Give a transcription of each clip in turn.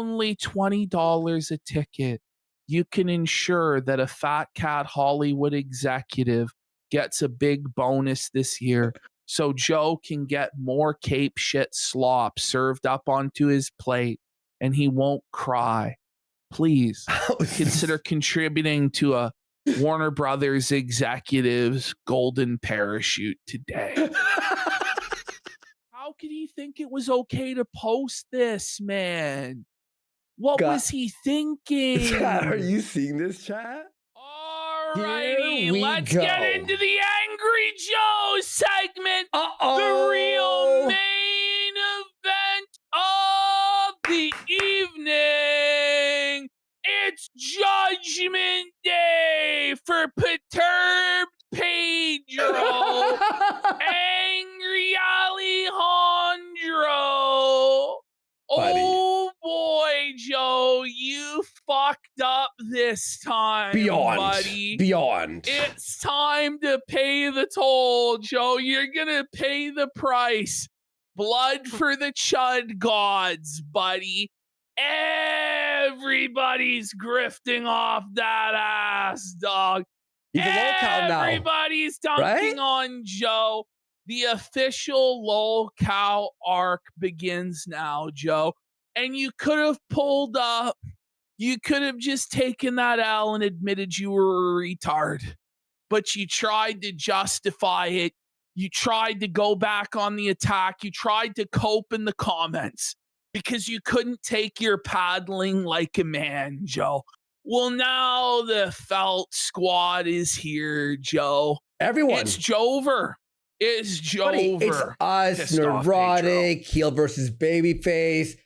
only $20 a ticket, you can ensure that a Fat Cat Hollywood executive gets a big bonus this year so Joe can get more cape shit slop served up onto his plate and he won't cry. Please consider contributing to a Warner Brothers executive's golden parachute today. How could he think it was okay to post this, man? What was he thinking? Chat, are you seeing this, chat? Alrighty, let's get into the Angry Joe segment. The real main event of the evening. It's Judgment Day for perturbed Pedro. Angry Alejandro. Oh boy, Joe, you fucked up this time, buddy. Beyond. It's time to pay the toll, Joe. You're gonna pay the price. Blood for the Chud gods, buddy. Everybody's grifting off that ass, dog. He's a lolcow now. Everybody's dunking on Joe. The official lolcow arc begins now, Joe. And you could have pulled up. You could have just taken that L and admitted you were a retard. But you tried to justify it. You tried to go back on the attack. You tried to cope in the comments because you couldn't take your paddling like a man, Joe. Well, now the Felt Squad is here, Joe. Everyone. It's Jover. It's Jover. It's us, Neurotic, heel versus Babyface,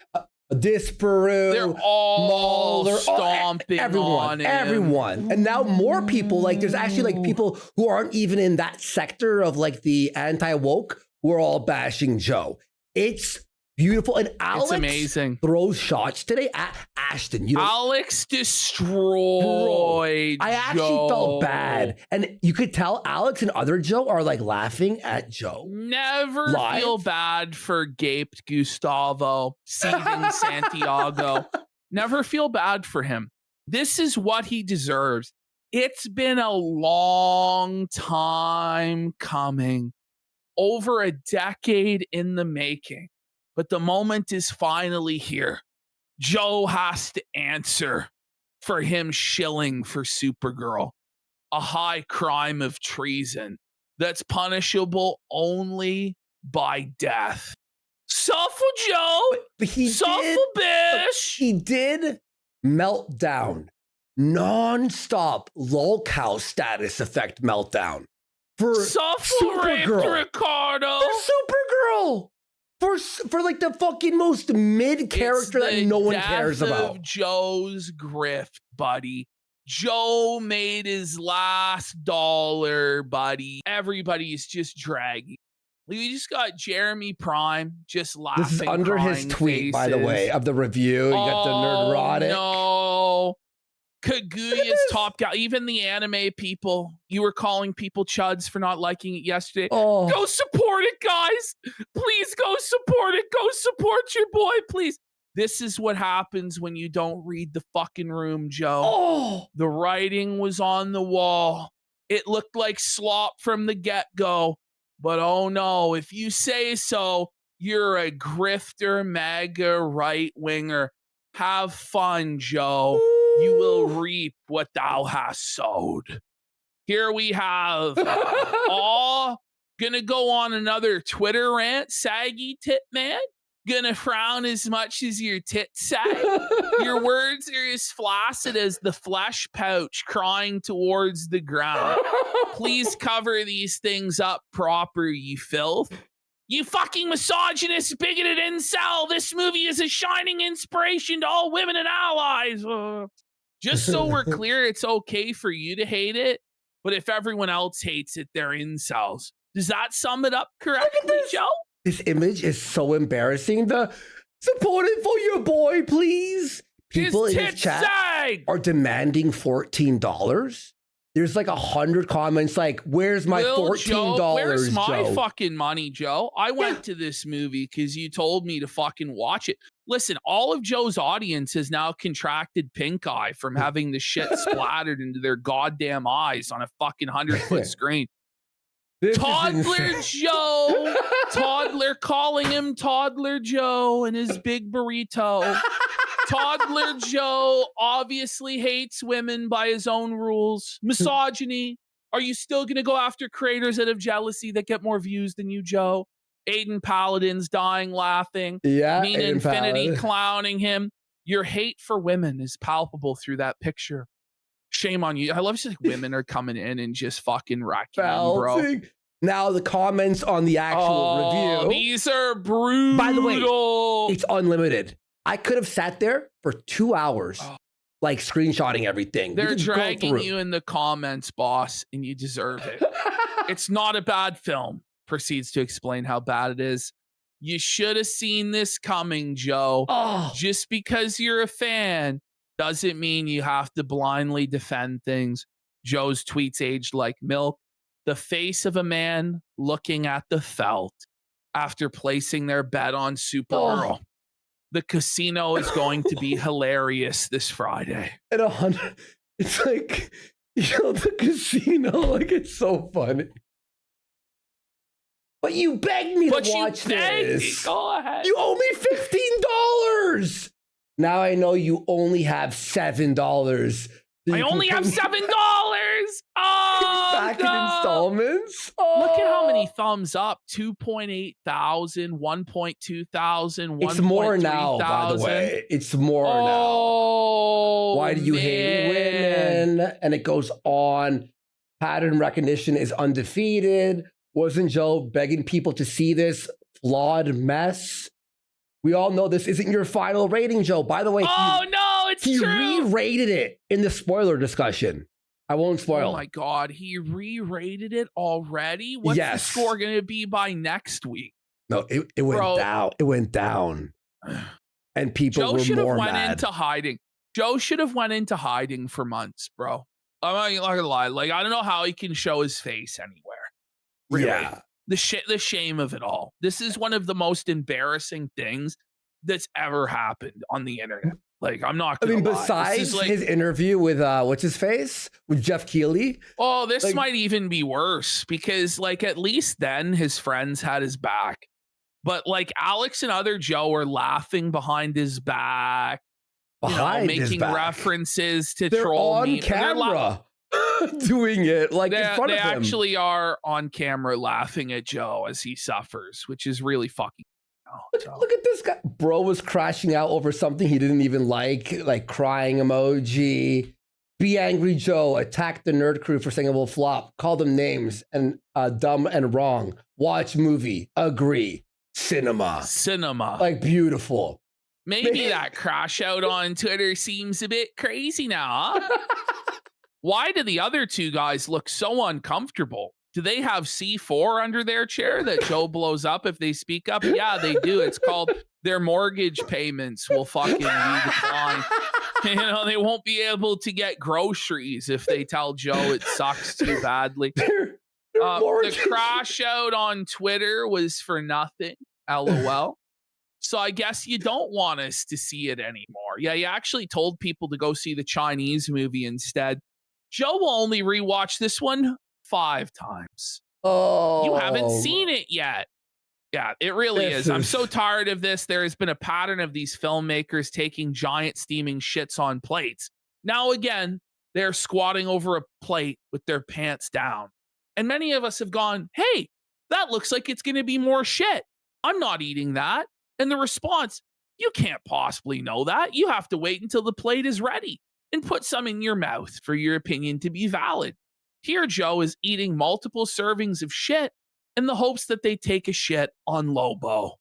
Disparu. They're all Mahler, stomping on him. Everyone. And now more people, like there's actually like people who aren't even in that sector of like the anti-woke who are all bashing Joe. It's beautiful. And Alex throws shots today at Ashton. Alex destroyed I actually felt bad. And you could tell Alex and other Joe are like laughing at Joe. Never feel bad for gaped Gustavo, seething Santiago. Never feel bad for him. This is what he deserves. It's been a long time coming. Over a decade in the making. But the moment is finally here. Joe has to answer for him shilling for Supergirl, a high crime of treason that's punishable only by death. Suffer, Joe. But he Suffer, bish. He did meltdown. Non-stop lolcow status effect meltdown. For Supergirl. Ricardo. For Supergirl. For like the fucking most mid character that no one cares about. Joe's grift, buddy. Joe made his last dollar, buddy. Everybody's just dragging. We just got Jeremy Prime just laughing. This is under his tweet, by the way, of the review. You got the Neurotic. No. Kaguya's top guy. Even the anime people, you were calling people chuds for not liking it yesterday. Go support it, guys. Please go support it. Go support your boy, please. This is what happens when you don't read the fucking room, Joe. The writing was on the wall. It looked like slop from the get-go. But oh no, if you say so, you're a grifter, MAGA right-winger. Have fun, Joe. You will reap what thou hast sowed. Here we have gonna go on another Twitter rant, saggy tit man. Gonna frown as much as your tits sag. Your words are as flaccid as the flesh pouch crying towards the ground. Please cover these things up proper, you filth. You fucking misogynist, bigoted incel. This movie is a shining inspiration to all women and allies. Just so we're clear, it's okay for you to hate it, but if everyone else hates it, they're incels. Does that sum it up correctly, Joe? This image is so embarrassing. The support it for your boy, please. People in his chat are demanding $14. There's like 100 comments like, where's my $14, where's my Joe? fucking money, Joe? I went to this movie because you told me to fucking watch it. Listen, all of Joe's audience has now contracted pink eye from having the shit splattered into their goddamn eyes on a fucking 100-foot screen. Toddler Joe, Toddler, calling him Toddler Joe and his big burrito. Toddler Joe obviously hates women by his own rules. Misogyny. Are you still going to go after creators that have jealousy that get more views than you, Joe? Aiden Paladin's dying laughing. Yeah, Nina Aiden Infinity Paladin. clowning him. Your hate for women is palpable through that picture. Shame on you. I love just like women are coming in and just fucking wrecking them, bro. Now the comments on the actual review. These are brutal. By the way, it's unlimited. I could have sat there for 2 hours, like screenshotting everything. They're dragging you in the comments, boss, and you deserve it. It's not a bad film. Proceeds to explain how bad it is. You should have seen this coming, Joe. Just because you're a fan doesn't mean you have to blindly defend things. Joe's tweets aged like milk. The face of a man looking at the felt after placing their bet on Supergirl. The casino is going to be hilarious this Friday. At 100, it's like, the casino, like, it's so funny. But you begged me to watch this. Go ahead. You owe me $15. Now I know you only have $7. I only have $7. Back in installments. Look at how many thumbs up. 2.8 thousand, 1.2 thousand, 1.3 It's more now, by the way. It's more now. Why do you hate women? And it goes on. Pattern recognition is undefeated. Wasn't Joe begging people to see this flawed mess? We all know this isn't your final rating, Joe. By the way, he true. He re-rated it in the spoiler discussion. I won't spoil. Oh my God, he re-rated it already? What's the score going to be by next week? No, it went down. It went down. And people were more mad. Joe should have went into hiding. Joe should have went into hiding for months, bro. I'm not gonna lie. Like, I don't know how he can show his face anywhere. Really. Yeah. The shame of it all. This is one of the most embarrassing things that's ever happened on the internet. Like, I'm not gonna lie. Besides his interview with what's his face? With Jeff Keighley? Oh, this might even be worse because, like, at least then his friends had his back. But like Alex and other Joe are laughing behind his back. Making references to troll me. They're on camera doing it like in front of him. They actually are on camera laughing at Joe as he suffers, which is really fucking. Look at this guy. Bro was crashing out over something he didn't even like crying emoji. Be angry, Joe. Attack the nerd crew for saying it will flop. Call them names and dumb and wrong. Watch movie. Agree. Cinema. Like, beautiful. Maybe that crash out on Twitter seems a bit crazy now, huh? Why do the other two guys look so uncomfortable? Do they have C4 under their chair that Joe blows up if they speak up? Yeah, they do. It's called their mortgage payments will fucking be declined. They won't be able to get groceries if they tell Joe it sucks too badly. The crash out on Twitter was for nothing. LOL. So I guess you don't want us to see it anymore. Yeah, you actually told people to go see the Chinese movie instead. Joe will only rewatch this one 5 times. You haven't seen it yet. Yeah, it really is. I'm so tired of this. There has been a pattern of these filmmakers taking giant steaming shits on plates. Now again, they're squatting over a plate with their pants down. And many of us have gone, hey, that looks like it's going to be more shit. I'm not eating that. And the response, you can't possibly know that. You have to wait until the plate is ready and put some in your mouth for your opinion to be valid. Here, Joe is eating multiple servings of shit in the hopes that they take a shit on Lobo.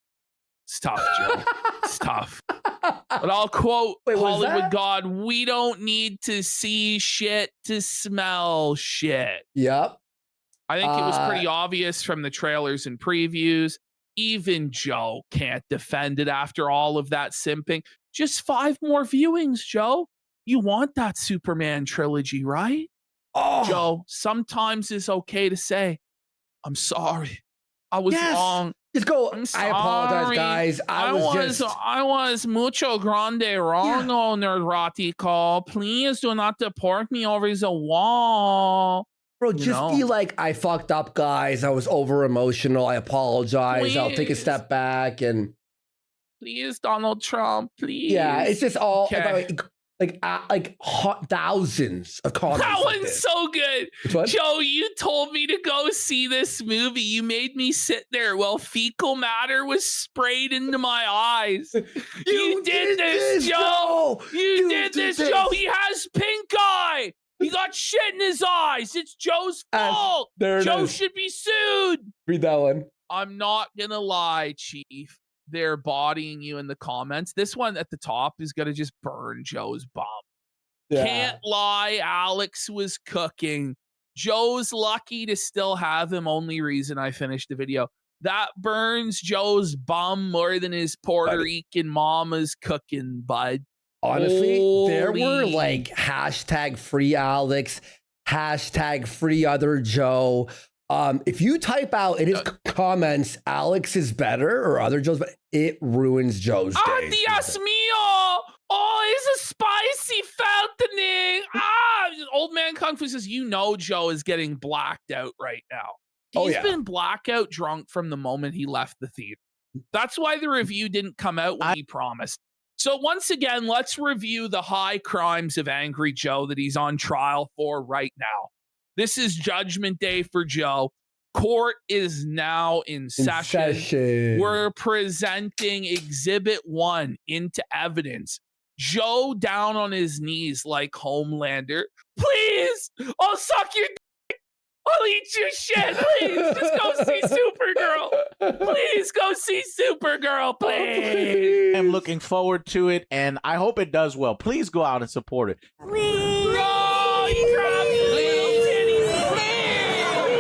It's tough, Joe. It's tough. But I'll quote Hollywood God, we don't need to see shit to smell shit. Yep. I think it was pretty obvious from the trailers and previews. Even Joe can't defend it after all of that simping. Just 5 more viewings, Joe. You want that Superman trilogy, right? Joe, sometimes it's okay to say, I'm sorry. I was wrong. Just go, I'm I apologize, guys. I was mucho grande wrong on Neurotico. Please do not deport me over the wall. Bro, just be like, I fucked up, guys. I was over emotional. I apologize. Please. I'll take a step back and please, Donald Trump, please. Yeah, it's just all like thousands of comments. That one's so good. Joe, you told me to go see this movie. You made me sit there while fecal matter was sprayed into my eyes. You did this, Joe. You did this, Joe. He has pink eye. He got shit in his eyes. It's Joe's fault. Joe should be sued. Read that one. I'm not gonna lie, Chief. They're bodying you in the comments. This one at the top is gonna just burn Joe's bum. Yeah. Can't lie, Alex was cooking. Joe's lucky to still have him. Only reason I finished the video. That burns Joe's bum more than his Puerto Rican mama's cooking, bud. Honestly, there were like hashtag free Alex, hashtag free other Joe. If you type out in his comments, Alex is better or other Joe's, but it ruins Joe's day. Dios mío! Oh, it's a spicy fattening. Old man Kung Fu says, you know Joe is getting blacked out right now. He's been blackout drunk from the moment he left the theater. That's why the review didn't come out when he promised. So once again, let's review the high crimes of Angry Joe that he's on trial for right now. This is Judgment Day for Joe. Court is now in session. We're presenting Exhibit 1 into evidence. Joe down on his knees like Homelander. Please, I'll suck your dick. I'll eat your shit. Please, just go see Supergirl. Please go see Supergirl, please. I'm looking forward to it, and I hope it does well. Please go out and support it. Please. No, you dropped it.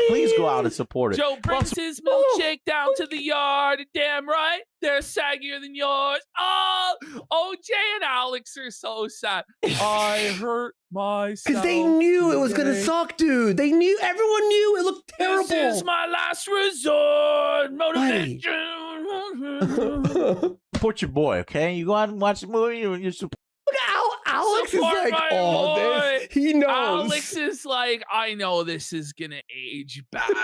Please go out and support it. Joe brings his milkshake down to the yard. Damn right. They're saggier than yours. Oh, OJ and Alex are so sad. I hurt myself. Because they knew it was going to suck, dude. They knew. Everyone knew. It looked terrible. This is my last resort. Motivation. Support your boy, okay? You go out and watch the movie. You support. Look at how Alex is like, this. He knows. Alex is like, I know this is going to age badly.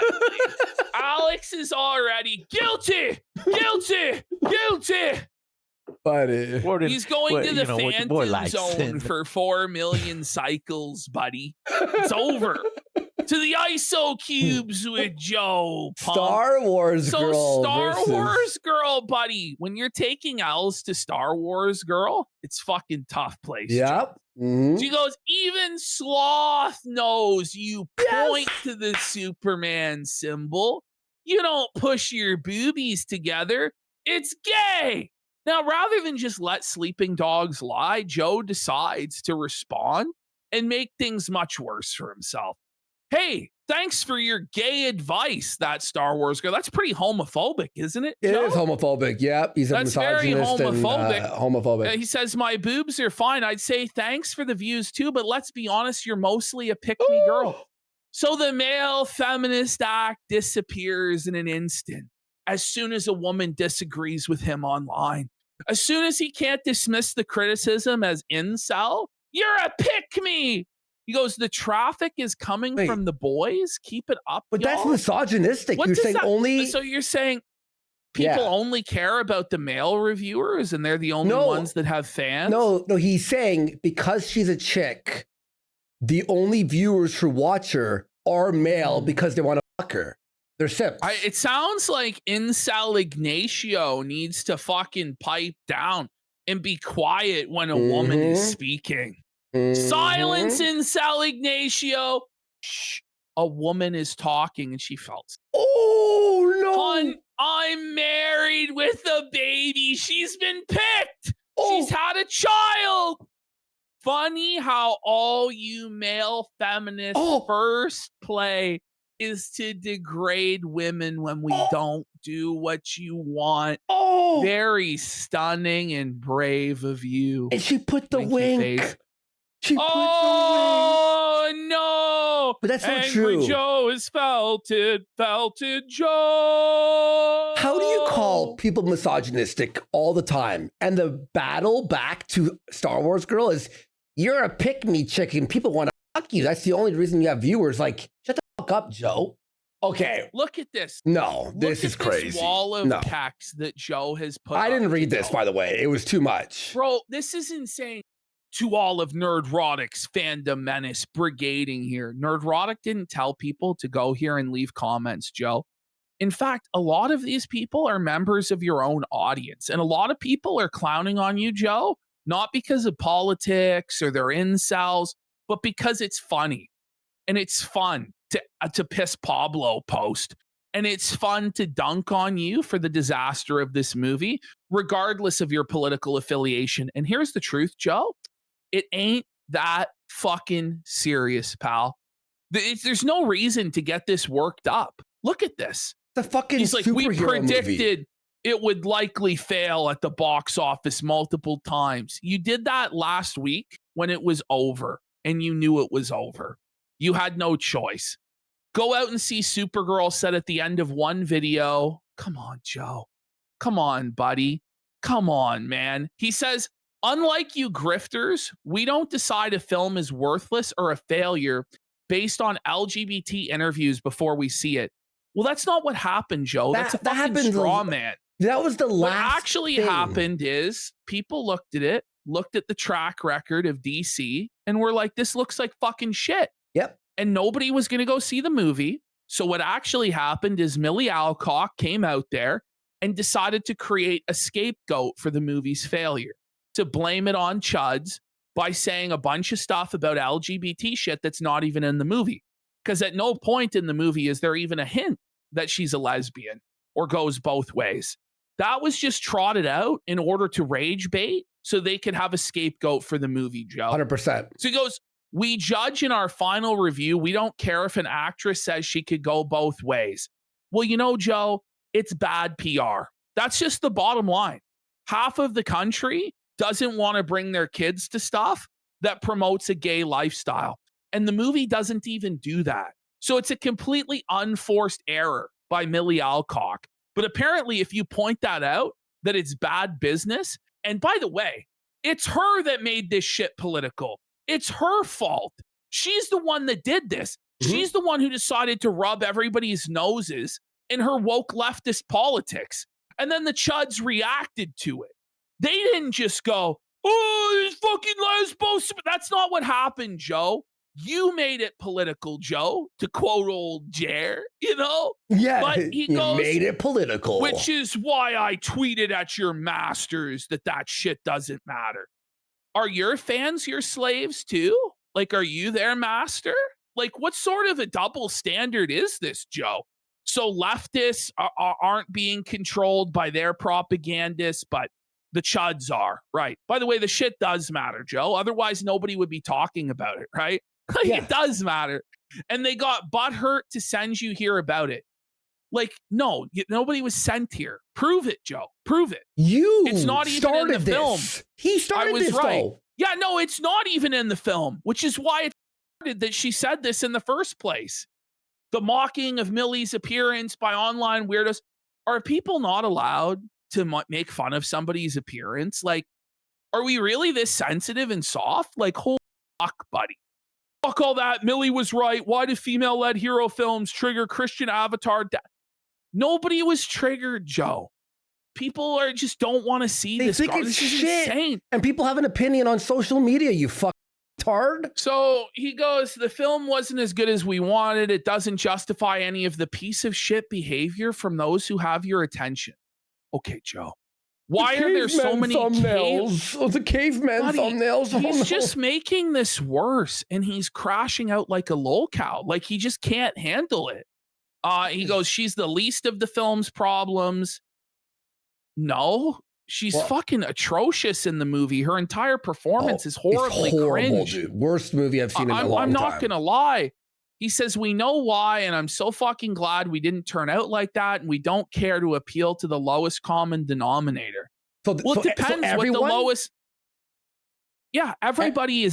Alex is already guilty. Buddy. He's going to the Phantom Zone for 4 million cycles, buddy. It's over. To the ISO cubes with Joe. Pump. Star Wars Girl. Wars Girl, buddy. When you're taking L's to Star Wars Girl, it's fucking tough place. Yep. She goes, even Sloth knows you point to the Superman symbol. You don't push your boobies together. It's gay. Now, rather than just let sleeping dogs lie, Joe decides to respond and make things much worse for himself. Hey, thanks for your gay advice, that Star Wars girl. That's pretty homophobic, isn't it? It is homophobic. Yep. He's a misogynist very homophobic. And, homophobic. He says, my boobs are fine. I'd say thanks for the views too, but let's be honest, you're mostly a pick-me girl. So the male feminist act disappears in an instant as soon as a woman disagrees with him online. As soon as he can't dismiss the criticism as incel, you're a pick-me. He goes, the traffic is coming from the boys. Keep it up. But that's misogynistic. You're saying only. So you're saying people only care about the male reviewers and they're the only ones that have fans? No, he's saying because she's a chick, the only viewers who watch her are male because they want to fuck her. They're simps. It sounds like Incel Ignacio needs to fucking pipe down and be quiet when a woman is speaking. Silence, Incel Ignacio. Shh. A woman is talking and she felt. Oh, no. Hun, I'm married with a baby. She's been picked. She's had a child. Funny how all you male feminists first play is to degrade women when we don't do what you want. Very stunning and brave of you. And she put the wink. Oh no! But that's not Angry true. Joe is felted Joe. How do you call people misogynistic all the time? And the battle back to Star Wars Girl is, you're a pick-me chicken. People want to fuck you. That's the only reason you have viewers. Like, shut the fuck up, Joe. Okay. Look at this. No, this is crazy. This wall of text that Joe has put. I didn't read this, by the way. It was too much. Bro, this is insane. To all of Nerdrotic's fandom menace brigading here. Nerdrotic didn't tell people to go here and leave comments, Joe. In fact, a lot of these people are members of your own audience. And a lot of people are clowning on you, Joe, not because of politics or they're incels, but because it's funny. And it's fun to piss Pablo post. And it's fun to dunk on you for the disaster of this movie, regardless of your political affiliation. And here's the truth, Joe. It ain't that fucking serious, pal. There's no reason to get this worked up. Look at this. The fucking He's like, we predicted movie. It would likely fail at the box office multiple times. You did that last week when it was over and you knew it was over. You had no choice. Go out and see Supergirl said at the end of one video. Come on, Joe. Come on, buddy. Come on, man. He says, unlike you grifters, we don't decide a film is worthless or a failure based on LGBT interviews before we see it. Well, that's not what happened, Joe. That's a fucking straw man. That was the last What actually happened is people looked at it, looked at the track record of DC, and were like, this looks like fucking shit. Yep. And nobody was going to go see the movie. So what actually happened is Millie Alcock came out there and decided to create a scapegoat for the movie's failure, to blame it on chuds by saying a bunch of stuff about LGBT shit that's not even in the movie. Because at no point in the movie is there even a hint that she's a lesbian or goes both ways. That was just trotted out in order to rage bait so they could have a scapegoat for the movie, Joe. 100%. So he goes, we judge in our final review. We don't care if an actress says she could go both ways. Well, you know, Joe, it's bad PR. That's just the bottom line. Half of the country doesn't want to bring their kids to stuff that promotes a gay lifestyle. And the movie doesn't even do that. So it's a completely unforced error by Millie Alcock. But apparently, if you point that out, that it's bad business. And by the way, it's her that made this shit political. It's her fault. She's the one that did this. Mm-hmm. She's the one who decided to rub everybody's noses in her woke leftist politics. And then the chuds reacted to it. They didn't just go, oh, this fucking lesbos. That's not what happened, Joe. You made it political, Joe, to quote old Jer, you know? Yeah, but he goes, made it political. Which is why I tweeted at your masters that shit doesn't matter. Are your fans your slaves too? Like, are you their master? Like, what sort of a double standard is this, Joe? So leftists aren't being controlled by their propagandists, but the chuds are, right? By the way, the shit does matter, Joe. Otherwise, nobody would be talking about it, right? Like, yeah. It does matter. And they got butthurt to send you here about it. Like, no, nobody was sent here. Prove it, Joe. Prove it. It's not even in the film. He started this, right. though. Yeah, no, it's not even in the film, which is why it started that she said this in the first place. The mocking of Millie's appearance by online weirdos. Are people not allowed to make fun of somebody's appearance? Like, are we really this sensitive and soft? Like, holy fuck, buddy. Fuck all that. Millie was right. Why do female-led hero films trigger Christian avatar? Nobody was triggered, Joe. People are just don't want to see this. Think it's this is shit. Insane. And people have an opinion on social media, you fuck tard. So he goes, the film wasn't as good as we wanted. It doesn't justify any of the piece of shit behavior from those who have your attention. Okay, Joe. Why are there so many thumbnails? The caveman thumbnails. He's just making this worse, and he's crashing out like a lolcow. Like, he just can't handle it. He goes, she's the least of the film's problems. No, she's fucking atrocious in the movie. Her entire performance is horribly cringe. Dude. Worst movie I've seen in a long time. I'm not gonna lie. He says, we know why, and I'm so fucking glad we didn't turn out like that, and we don't care to appeal to the lowest common denominator. Well, it depends what the lowest... Yeah, everybody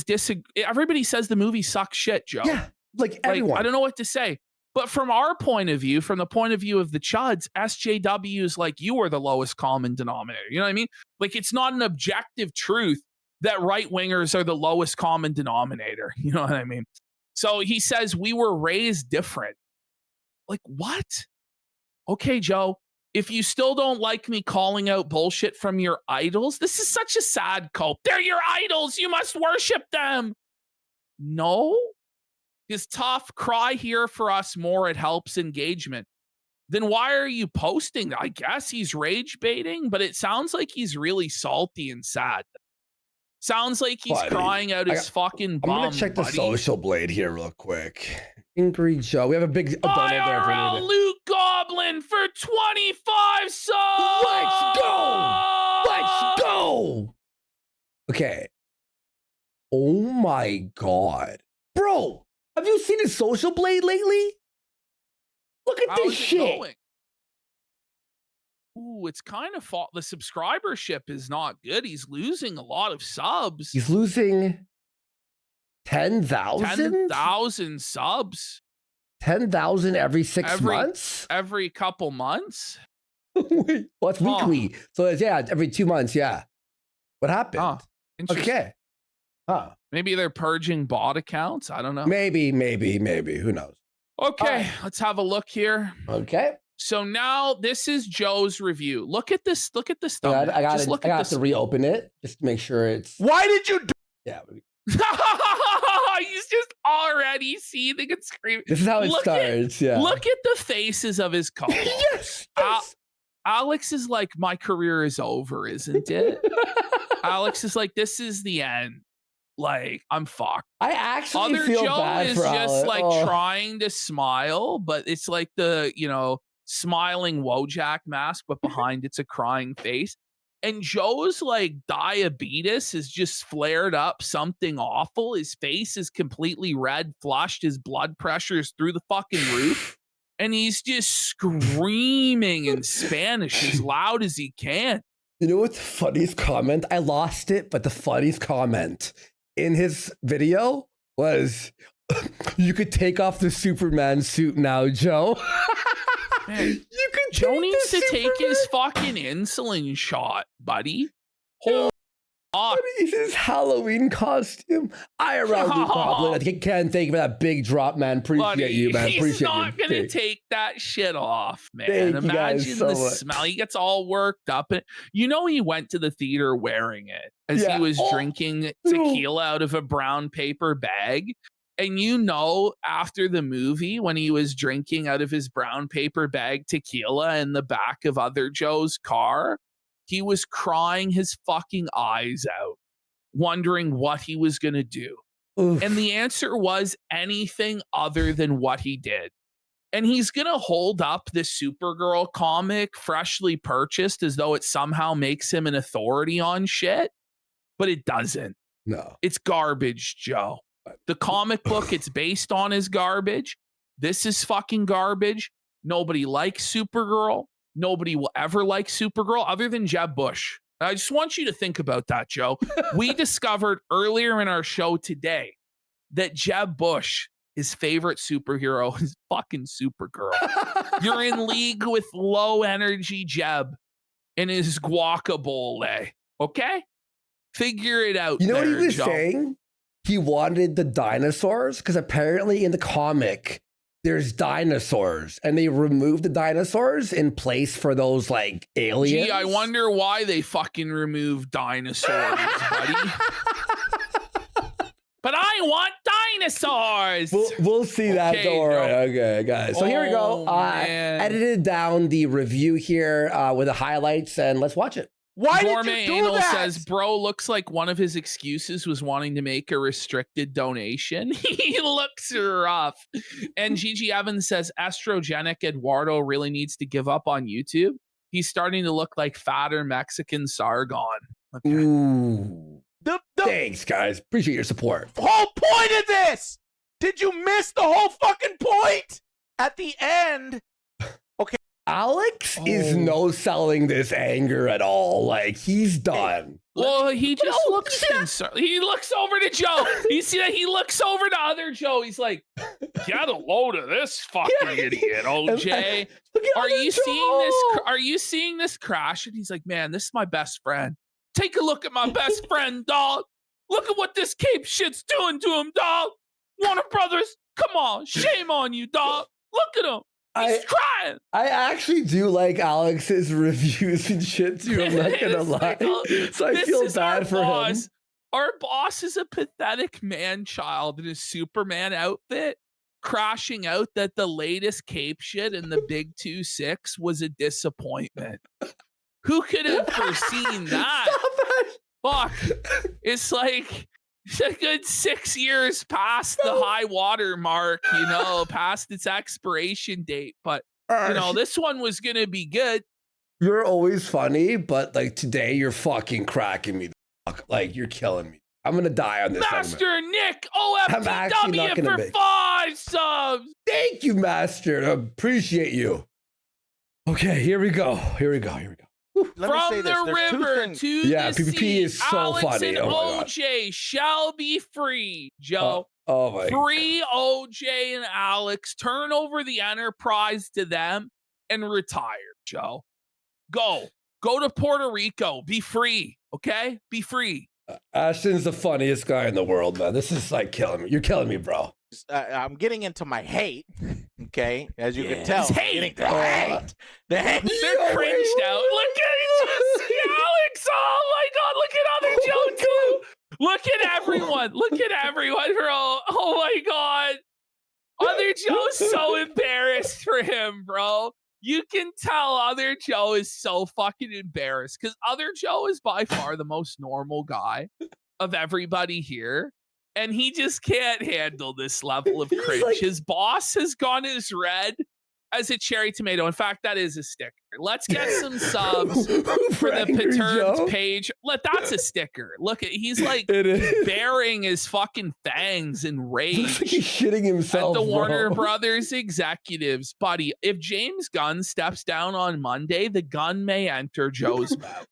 everybody says the movie sucks shit, Joe. Yeah, like everyone. I don't know what to say. But from our point of view, from the point of view of the Chuds, SJW is like, you are the lowest common denominator. You know what I mean? Like, it's not an objective truth that right-wingers are the lowest common denominator. You know what I mean? So he says, we were raised different. Like, what? Okay, Joe, if you still don't like me calling out bullshit from your idols, this is such a sad cope. They're your idols. You must worship them. No? Is tough, cry here for us more. It helps engagement. Then why are you posting? I guess he's rage baiting, but it sounds like he's really salty and sad. Sounds like he's crying out his fucking bum. I'm gonna check the social blade here real quick. Angry Joe. We have a big donut there for Luke Goblin for 25 subs. Let's go. Let's go. Okay. Oh my God. Bro, have you seen his social blade lately? Look at this shit. Going? Ooh, it's kind of the subscribership is not good. He's losing a lot of subs. He's losing 10,000? 10,000 subs. 10,000 every 6 months? Every couple months? Wait, well, it's weekly. So it's, yeah, every 2 months, yeah. What happened? Okay. Huh. Maybe they're purging bot accounts. I don't know. Maybe. Who knows? Okay, let's have a look here. Okay. So now this is Joe's review. Look at this. Look at this thumbnail. I got to reopen it just to make sure it's. Why did you do? Yeah. He's just already seething and screaming. This is how it starts. Yeah. Look at the faces of his co-hosts. yes. Alex is like, my career is over, isn't it? Alex is like, this is the end. Like, I'm fucked. I actually Other feel Joe bad is for just Alex. like trying to smile, but it's like the, smiling Wojak mask, but behind it's a crying face. And Joe's like diabetes is just flared up something awful. His face is completely red, flushed. His blood pressure is through the fucking roof. And he's just screaming in Spanish as loud as he can. You know what the funniest comment? I lost it, but the funniest comment in his video was, you could take off the Superman suit now, Joe. Man, Joe needs to take his fucking insulin shot, buddy. Holy fuck. Is his Halloween costume? IRL Luke Goblin. I can't thank you for that big drop, man. Appreciate you, man. He's not going to take that shit off, man. Thank Imagine the smell. He gets all worked up. And he went to the theater wearing it as he was drinking tequila out of a brown paper bag. And after the movie, when he was drinking out of his brown paper bag tequila in the back of other Joe's car, he was crying his fucking eyes out, wondering what he was going to do. Oof. And the answer was anything other than what he did. And he's going to hold up this Supergirl comic freshly purchased as though it somehow makes him an authority on shit. But it doesn't. No. It's garbage, Joe. The comic book it's based on is garbage. This is fucking garbage. Nobody likes Supergirl. Nobody will ever like Supergirl other than Jeb Bush. I just want you to think about that, Joe. We discovered earlier in our show today that Jeb Bush, his favorite superhero, is fucking Supergirl. You're in league with low energy Jeb and his guacamole. Okay? Figure it out. You know what he was saying? He wanted the dinosaurs because apparently in the comic there's dinosaurs and they removed the dinosaurs in place for those like aliens. Gee, I wonder why they fucking removed dinosaurs, buddy. But I want dinosaurs. We'll see that. Don't worry. Okay, guys. So here we go. I edited down the review here with the highlights and let's watch it. Why did you do that? Says, bro, looks like one of his excuses was wanting to make a restricted donation. He looks rough. And Gigi Evans says, estrogenic Eduardo really needs to give up on YouTube. He's starting to look like fatter Mexican Sargon. Okay. Ooh. Thanks, guys. Appreciate your support. The whole point of this! Did you miss the whole fucking point? At the end... Alex is no selling this anger at all. Like, he's done. Well, he just looks concerned. He looks over to Joe. You see that? He looks over to other Joe. He's like, get a load of this fucking idiot, OJ. Are you seeing this? Are you seeing this crash? And he's like, man, this is my best friend. Take a look at my best friend, dog. Look at what this cape shit's doing to him, dog. Warner Brothers, come on. Shame on you, dog. Look at him. He's crying. I actually do like Alex's reviews and shit too. I'm not gonna lie. So I feel bad for him. Our boss is a pathetic man-child in his Superman outfit, crashing out that the latest cape shit in the Big 2-6 was a disappointment. Who could have foreseen that? Fuck. It's like a good 6 years past the high water mark, you know, past its expiration date. But, you know, this one was going to be good. You're always funny, but like today you're fucking cracking me. Like you're killing me. I'm going to die on this Master segment. Nick, OFTW for 5 subs. Thank you, Master. I appreciate you. Okay, here we go. Let me say this. From the river to the PvP sea, is so Alex funny. and Oh OJ shall be free, Joe. Oh my Free OJ and Alex. Turn over the Enterprise to them and retire, Joe. Go to Puerto Rico. Be free, okay? Be free. Ashton's the funniest guy in the world, man. This is like killing me. You're killing me, bro. I'm getting into my hate, okay? As you can tell, It's hate. The hate. They're cringed out. Look at Alex. Oh my God. Look at other Joe too. Look at everyone. Look at everyone, bro. Oh my God. Other Joe's so embarrassed for him, bro. You can tell other Joe is so fucking embarrassed because other Joe is by far the most normal guy of everybody here. And he just can't handle this level of cringe. Like, his boss has gone as red as a cherry tomato. In fact, that is a sticker. Let's get some subs for the Perturbed page. That's a sticker. Look, he's like baring his fucking fangs in rage. Looks like he's shitting himself. At the Warner Brothers executives, buddy. If James Gunn steps down on Monday, the gun may enter Joe's mouth.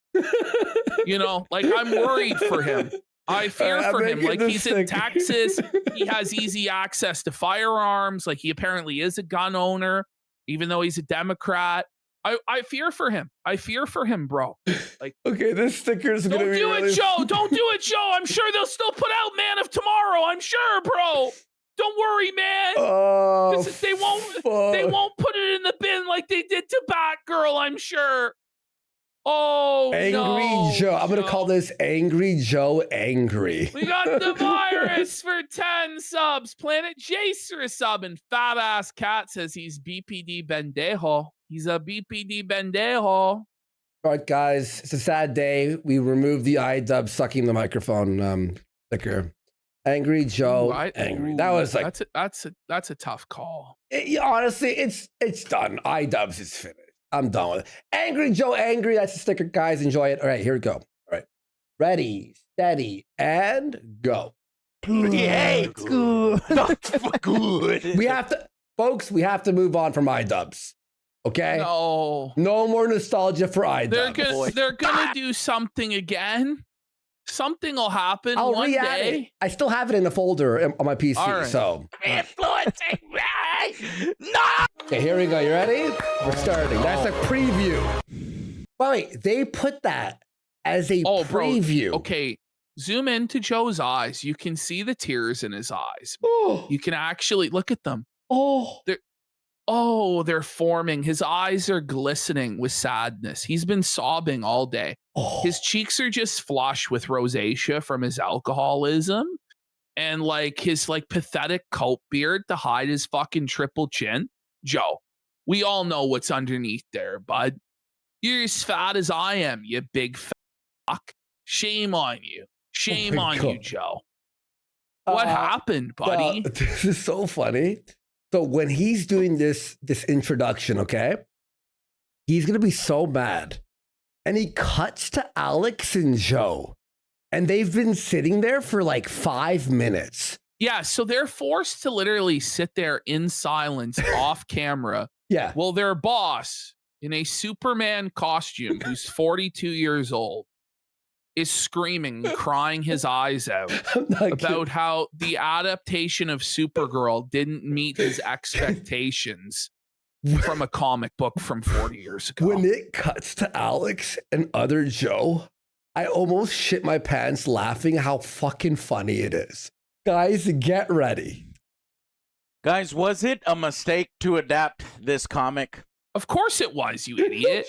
You know, like I'm worried for him. I fear for him. Like he's in Texas. He has easy access to firearms. Like he apparently is a gun owner, even though he's a Democrat. I fear for him. I fear for him, bro. Like, okay, this sticker's gonna be. Don't do it, Joe. Don't do it, Joe. I'm sure they'll still put out Man of Tomorrow. I'm sure, bro. Don't worry, man. They won't put it in the bin like they did to Batgirl. I'm sure. Oh, Angry Joe. I'm going to call this Angry Joe Angry. We got the virus for 10 subs. Planet Jace for a sub. And Fat Ass Cat says he's BPD Bendejo. He's a BPD Bendejo. All right, guys. It's a sad day. We removed the iDub sucking the microphone sticker. Angry Joe Angry. That was like... That's a tough call. Honestly, it's done. iDubbbz is finished. I'm done with it. Angry Joe Angry. That's the sticker, guys. Enjoy it. All right, here we go. All right. Ready, steady, and go. Yay, good. Good. We have to, folks, we have to move on from iDubbbz. Okay? No more nostalgia for iDubbbz. They're gonna do something again. Something will happen one day. I still have it in a folder on my PC. Right. So influencing me. No. Okay, here we go. You ready? We're starting. That's a preview. Wait, they put that as a preview. Bro. Okay, zoom into Joe's eyes. You can see the tears in his eyes. You can actually look at them. They're forming. His eyes are glistening with sadness. He's been sobbing all day. His cheeks are just flush with rosacea from his alcoholism. And like his like pathetic coat beard to hide his fucking triple chin. Joe, we all know what's underneath there, bud. You're as fat as I am, you big fuck. Shame on you. Shame on you, Joe. What happened, buddy? This is so funny. So when he's doing this introduction, okay, he's going to be so mad. And he cuts to Alex and Joe. And they've been sitting there for like 5 minutes. Yeah, so they're forced to literally sit there in silence off camera. Yeah. Well, their boss in a Superman costume who's 42 years old is screaming, crying his eyes out about how the adaptation of Supergirl didn't meet his expectations from a comic book from 40 years ago. When it cuts to Alex and other Joe, I almost shit my pants laughing how fucking funny it is. Guys, get ready. Guys, was it a mistake to adapt this comic? Of course it was, you idiot.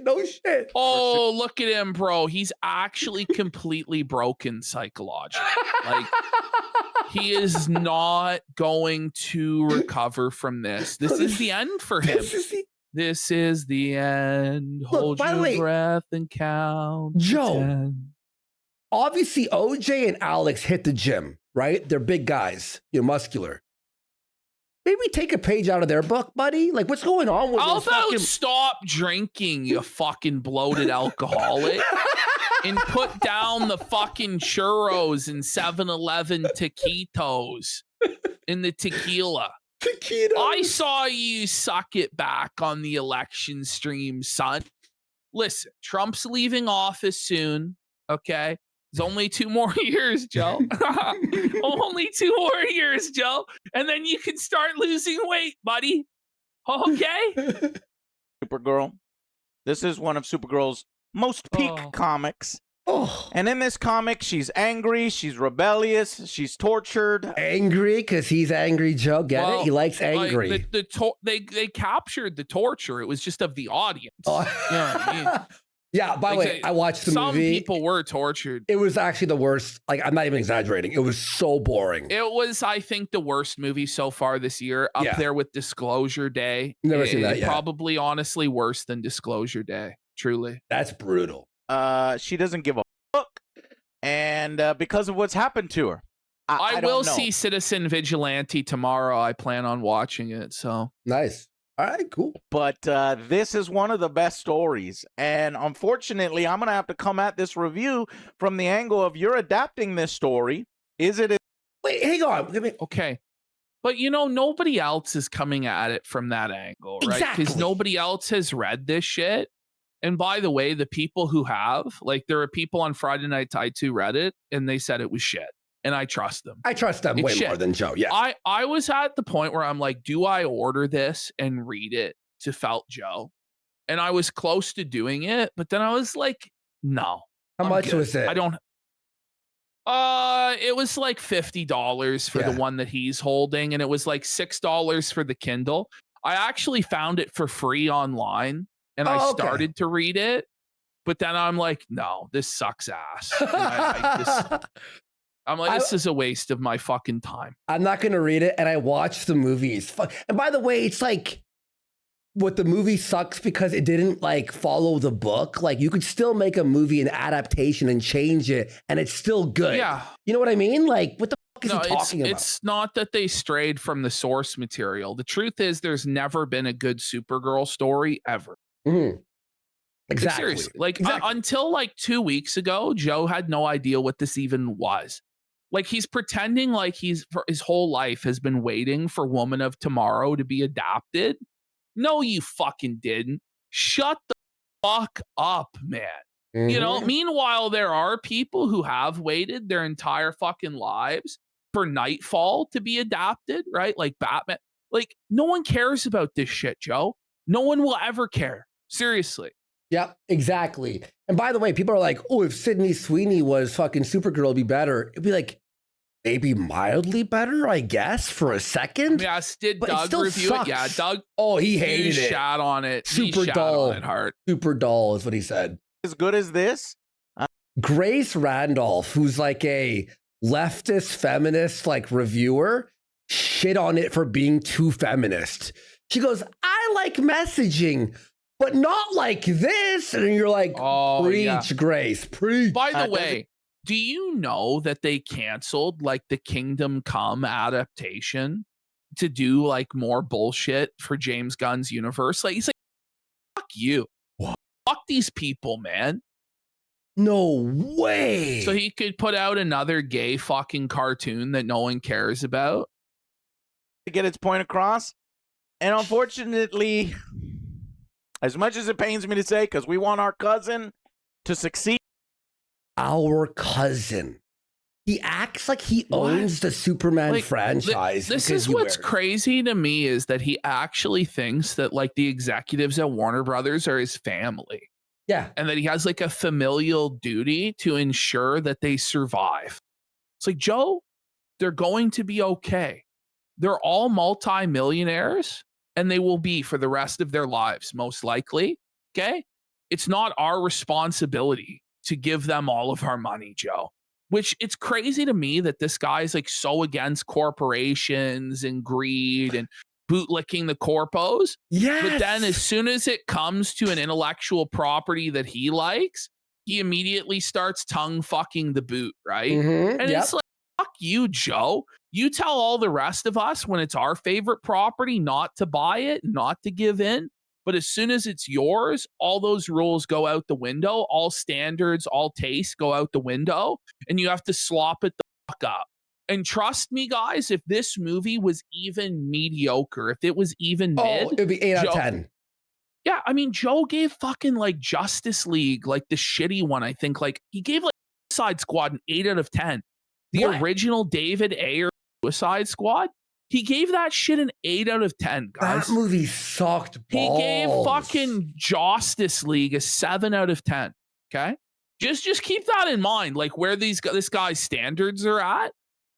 No shit. Oh, look at him, bro. He's actually completely broken psychologically. Like, he is not going to recover from this. This is the end for him. This is the end. Hold your breath and count. Joe, obviously OJ and Alex hit the gym, right? They're big guys. You're muscular. Maybe take a page out of their book, buddy. Like, what's going on with How about stop drinking, you fucking bloated alcoholic, and put down the fucking churros and 7-Eleven taquitos in the tequila. Taquitos. I saw you suck it back on the election stream, son. Listen, Trump's leaving office soon, okay? There's only 2 more years, Joe. Only 2 more years, Joe. And then you can start losing weight, buddy. Okay? Supergirl. This is one of Supergirl's most peak comics. Oh. And in this comic, she's angry, she's rebellious, she's tortured. Angry because he's angry, Joe. Get it? He likes angry. Like, they captured the torture. It was just of the audience. You know what I mean? Yeah, by the way, I watched the movie. Some people were tortured. It was actually the worst. Like, I'm not even exaggerating. It was so boring. It was, I think, the worst movie so far this year, up there with Disclosure Day. Never seen that yet. Probably, honestly, worse than Disclosure Day. Truly. That's brutal. She doesn't give a fuck. And because of what's happened to her. I will see Citizen Vigilante tomorrow. I plan on watching it, so. Nice. All right, cool. But this is one of the best stories. And unfortunately, I'm going to have to come at this review from the angle of you're adapting this story. Is it? Wait, hang on. Okay. But, you know, nobody else is coming at it from that angle, right? Exactly. Because nobody else has read this shit. And by the way, the people who have, like, there are people on Friday Night Tide who read it, and they said it was shit. And I trust them. I trust them way more than Joe. Yeah. I was at the point where I'm like, do I order this and read it to Felt Joe? And I was close to doing it, but then I was like, no. How much was it? I don't. It was like $50 for the one that he's holding, and it was like $6 for the Kindle. I actually found it for free online, and I started to read it, but then I'm like, no, this sucks ass. I'm like, this is a waste of my fucking time. I'm not going to read it. And I watched the movies. And by the way, it's like what the movie sucks because it didn't like follow the book. Like you could still make a movie, an adaptation and change it. And it's still good. Yeah. You know what I mean? Like what the fuck is he talking about? It's not that they strayed from the source material. The truth is there's never been a good Supergirl story ever. Mm-hmm. Exactly. Seriously. Like until like 2 weeks ago, Joe had no idea what this even was. Like he's pretending like for his whole life has been waiting for Woman of Tomorrow to be adapted. No, you fucking didn't. Shut the fuck up, man. Mm-hmm. You know, meanwhile, there are people who have waited their entire fucking lives for Nightfall to be adapted, right? Like Batman. Like no one cares about this shit, Joe. No one will ever care. Seriously. Yep, exactly. And by the way, people are like, oh, if Sydney Sweeney was fucking Supergirl, it'd be better. It'd be like, maybe mildly better, I guess, for a second. Yes, did Doug review it? Yeah, Doug. Oh, he hated it. Shat on it. Super dull. Super dull is what he said. As good as this? Grace Randolph, who's like a leftist feminist like reviewer, shit on it for being too feminist. She goes, I like messaging, but not like this. And you're like, preach, Grace, preach. By the way, do you know that they canceled like the Kingdom Come adaptation to do like more bullshit for James Gunn's universe? Like he's like, fuck you. What? Fuck these people, man. No way. So he could put out another gay fucking cartoon that no one cares about. To get its point across. And unfortunately, as much as it pains me to say, because we want our cousin to succeed, our cousin. He acts like he owns the Superman franchise. This is what's crazy to me is that he actually thinks that like the executives at Warner Brothers are his family. Yeah. And that he has like a familial duty to ensure that they survive. It's like, Joe, they're going to be okay. They're all multi-millionaires and they will be for the rest of their lives, most likely. Okay. It's not our responsibility to give them all of our money, Joe. Which it's crazy to me that this guy's like so against corporations and greed and bootlicking the corpos. Yes. But then as soon as it comes to an intellectual property that he likes, he immediately starts tongue fucking the boot, right? Mm-hmm. And it's like, fuck you, Joe. You tell all the rest of us when it's our favorite property not to buy it, not to give in. But as soon as it's yours, all those rules go out the window. All standards, all tastes go out the window. And you have to slop it the fuck up. And trust me, guys, if this movie was even mediocre, if it was even mid, it'd be 8 out of 10. Yeah, I mean, Joe gave fucking like Justice League, like the shitty one, I think. Like he gave like Suicide Squad an 8 out of 10. The original David Ayer Suicide Squad, he gave that shit an 8 out of 10, guys. That movie sucked balls. He gave fucking Justice League a 7 out of 10. Okay? Just keep that in mind, like where this guy's standards are at.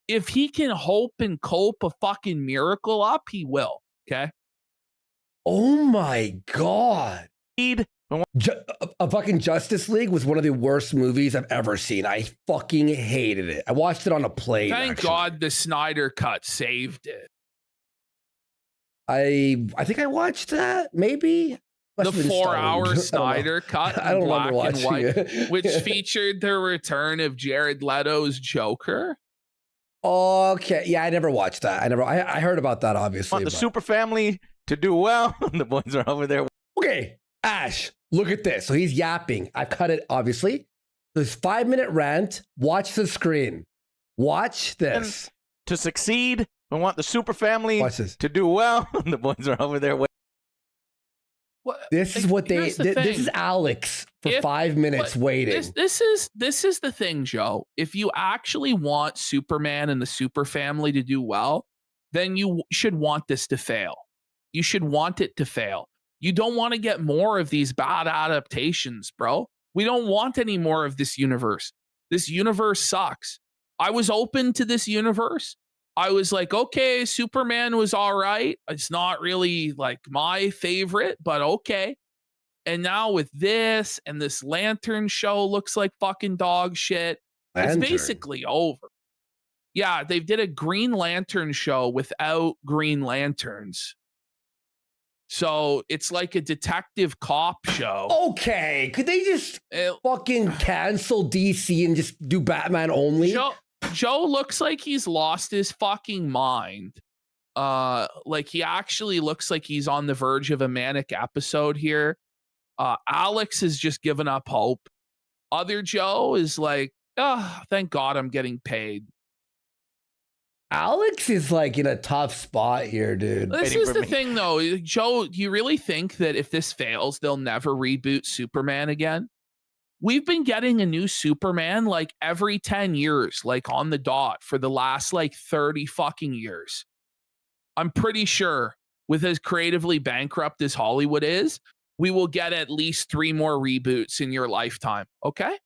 If he can hope and cope a fucking miracle up, he will. Okay? Oh my God. A fucking Justice League was one of the worst movies I've ever seen. I fucking hated it. I watched it on a plane. Thank God the Snyder Cut saved it. I think I watched that, maybe. The 4-hour Snyder Cut in black and white, which featured the return of Jared Leto's Joker. Okay, yeah, I never watched that. I heard about that, obviously. Want the super family to do well. The boys are over there. Okay, Ash, look at this. So he's yapping. I've cut it, obviously. This 5-minute rant. Watch the screen. Watch this. And to succeed, we want the super family to do well. The boys are over there. This is what they. This is Alex for 5 minutes waiting. This is the thing, Joe. If you actually want Superman and the super family to do well, then you should want this to fail. You should want it to fail. You don't want to get more of these bad adaptations, bro. We don't want any more of this universe. This universe sucks. I was open to this universe. I was like, okay, Superman was all right. It's not really like my favorite, but okay. And now with this and this Lantern show looks like fucking dog shit. It's basically over. Yeah, they did a Green Lantern show without Green Lanterns. So it's like a detective cop show. Okay, could they just fucking cancel DC and just do Batman only? Joe looks like he's lost his fucking mind. Like he actually looks like he's on the verge of a manic episode here. Alex has just given up hope. Other Joe is like, oh, thank God I'm getting paid. Alex is like in a tough spot here, dude. This is the thing, though. Joe, do you really think that if this fails, they'll never reboot Superman again? We've been getting a new Superman like every 10 years, like on the dot for the last like 30 fucking years. I'm pretty sure with as creatively bankrupt as Hollywood is, we will get at least 3 more reboots in your lifetime. Okay?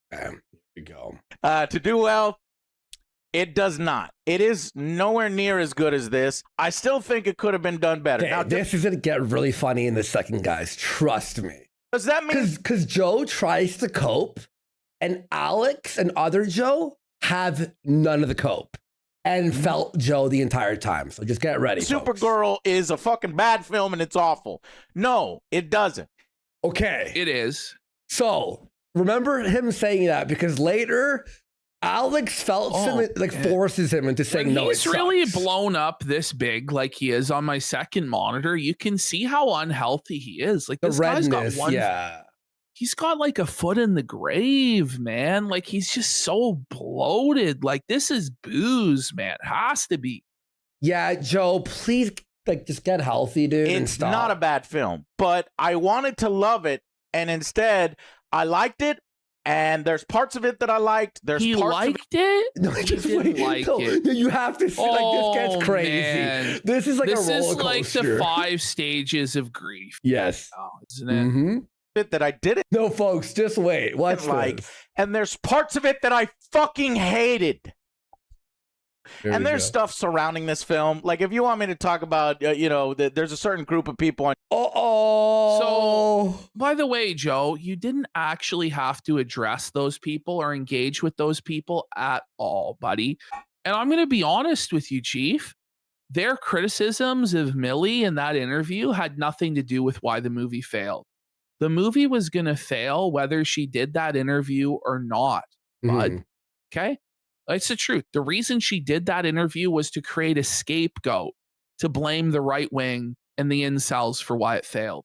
Here we go. To do well, it does not. It is nowhere near as good as this. I still think it could have been done better. Okay, now, this is going to get really funny in the second, guys. Trust me. Does that mean? Because Joe tries to cope, and Alex and other Joe have none of the cope and felt Joe the entire time. So just get ready, Supergirl is a fucking bad film and it's awful. No, it doesn't. Okay. It is. So remember him saying that because later Alex felt forces him into saying no. He's really blown up this big, like he is on my second monitor. You can see how unhealthy he is. Like this guy's got one. Yeah, he's got like a foot in the grave, man. Like he's just so bloated. Like this is booze, man. Has to be. Yeah, Joe, please, like just get healthy, dude. It's not a bad film, but I wanted to love it, and instead I liked it. And there's parts of it that I liked. He liked it? No, just wait. Like no, it. You have to see, like, this gets crazy. Man. This is like a roller coaster. This is like the 5 stages of grief. Yes. Oh, isn't it? Bit that I didn't. No, folks, just wait. Watch this. And there's parts of it that I fucking hated. And there's stuff surrounding this film. Like, if you want me to talk about, there's a certain group of people on. So, by the way, Joe, you didn't actually have to address those people or engage with those people at all, buddy. And I'm going to be honest with you, Chief. Their criticisms of Millie in that interview had nothing to do with why the movie failed. The movie was going to fail whether she did that interview or not, bud. Okay? It's the truth. The reason she did that interview was to create a scapegoat to blame the right wing and the incels for why it failed.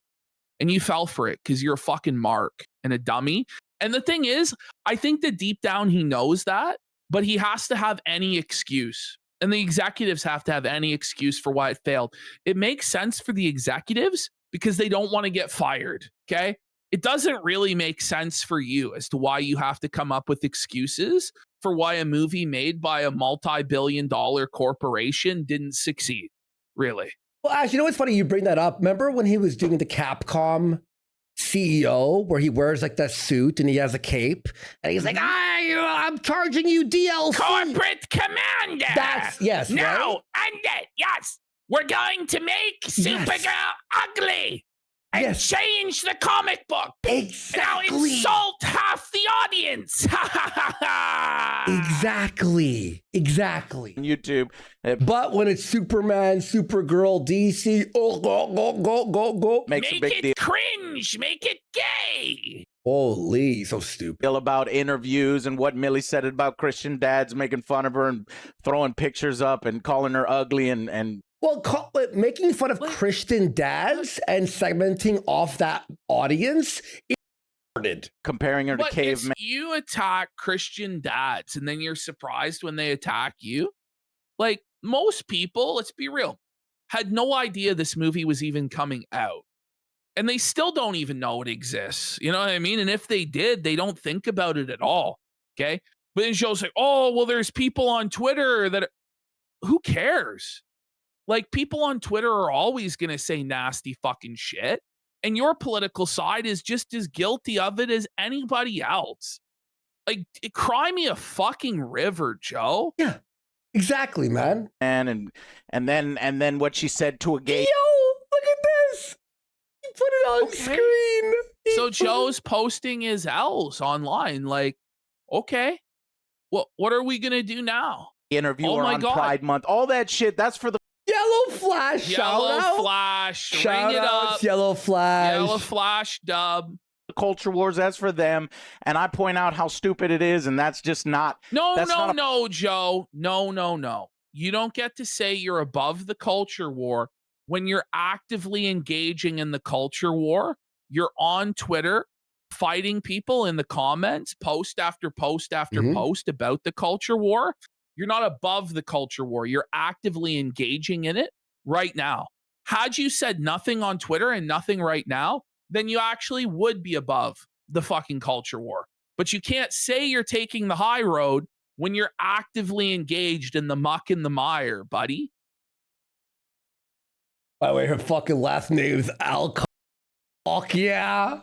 And you fell for it because you're a fucking mark and a dummy. And the thing is, I think that deep down he knows that, but he has to have any excuse. And the executives have to have any excuse for why it failed. It makes sense for the executives because they don't want to get fired, okay? It doesn't really make sense for you as to why you have to come up with excuses for why a movie made by a multi-billion-dollar corporation didn't succeed, really. Well, Ash, you know what's funny? You bring that up. Remember when he was doing the Capcom CEO, where he wears like that suit and he has a cape, and he's like, I'm charging you DLC. Corporate commander. Yes. No, and yes. We're going to make Supergirl ugly. And change the comic book. Exactly. And I'll insult half the audience. Exactly. YouTube. But when it's Superman, Supergirl, DC, go. Make it cringe. Make it gay. Holy, so stupid. About interviews and what Millie said about Christian dads making fun of her and throwing pictures up and calling her ugly and well, making fun of Christian dads and segmenting off that audience is started. Comparing her to cavemen. You attack Christian dads and then you're surprised when they attack you. Like, most people, let's be real, had no idea this movie was even coming out. And they still don't even know it exists. You know what I mean? And if they did, they don't think about it at all. Okay. But then Joe's like, oh, well, there's people on Twitter that who cares? Like, people on Twitter are always going to say nasty fucking shit. And your political side is just as guilty of it as anybody else. Like, cry me a fucking river, Joe. Yeah, exactly, man. And then what she said to a gay. Yo, look at this. You put it on screen. So Joe's posting his L's online. Like, okay, what are we going to do now? Interview her on Pride Month. All that shit, that's for the Yellow Flash, shout Flash, ring it up. Yellow Flash dub. Culture wars, that's for them. And I point out how stupid it is, and that's just not. No, Joe. No. You don't get to say you're above the culture war when you're actively engaging in the culture war. You're on Twitter fighting people in the comments, post after post after post about the culture war. You're not above the culture war. You're actively engaging in it right now. Had you said nothing on Twitter and nothing right now, then you actually would be above the fucking culture war. But you can't say you're taking the high road when you're actively engaged in the muck and the mire, buddy. By the way, her fucking last name is Alcock. Yeah.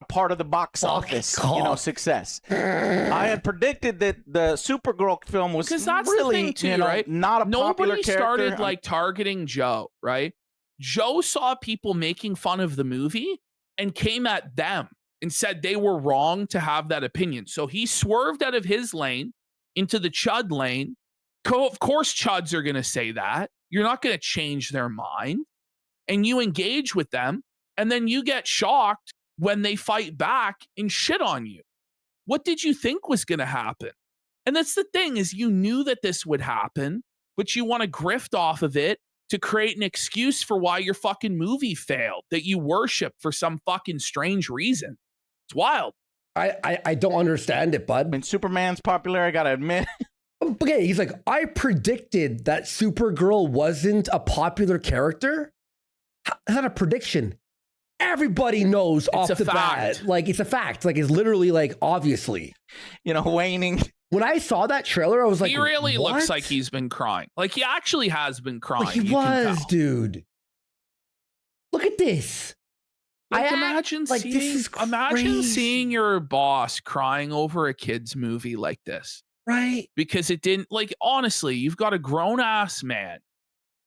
Part of the box office, success. I had predicted that the Supergirl film was because that's really, the thing too, right? Not a popular character. Nobody started like targeting Joe, right? Joe saw people making fun of the movie and came at them and said they were wrong to have that opinion. So he swerved out of his lane into the Chud lane. Of course, Chuds are going to say that. You're not going to change their mind. And you engage with them, and then you get shocked when they fight back and shit on you. What did you think was going to happen? And that's the thing, is you knew that this would happen, but you want to grift off of it to create an excuse for why your fucking movie failed that you worship for some fucking strange reason. It's wild. I don't understand it, bud. I mean, Superman's popular, I gotta admit. Okay, he's like, I predicted that Supergirl wasn't a popular character. Is that a prediction? Everybody knows off the bat. Like, it's a fact. Like, it's literally, like, obviously. You know, waning. When I saw that trailer, I was like, he really what? looks like he's been crying. Like, he actually has been crying. Like, he was, dude. Look at this. Like, imagine seeing your boss crying over a kid's movie like this. Right. Because it didn't, like, honestly, you've got a grown-ass man,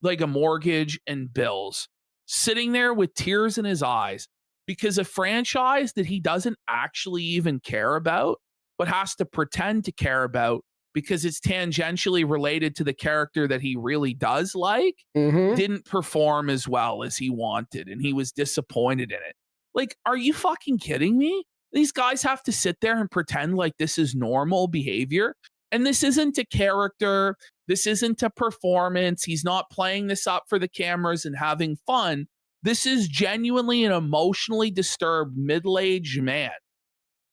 like a mortgage and bills, sitting there with tears in his eyes because a franchise that he doesn't actually even care about, but has to pretend to care about because it's tangentially related to the character that he really does like, didn't perform as well as he wanted, and he was disappointed in it. Like, are you fucking kidding me? These guys have to sit there and pretend like this is normal behavior, and this isn't a character. This isn't a performance. He's not playing this up for the cameras and having fun. This is genuinely an emotionally disturbed middle-aged man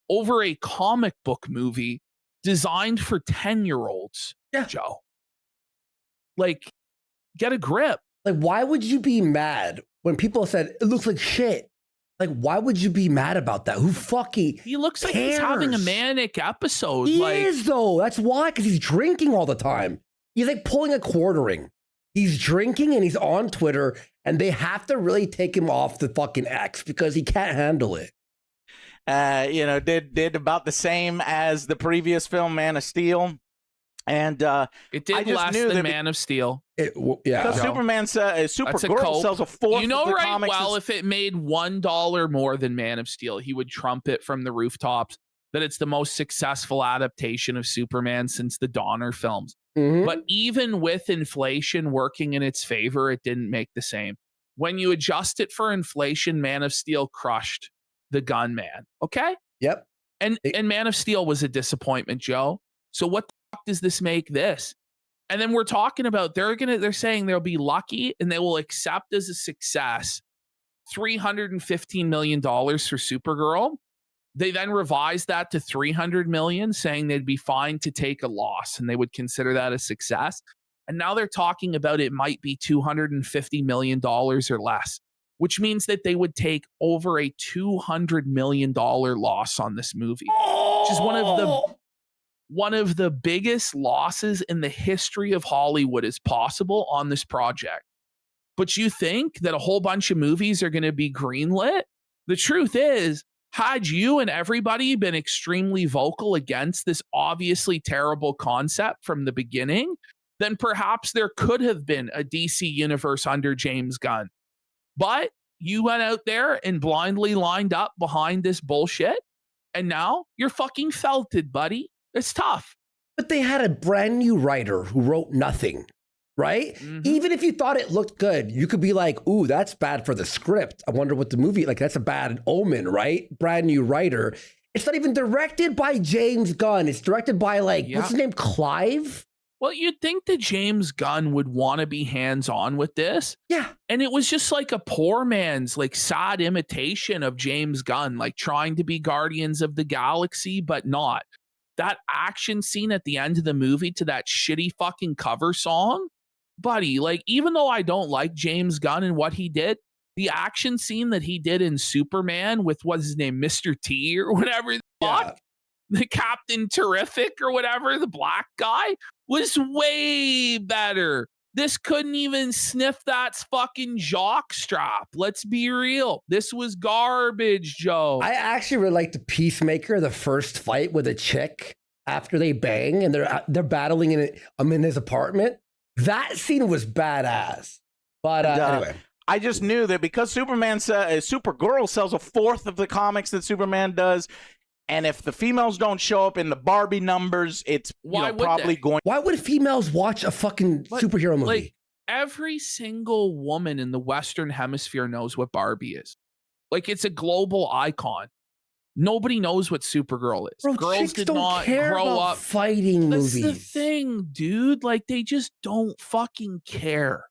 over a comic book movie designed for 10-year-olds, Joe. Like, get a grip. Like, why would you be mad when people said, it looks like shit? Like, why would you be mad about that? Who fucking He looks like cares? he's having a manic episode. He like, is, though. That's why, because he's drinking all the time. He's like pulling a quartering. He's drinking and he's on Twitter, and they have to really take him off the fucking X because he can't handle it. You know, did about the same as the previous film, Man of Steel. And it did less than Man of Steel. Because Supergirl sells a fourth. You know, of the right? comics Well, if it made $1 more than Man of Steel, he would trumpet from the rooftops that it's the most successful adaptation of Superman since the Donner films. But even with inflation working in its favor, it didn't make the same. When you adjust it for inflation, Man of Steel crushed the Gunman. Okay? Yep. And Man of Steel was a disappointment, Joe. So what the fuck does this make this? And then we're talking about they're saying they'll be lucky and they will accept as a success $315 million for Supergirl. They then revised that to $300 million, saying they'd be fine to take a loss and they would consider that a success. And now they're talking about it might be $250 million or less, which means that they would take over a $200 million loss on this movie, which is one of the biggest losses in the history of Hollywood is possible on this project. But you think that a whole bunch of movies are going to be greenlit? The truth is, had you and everybody been extremely vocal against this obviously terrible concept from the beginning, then perhaps there could have been a DC universe under James Gunn. But you went out there and blindly lined up behind this bullshit, and now you're fucking felted, buddy. It's tough. But they had a brand new writer who wrote nothing, right? Even if you thought it looked good, you could be like, ooh, that's bad for the script. I wonder what the movie, like, that's a bad omen, right? Brand new writer. It's not even directed by James Gunn. It's directed by, like, what's his name? Clive? Well, you'd think that James Gunn would want to be hands-on with this. Yeah. And it was just like a poor man's, like, sad imitation of James Gunn, like trying to be Guardians of the Galaxy, but not. That action scene at the end of the movie to that shitty fucking cover song, buddy, like, even though I don't like James Gunn and what he did, the action scene that he did in Superman with, what's his name, Mr. T or whatever the fuck, the Captain Terrific or whatever, the black guy, was way better. This couldn't even sniff that fucking jock strap. Let's be real. This was garbage, Joe. I actually really like the Peacemaker, the first fight with a chick after they bang and they're battling in his apartment. That scene was badass. But anyway. I just knew that because Supergirl sells a fourth of the comics that Superman does, and if the females don't show up in the Barbie numbers, it's probably going. Why would females watch a fucking superhero movie? Like, every single woman in the Western Hemisphere knows what Barbie is. Like, it's a global icon. Nobody knows what Supergirl is. Bro, girls did don't not care grow about up fighting That's movies. the thing, dude. Like, they just don't fucking care.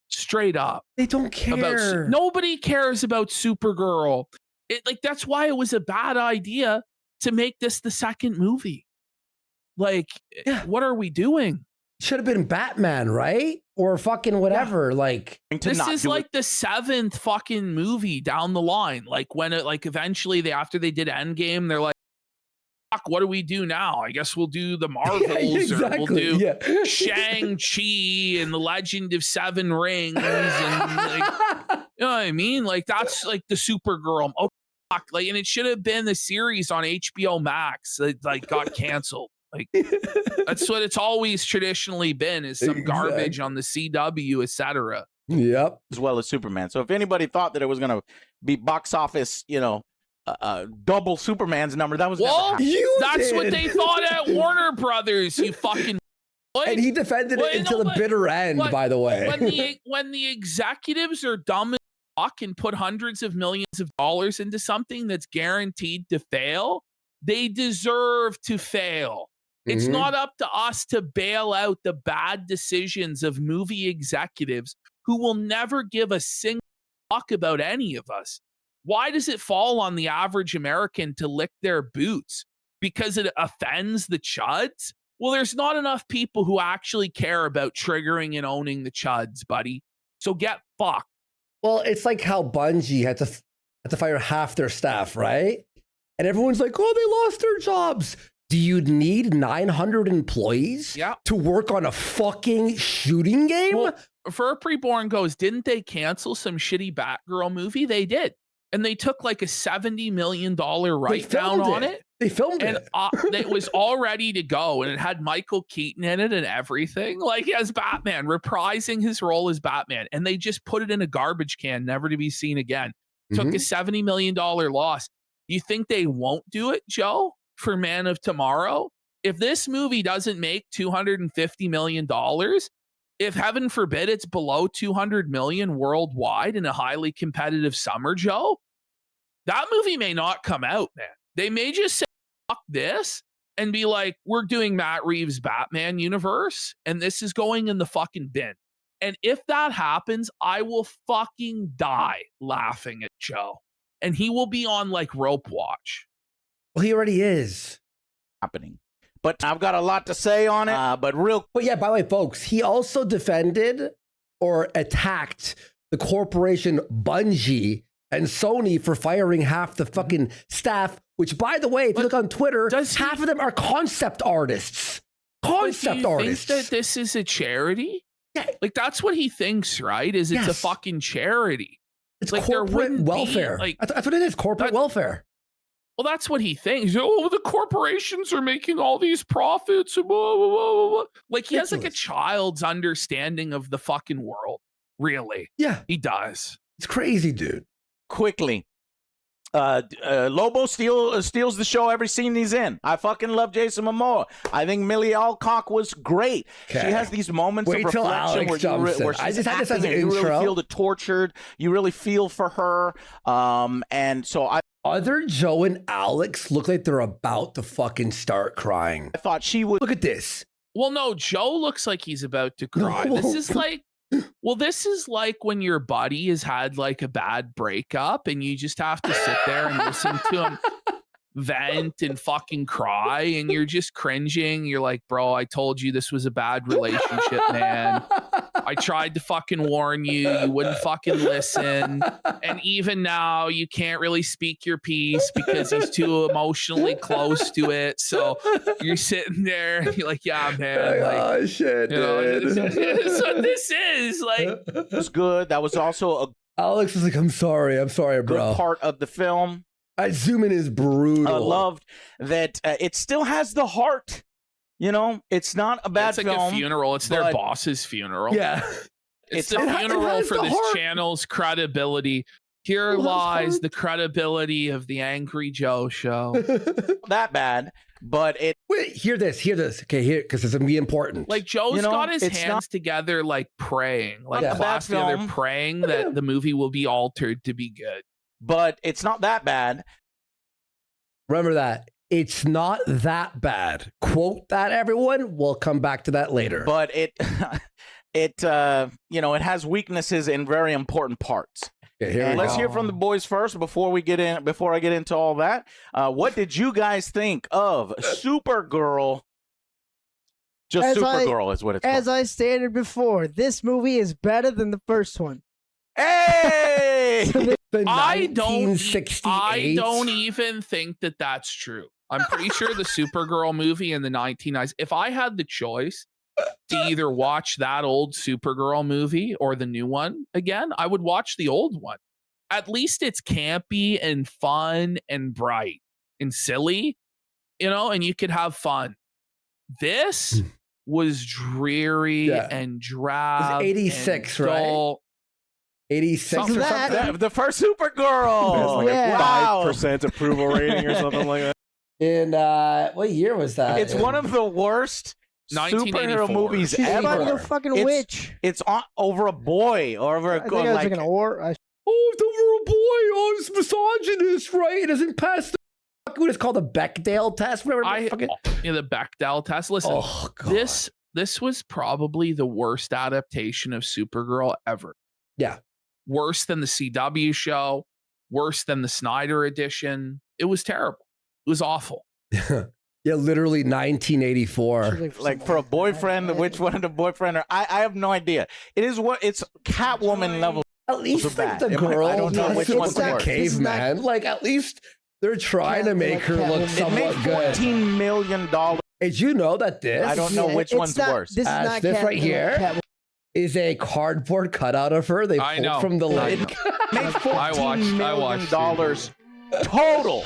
Straight up. They don't care. Nobody cares about Supergirl. That's why it was a bad idea to make this the second movie. Like, what are we doing? should have been Batman, right? Or fucking whatever. Yeah. Like this is like the 7th fucking movie down the line. Like when it like eventually after they did Endgame, they're like, fuck, what do we do now? I guess we'll do the Marvels exactly. or we'll do Shang-Chi and the Legend of Seven Rings and like, you know what I mean? Like that's like the Supergirl. Oh fuck. Like, and it should have been the series on HBO Max that like got canceled. Like that's what it's always traditionally been, is some garbage on the CW, etc. Yep. As well as Superman. So if anybody thought that it was gonna be box office, you know, double Superman's number, that was that's what they thought at Warner Brothers. You fucking. And he defended it until the bitter end. By the way, when the executives are dumb as fuck and put hundreds of millions of dollars into something that's guaranteed to fail, they deserve to fail. It's not up to us to bail out the bad decisions of movie executives who will never give a single fuck about any of us. Why does it fall on the average American to lick their boots? Because it offends the chuds? Well, there's not enough people who actually care about triggering and owning the chuds, buddy. So get fucked. Well, it's like how Bungie had to fire half their staff, right? And everyone's like, oh, they lost their jobs. Do you need 900 employees to work on a fucking shooting game? Well, Fur Preborn goes, didn't they cancel some shitty Batgirl movie? They did. And they took like a $70 million write-down on it. They filmed it. And it was all ready to go. And it had Michael Keaton in it and everything. Like as Batman, reprising his role as Batman. And they just put it in a garbage can, never to be seen again. Took a $70 million loss. You think they won't do it, Joe, for Man of Tomorrow? If this movie doesn't make $250 million, if heaven forbid it's below 200 million worldwide in a highly competitive summer, Joe, that movie may not come out, man. They may just say, fuck this, and be like, we're doing Matt Reeves' Batman universe, and this is going in the fucking bin. And if that happens, I will fucking die laughing at Joe. And he will be on like rope watch. Well, he already is. Happening. But I've got a lot to say on it. But yeah, by the way, folks, he also defended or attacked the corporation Bungie and Sony for firing half the fucking staff, which, by the way, if you look on Twitter, half of them are concept artists. Concept artists. Think that this is a charity? Yeah. Like, that's what he thinks, right? It's a fucking charity. It's like corporate welfare. That's what it is, corporate welfare. Well, that's what he thinks. Oh, the corporations are making all these profits. And blah, blah, blah, blah. Like, he has like a child's understanding of the fucking world. Really. Yeah. He does. It's crazy, dude. Quickly. Lobo steals the show every scene he's in. I fucking love Jason Momoa. I think Millie Alcock was great. She has these moments of reflection where I just had this as an you intro. really feel the tortured. You really feel for her. And so Other Joe and Alex look like they're about to fucking start crying. I thought she would. Look at this. Well, no, Joe looks like he's about to cry. No. This is like when your buddy has had like a bad breakup and you just have to sit there and listen to him vent and fucking cry and you're just cringing. You're like, bro, I told you this was a bad relationship, man. I tried to fucking warn you. You wouldn't fucking listen. And even now you can't really speak your piece because he's too emotionally close to it. So you're sitting there and you're like, yeah, man. Like, oh, shit, dude. So this is like. It was good. That was also Alex was like, I'm sorry, bro. Good part of the film. I zoom in is brutal. I loved that it still has the heart. You know, it's not a bad film. It's like a funeral. It's their boss's funeral. Yeah. It's the funeral for this channel's credibility. Here lies the credibility of the Angry Joe show. That bad, but it... Wait, hear this. Okay, here, because it's going to be important. Like, Joe's got his hands together, like, praying. Like, clasped together, praying that the movie will be altered to be good. But it's not that bad. Remember that. It's not that bad. Quote that, everyone. We'll come back to that later. But it has weaknesses in very important parts. Okay, let's hear from the boys first before I get into all that. What did you guys think of Supergirl Just Supergirl is what it's called. As I stated before, this movie is better than the first one. Hey! I don't even think that that's true. I'm pretty sure the Supergirl movie in the 1990s, if I had the choice to either watch that old Supergirl movie or the new one again, I would watch the old one. At least it's campy and fun and bright and silly, you know, and you could have fun. This was dreary and drab. It was 86, right? 86 or something. The first Supergirl. Like a 5% approval rating or something like that. In what year was that? It's one of the worst superhero movies She's ever. fighting a fucking witch. It's over a boy or over a girl. I was like an or. Oh, it's over a boy. Oh, it's misogynist, right? It doesn't pass the what is called the Bechdel test. The Bechdel test. Listen, this was probably the worst adaptation of Supergirl ever. Yeah. Worse than the CW show, worse than the Snyder edition. It was terrible. It was awful. Yeah, literally 1984. Like for a boyfriend, which one of the boyfriend? I have no idea. It's Catwoman level. At least like the girl, I don't know which one's worse. Caveman. Like at least they're trying to make her look somewhat good. $14 million. Did you know that this? I don't know which one's worse. This right here is a cardboard cutout of her. They pulled from the lid. Made $14 million total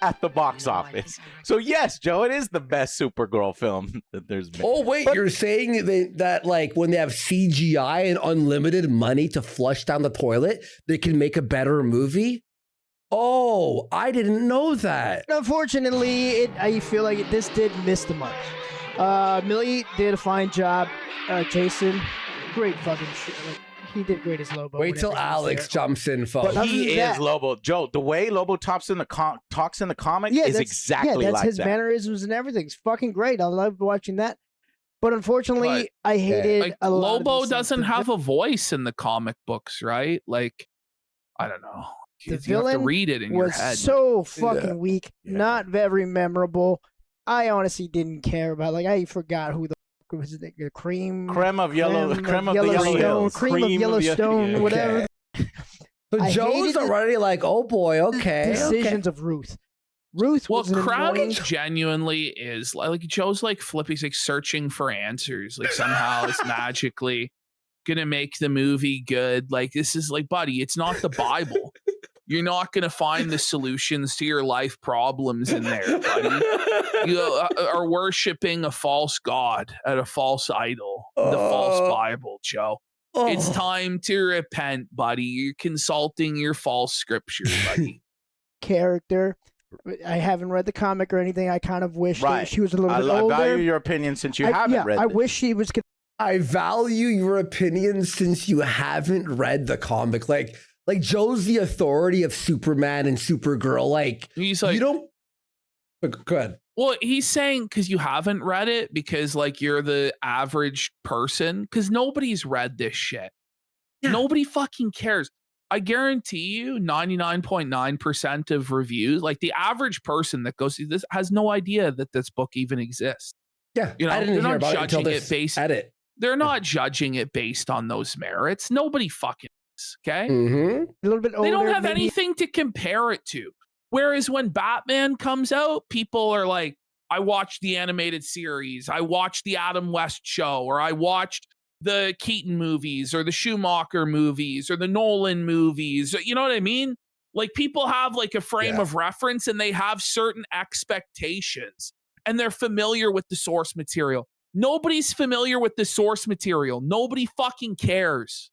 at the box office. So yes, Joe, it is the best Supergirl film that there's been. Oh wait, you're saying that like when they have CGI and unlimited money to flush down the toilet, they can make a better movie? Oh, I didn't know that. Unfortunately, I feel like this did miss the mark. Millie did a fine job. Jason, great fucking shit. Like, he did great as Lobo. Wait till Alex jumps in, folks. He is Lobo. Joe, the way Lobo talks in the comic is exactly like that. His mannerisms and everything. It's fucking great. I love watching that. But unfortunately, I hated a lot Lobo doesn't have a voice in the comic books, right? Like, I don't know. The villain have to read it in your head. Was so fucking weak. Not very memorable. I honestly didn't care about. Like, I forgot who the was it, the creme of Yellowstone, cream of Yellowstone, whatever. So Joe's already like, oh boy, okay. Decisions of Ruth. Ruth was Crowd genuinely is like Joe's like flipping, like searching for answers. Like somehow it's magically gonna make the movie good. Like this is like, buddy, it's not the Bible. You're not going to find the solutions to your life problems in there, buddy. You are worshiping a false god at a false idol, the false Bible, Joe. It's time to repent, buddy. You're consulting your false scripture, buddy. Character. I haven't read the comic or anything. I kind of wish that she was a little bit older. I value your opinion since you haven't read it. I wish she was... I value your opinion since you haven't read the comic. Like Joe's the authority of Superman and Supergirl. Like he's like, you don't. Go ahead. Well, he's saying because you haven't read it because like you're the average person because nobody's read this shit. Yeah. Nobody fucking cares. I guarantee you 99.9% of reviews, like the average person that goes through this has no idea that this book even exists. Yeah. You know, I didn't hear about it until this edit. They're not judging it based on those merits. Nobody fucking okay, a little bit older, they don't have anything to compare it to. Whereas when Batman comes out, people are like, I watched the animated series, I watched the Adam West show, or I watched the Keaton movies or the Schumacher movies or the Nolan movies. You know what I mean? Like people have like a frame of reference and they have certain expectations and they're familiar with the source material. Nobody's familiar with the source material. Nobody fucking cares.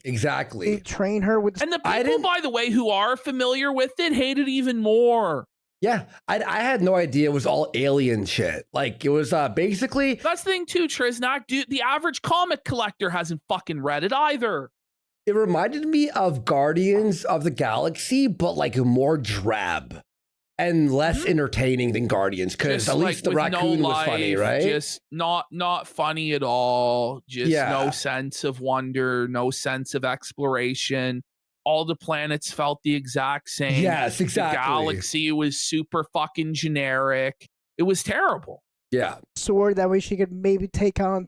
Exactly. They train her with, and the people, by the way, who are familiar with it hate it even more. Yeah, I had no idea it was all alien shit. Like it was basically. That's the thing too, Triznak. Dude, the average comic collector hasn't fucking read it either. It reminded me of Guardians of the Galaxy, but like more drab and less entertaining than Guardians, because at least the raccoon was funny, right? Just not funny at all. Just no sense of wonder, no sense of exploration. All the planets felt the exact same. Yes, exactly. The galaxy was super fucking generic. It was terrible. Yeah. sword. That way she could maybe take on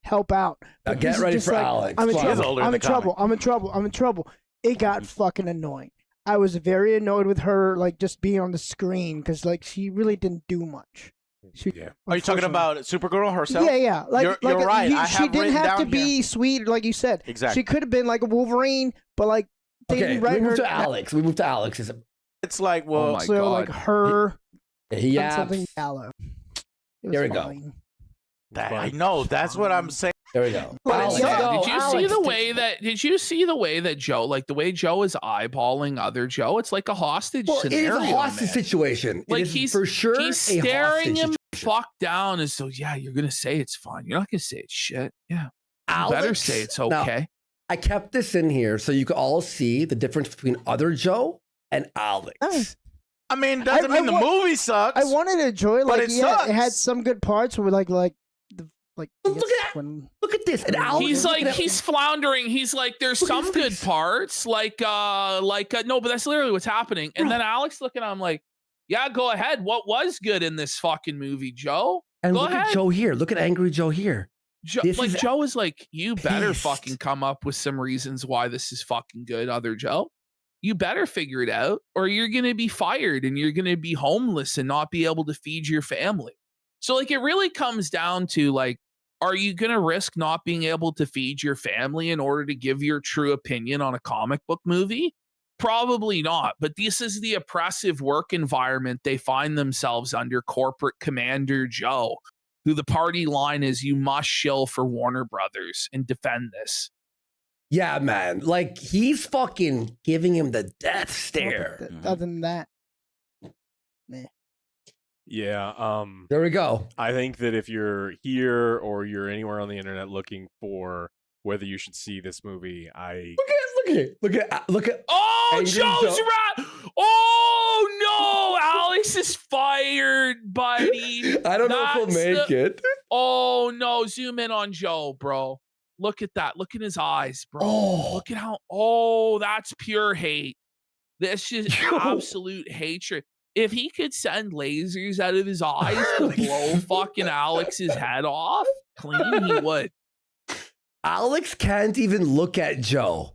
help out. Now get ready for Alex. I'm in trouble. It got fucking annoying. I was very annoyed with her, like, just being on the screen, because, like, she really didn't do much. Are you talking about Supergirl herself? Yeah. You're right. She didn't have to be sweet, like you said. Exactly. She could have been like a Wolverine, but, like, they didn't write her. We moved to Alex. It's like, well, oh my God. Like her. Yeah. Something yellow. There we go. I know. That's what I'm saying. There we go. Did you see the way that Joe, like the way Joe is eyeballing other Joe? It's like a hostage scenario. It is a hostage situation. Like he's for sure. He's staring him fuck down as though, yeah, you're gonna say it's fine. You're not gonna say it's shit. Yeah. You better say it's okay. Now, I kept this in here so you could all see the difference between other Joe and Alex. I mean, doesn't mean the movie sucks. I wanted to enjoy, like, but it sucks. It had some good parts where, like look at this. And Alex, he's floundering. He's like, there's some good parts, no, but that's literally what's happening. And then Alex looking at him like, yeah, go ahead. What was good in this fucking movie, Joe? And go look ahead. at Joe here. Look at angry Joe here. Joe is like, you better pissed. fucking come up with some reasons why this is fucking good, other Joe. You better figure it out, or you're going to be fired and you're going to be homeless and not be able to feed your family. So, like, it really comes down to, like, are you going to risk not being able to feed your family in order to give your true opinion on a comic book movie? Probably not. But this is the oppressive work environment they find themselves under, corporate Commander Joe, who the party line is, you must shill for Warner Brothers and defend this. Yeah, man. Like, he's fucking giving him the death stare. Other than that, yeah. There we go. I think that if you're here or you're anywhere on the internet looking for whether you should see this movie, Look at. Oh, Joe's right. Oh no, Alex is fired, buddy. I don't know if he'll make it. Oh no, zoom in on Joe, bro. Look at that. Look in his eyes, bro. Oh. Look at how. Oh, that's pure hate. This is absolute hatred. If he could send lasers out of his eyes to blow fucking Alex's head off clean, he would. Alex can't even look at Joe.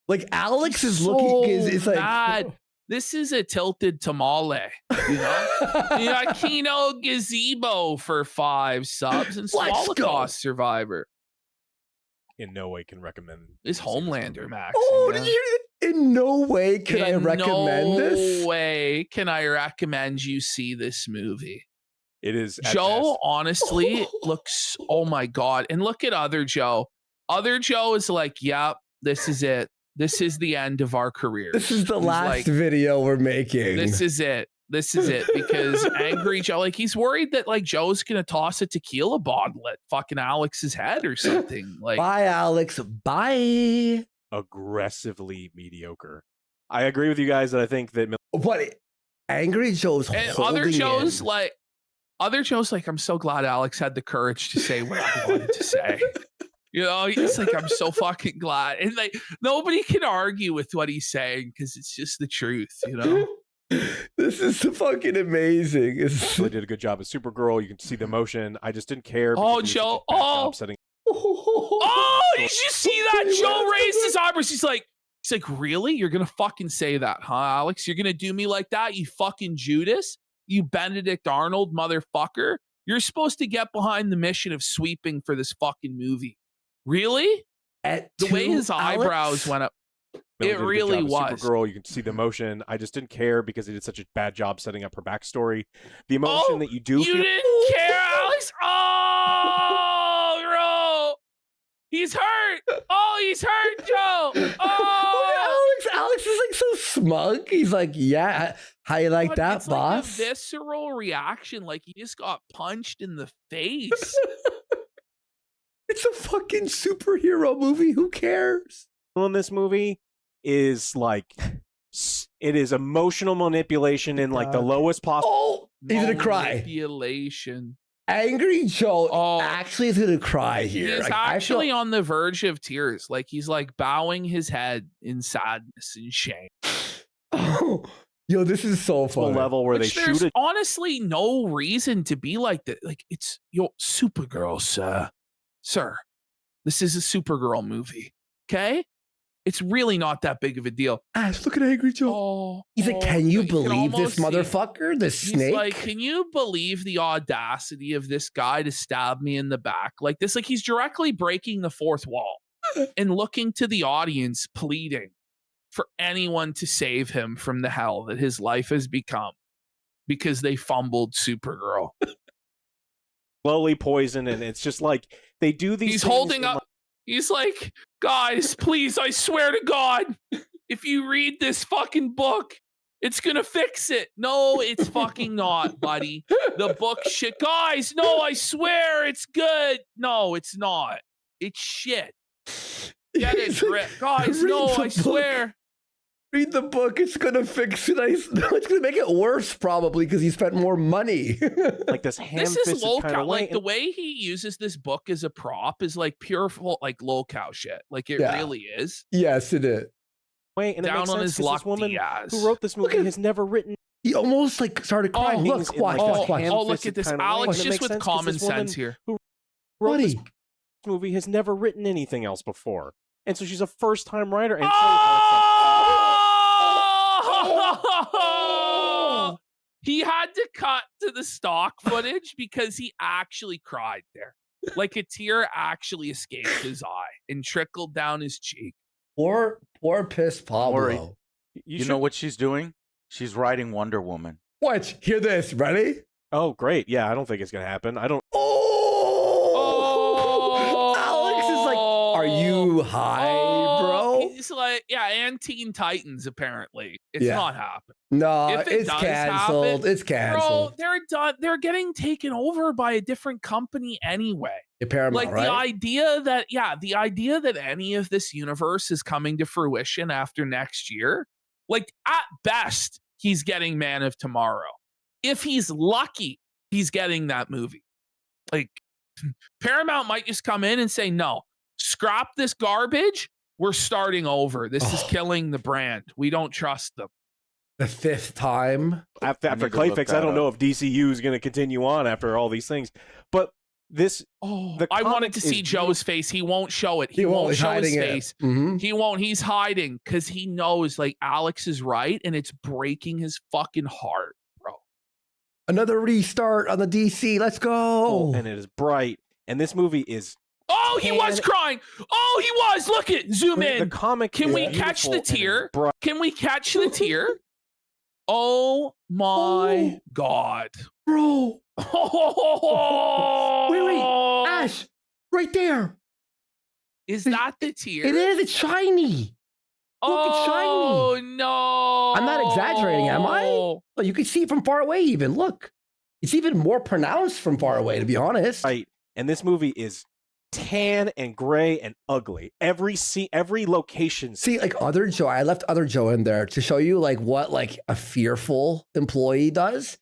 Like, Alex is so looking. Is like, mad. This is a tilted tamale, you know? Kino Gazebo for 5 subs and Swallowcast Survivor. In no way can recommend this Homelander, Max. Oh, in no way can I recommend this. No way can I recommend you see this movie. It is Joe, honestly, looks, oh my God. And look at other Joe. Other Joe is like, yep, this is it. This is the end of our career. This is the last video we're making. This is it. This is it. Because angry Joe, like, he's worried that, like, Joe's going to toss a tequila bottle at fucking Alex's head or something. Like, bye, Alex. Bye. Aggressively mediocre. I agree with you guys that I think that. But angry Joe's and holding other Joe's like, I'm so glad Alex had the courage to say what I wanted to say. You know, he's like, I'm so fucking glad. And like, nobody can argue with what he's saying because it's just the truth, you know? This is fucking amazing. They did a good job as Supergirl. You can see the emotion. I just didn't care. Oh, Joe. Oh, did you see that? Joe raised his eyebrows. He's like, really? You're going to fucking say that, huh, Alex? You're going to do me like that? You fucking Judas? You Benedict Arnold motherfucker? You're supposed to get behind the mission of sweeping for this fucking movie. Really? The way his eyebrows went up. It really was. Supergirl, you can see the emotion. I just didn't care because they did such a bad job setting up her backstory. The emotion that you do. You didn't care, Alex? Oh, bro. He's hurt. Oh, he's hurt, Joe. Oh, Alex is like so smug. He's like, yeah, how you like that, it's boss? Like a visceral reaction, like he just got punched in the face. It's a fucking superhero movie. Who cares? In this movie is like, it is emotional manipulation in like the lowest possible. Oh, he's gonna cry. Manipulation. Angry Joe actually is gonna cry here. He's actually on the verge of tears. Like, he's like bowing his head in sadness and shame. Oh, Yo, this is so fun. Level where Which they there's shoot it. honestly no reason to be like that. Like, it's Supergirl, sir. This is a Supergirl movie. Okay? It's really not that big of a deal. Ash, look at Angry Joe. He's like, can you believe this motherfucker? The snake? He's like, can you believe the audacity of this guy to stab me in the back like this? Like, he's directly breaking the fourth wall and looking to the audience, pleading for anyone to save him from the hell that his life has become because they fumbled Supergirl. Slowly poisoned, and it's just like they do these. He's holding up. He's like, guys, please, I swear to God, if you read this fucking book, it's gonna fix it. No, it's fucking not, buddy. The book shit. Guys, no, I swear it's good. No, it's not. It's shit. Get it, grip. Guys, no, I swear. Read the book. It's gonna fix it. No, it's gonna make it worse probably because he spent more money. Like this is low cow. Like the way he uses this book as a prop is like pure like low cow shit. Like it really is. Yes, it is. Wait, and down on his luck. This woman who wrote this movie has never written. He almost like started crying. Look, watch. Look at this. Alex just with common sense here. Who wrote this movie has never written anything else before, and so she's a first-time writer. And he had to cut to the stock footage because he actually cried there. Like a tear actually escaped his eye and trickled down his cheek. Poor pissed Pablo. You know what she's doing? She's writing Wonder Woman. What? Hear this. Ready? Oh, great. Yeah, I don't think it's going to happen. I don't. Alex is like, are you high, bro? He's like, yeah, and Teen Titans, apparently. It's not happening. No, it's canceled. It's canceled. Bro, they're done. They're getting taken over by a different company anyway. Paramount, like right? the idea that any of this universe is coming to fruition after next year, like at best, he's getting Man of Tomorrow. If he's lucky, he's getting that movie. Like Paramount might just come in and say, no, scrap this garbage. We're starting over. This is killing the brand. We don't trust them. The fifth time. After Clayfix, I don't know if DCU is going to continue on after all these things. But this... I wanted to see Joe's face. He won't show it. He won't show his face. Mm-hmm. He won't. He's hiding because he knows like Alex is right and it's breaking his fucking heart, bro. Another restart on the DC. Let's go. And it is bright. And this movie is... Oh, he was crying. Oh, he was. Look it. Zoom in. The comic. Can we catch the tear? Can we catch the tear? Oh my God, bro! Wait, Ash, right there. Is that the tear? It is. It's shiny. Look, it's shiny. Oh no! I'm not exaggerating, am I? Well, you can see it from far away. Even look, it's even more pronounced from far away. To be honest, right. And this movie is tan and gray and ugly. Every location. See, like Other Joe, I left Other Joe in there to show you like what like a fearful employee does.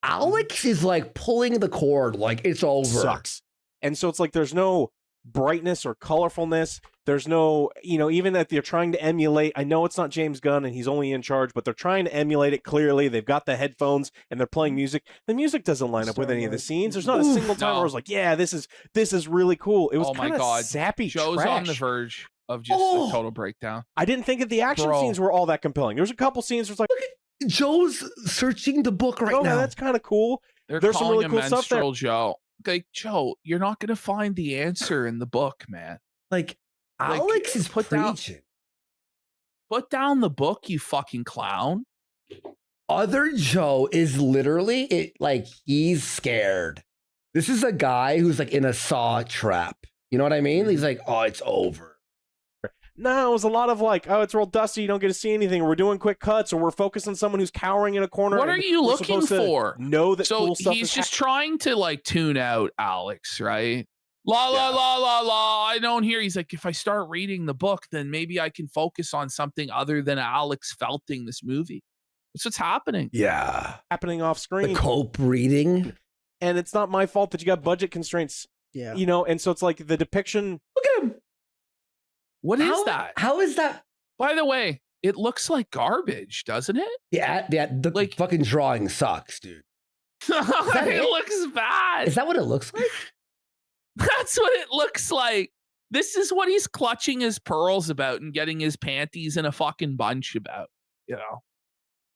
Alex is like pulling the cord, like it's over. Sucks. And so it's like there's no brightness or colorfulness. There's no, even that they're trying to emulate. I know it's not James Gunn and he's only in charge, but they're trying to emulate it clearly. They've got the headphones and they're playing music. The music doesn't line up with any of the scenes. There's not a single time where I was like, yeah, this is really cool. It was kind of sappy Joe's trash. on the verge of just a total breakdown. I didn't think that the action scenes were all that compelling. There's a couple scenes where it's like, look at Joe's searching the book right now. That's kind of cool. There's some really cool stuff there. Joe. Like, Joe, you're not going to find the answer in the book, man. Like Alex is preaching. Put down the book, you fucking clown. Other Joe is literally he's scared. This is a guy who's like in a saw trap. You know what I mean? He's like, oh, it's over. No, it was a lot of like, oh, it's real dusty. You don't get to see anything. Or we're doing quick cuts, or we're focused on someone who's cowering in a corner. What are you looking for? Know that cool stuff he's just trying to like tune out Alex, right? La la la. I don't hear. He's like, if I start reading the book, then maybe I can focus on something other than Alex felting this movie. That's what's happening. Yeah, happening off screen. The cope reading, and it's not my fault that you got budget constraints. Yeah, and so it's like the depiction. Look at him. What is that? How is that? By the way, it looks like garbage, doesn't it? Yeah, the fucking drawing sucks, dude. It looks bad. Is that what it looks like? That's what it looks like. This is what he's clutching his pearls about and getting his panties in a fucking bunch about, you know.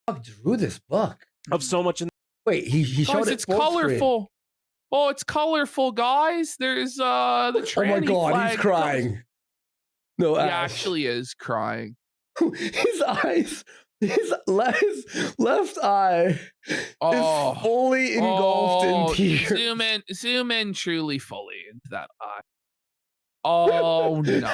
Fuck drew this book of so much in. Wait, he showed it. It's colorful. Screen. Oh, it's colorful, guys. There's the tranny. Oh my god, he's crying. No, he actually is crying. His eyes, his left eye is fully engulfed in tears. Zoom in truly fully into that eye. Oh no!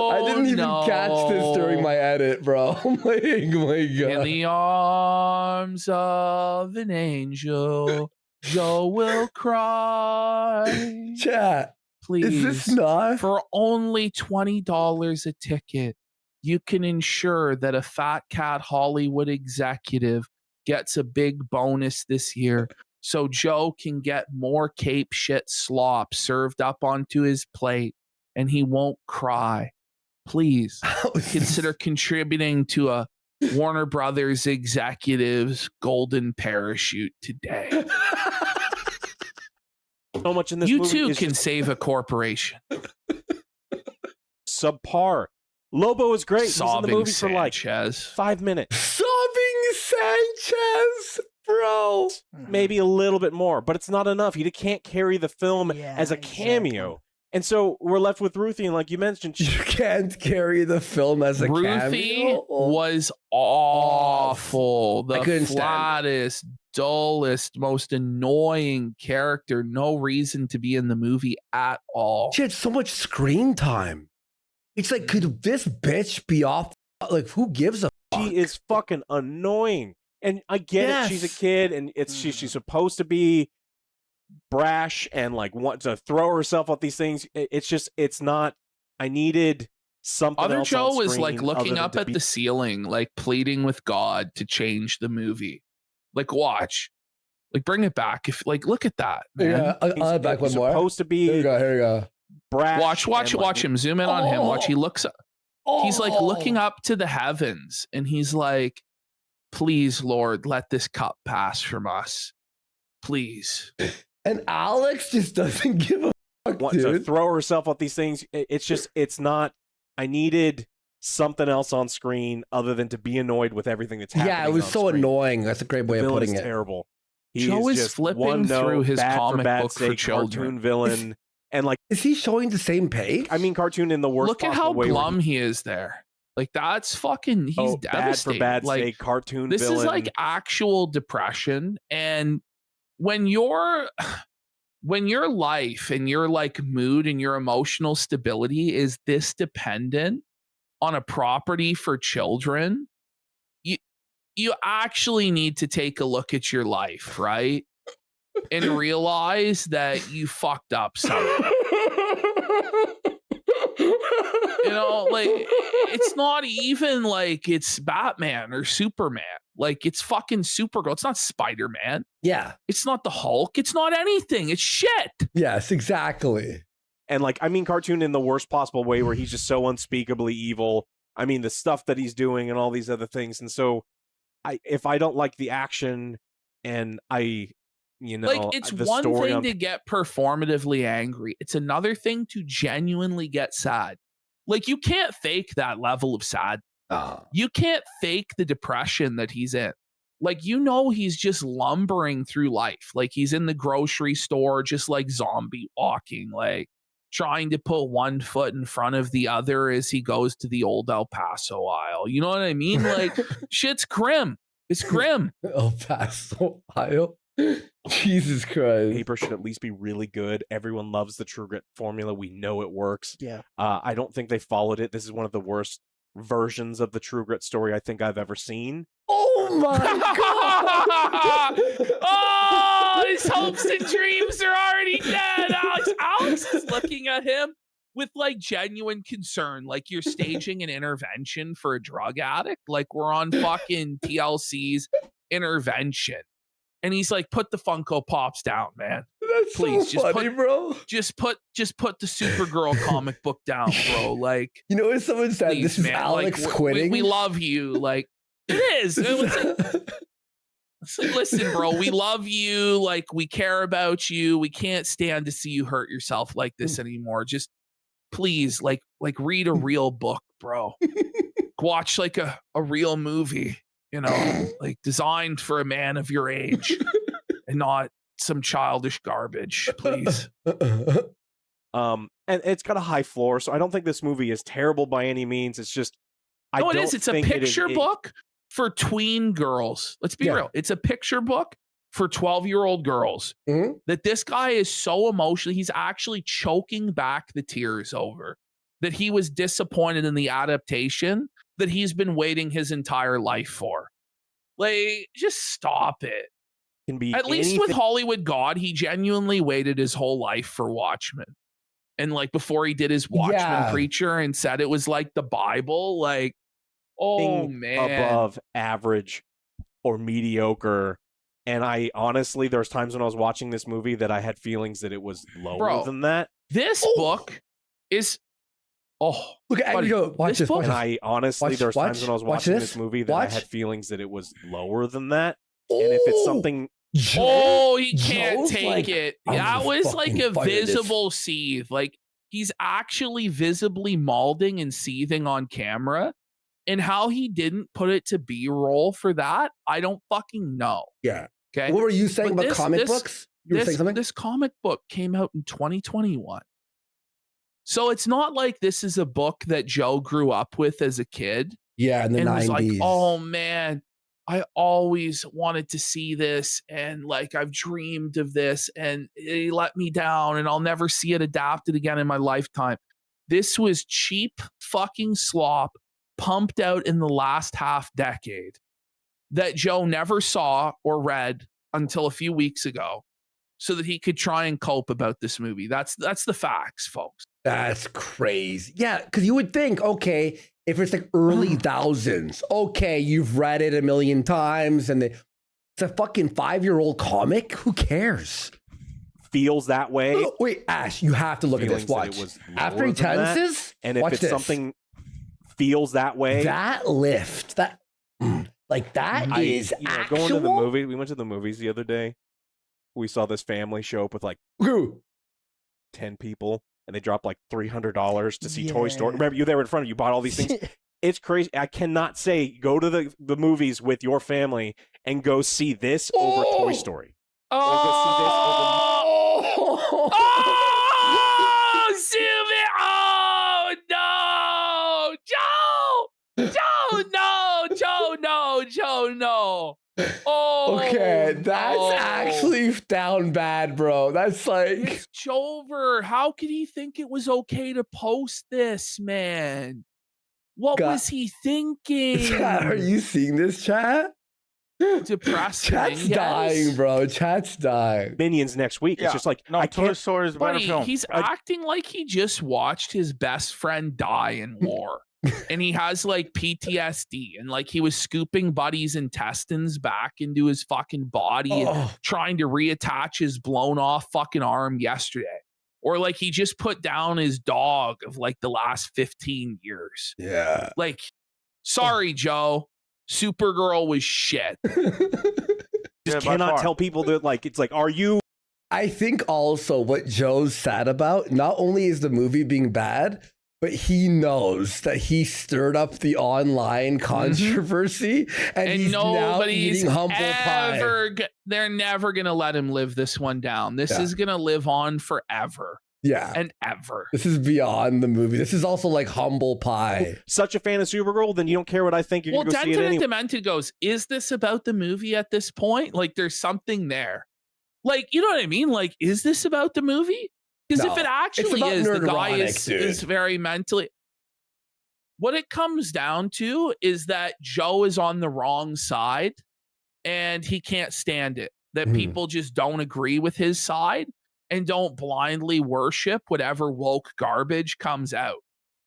I didn't even catch this during my edit, bro. Oh my god! In the arms of an angel, Joe will cry. Chat, please. Is this not for only $20 a ticket? You can ensure that a Fat Cat Hollywood executive gets a big bonus this year. So Joe can get more cape shit slop served up onto his plate and he won't cry. Please consider contributing to a Warner Brothers executive's golden parachute today. So much in this you movie too is can save a corporation. Subpar. Lobo is great. Sobbing He's in the movie Sanchez. for like 5 minutes. Sobbing Sanchez. Bro, maybe a little bit more, but it's not enough. He can't carry the film as a cameo. Exactly. And so we're left with Ruthie, and like you mentioned, you can't carry the film as a cameo. Ruthie was awful. The flattest, dullest, most annoying character. No reason to be in the movie at all. She had so much screen time. It's like, could this bitch be off? Like, who gives a fuck? She is fucking annoying. And I get it, she's a kid, and she's supposed to be brash and like want to throw herself at these things. It's not. I needed something. Other else Joe on was screen like looking up at the ceiling, like pleading with God to change the movie. Like, watch, like bring it back. If like, look at that, man. Yeah, I'll add back one more. Supposed to be. Here you go. Brash. Watch him. Zoom in on him. Watch. He looks up. He's like looking up to the heavens, and he's like, please, Lord, let this cup pass from us. Please. And Alex just doesn't give a fuck, want to throw herself at these things. It's not. I needed something else on screen other than to be annoyed with everything that's happening. Yeah, it was so annoying. That's a great way of putting it. Terrible. Joe is flipping through his comic book for children. Cartoon villain. And like, is he showing the same page? I mean, cartoon in the worst. Look at how glum he is there. Like, that's fucking. He's devastated. Bad for bad like, sake, cartoon. This villain. is like actual depression, and when your life and your like mood and your emotional stability is this dependent on a property for children, you actually need to take a look at your life, right? And realize that you fucked up something. You know, like, it's not even like it's Batman or Superman. Like, it's fucking Supergirl. It's not Spider-Man. Yeah. It's not the Hulk. It's not anything. It's shit. Yes, exactly. And like, I mean, cartoon in the worst possible way where he's just so unspeakably evil. I mean, the stuff that he's doing and all these other things. And so if I don't like the action and like, it's one thing to get performatively angry. It's another thing to genuinely get sad. Like, you can't fake that level of sad. You can't fake the depression that he's in. Like, you know, he's just lumbering through life. Like, he's in the grocery store, just like zombie walking, like trying to put one foot in front of the other as he goes to the old El Paso aisle. You know what I mean? Like, shit's grim. It's grim. El Paso aisle. Jesus Christ. Paper should at least be really good. Everyone loves the True Grit formula. We know it works. Yeah. I don't think they followed it. This is one of the worst versions of the True Grit story I think I've ever seen. Oh my god! Oh, his hopes and dreams are already dead. Alex is looking at him with like genuine concern, like you're staging an intervention for a drug addict. Like, we're on fucking TLC's Intervention. And he's like, put the Funko Pops down, man. That's please, so funny, bro. Just put the Supergirl comic book down, bro. Like, you know what someone said? Please, this is man. Alex like, quitting. We love you. Like, it is. It's like, listen, bro, we love you. Like, we care about you. We can't stand to see you hurt yourself like this anymore. Just please, like read a real book, bro. Watch like a real movie, you know, like designed for a man of your age and not some childish garbage, please. And it's got a high floor, so I don't think this movie is terrible by any means. It's just it is. It's a picture book for tween girls. Let's be real. It's a picture book for 12-year-old girls that this guy is so emotional. He's actually choking back the tears over that he was disappointed in the adaptation that he's been waiting his entire life for. Like, just stop it. Can be at least with Hollywood God, he genuinely waited his whole life for Watchmen. And like before he did his Watchmen preacher and said it was like the Bible, like, oh man, above average or mediocre. And I honestly, there's times when I was watching this movie that I had feelings that it was lower than that. This book is look at buddy, watch this book. And I honestly, there's times when I was watching this movie that I had feelings that it was lower than that. And if it's something he can't take it. That was like a visible seethe. Like he's actually visibly malding and seething on camera. And how he didn't put it to B-roll for that, I don't fucking know. Yeah. Okay. What were you saying about comic books? You were saying something? This comic book came out in 2021. So it's not like this is a book that Joe grew up with as a kid. Yeah, in the 90s. Was like, oh man, I always wanted to see this, and like I've dreamed of this, and it let me down, and I'll never see it adapted again in my lifetime. This was cheap fucking slop pumped out in the last half decade that Joe never saw or read until a few weeks ago, so that he could try and cope about this movie. That's the facts, folks. That's crazy. Yeah, because you would think, okay, if it's like early thousands, okay, you've read it a million times, and it's a fucking 5-year-old comic. Who cares? Feels that way. Oh, wait, Ash, you have to look at this. Watch. After he tenses, and if it's something feels that way, that lift, that like that is actual. Going to the movie. We went to the movies the other day. We saw this family show up with like 10 people. And they dropped like $300 to see Toy Story. Remember, you there in front of you, bought all these things. It's crazy. I cannot say go to the movies with your family and go see this over Toy Story. Or go see this over... Zoom it! Oh, no! Joe, no! Oh, okay, that's actually down bad, bro. That's like it's Jover. How could he think it was okay to post this, man? What was he thinking? Are you seeing this, chat? Depressing. Chat's dying, bro. Chat's dying. Minions next week. It's just like Toy Story is a better film. He's acting like he just watched his best friend die in war. And he has like PTSD, and like he was scooping Buddy's intestines back into his fucking body and trying to reattach his blown off fucking arm yesterday. Or like he just put down his dog of like the last 15 years. Yeah. Like, sorry, Joe. Supergirl was shit. Just cannot tell people that like, it's like, are you? I think also what Joe's sad about, not only is the movie being bad, but he knows that he stirred up the online controversy, and he's now eating humble pie. They're never going to let him live this one down. This is going to live on forever. Yeah. And ever. This is beyond the movie. This is also like humble pie. Such a fan of Supergirl, then you don't care what I think. You're going to go see it anyway. Demented goes, is this about the movie at this point? Like, there's something there. Like, you know what I mean? Like, is this about the movie? Because if it actually is, the guy is very mentally... What it comes down to is that Joe is on the wrong side, and he can't stand it. That people just don't agree with his side and don't blindly worship whatever woke garbage comes out.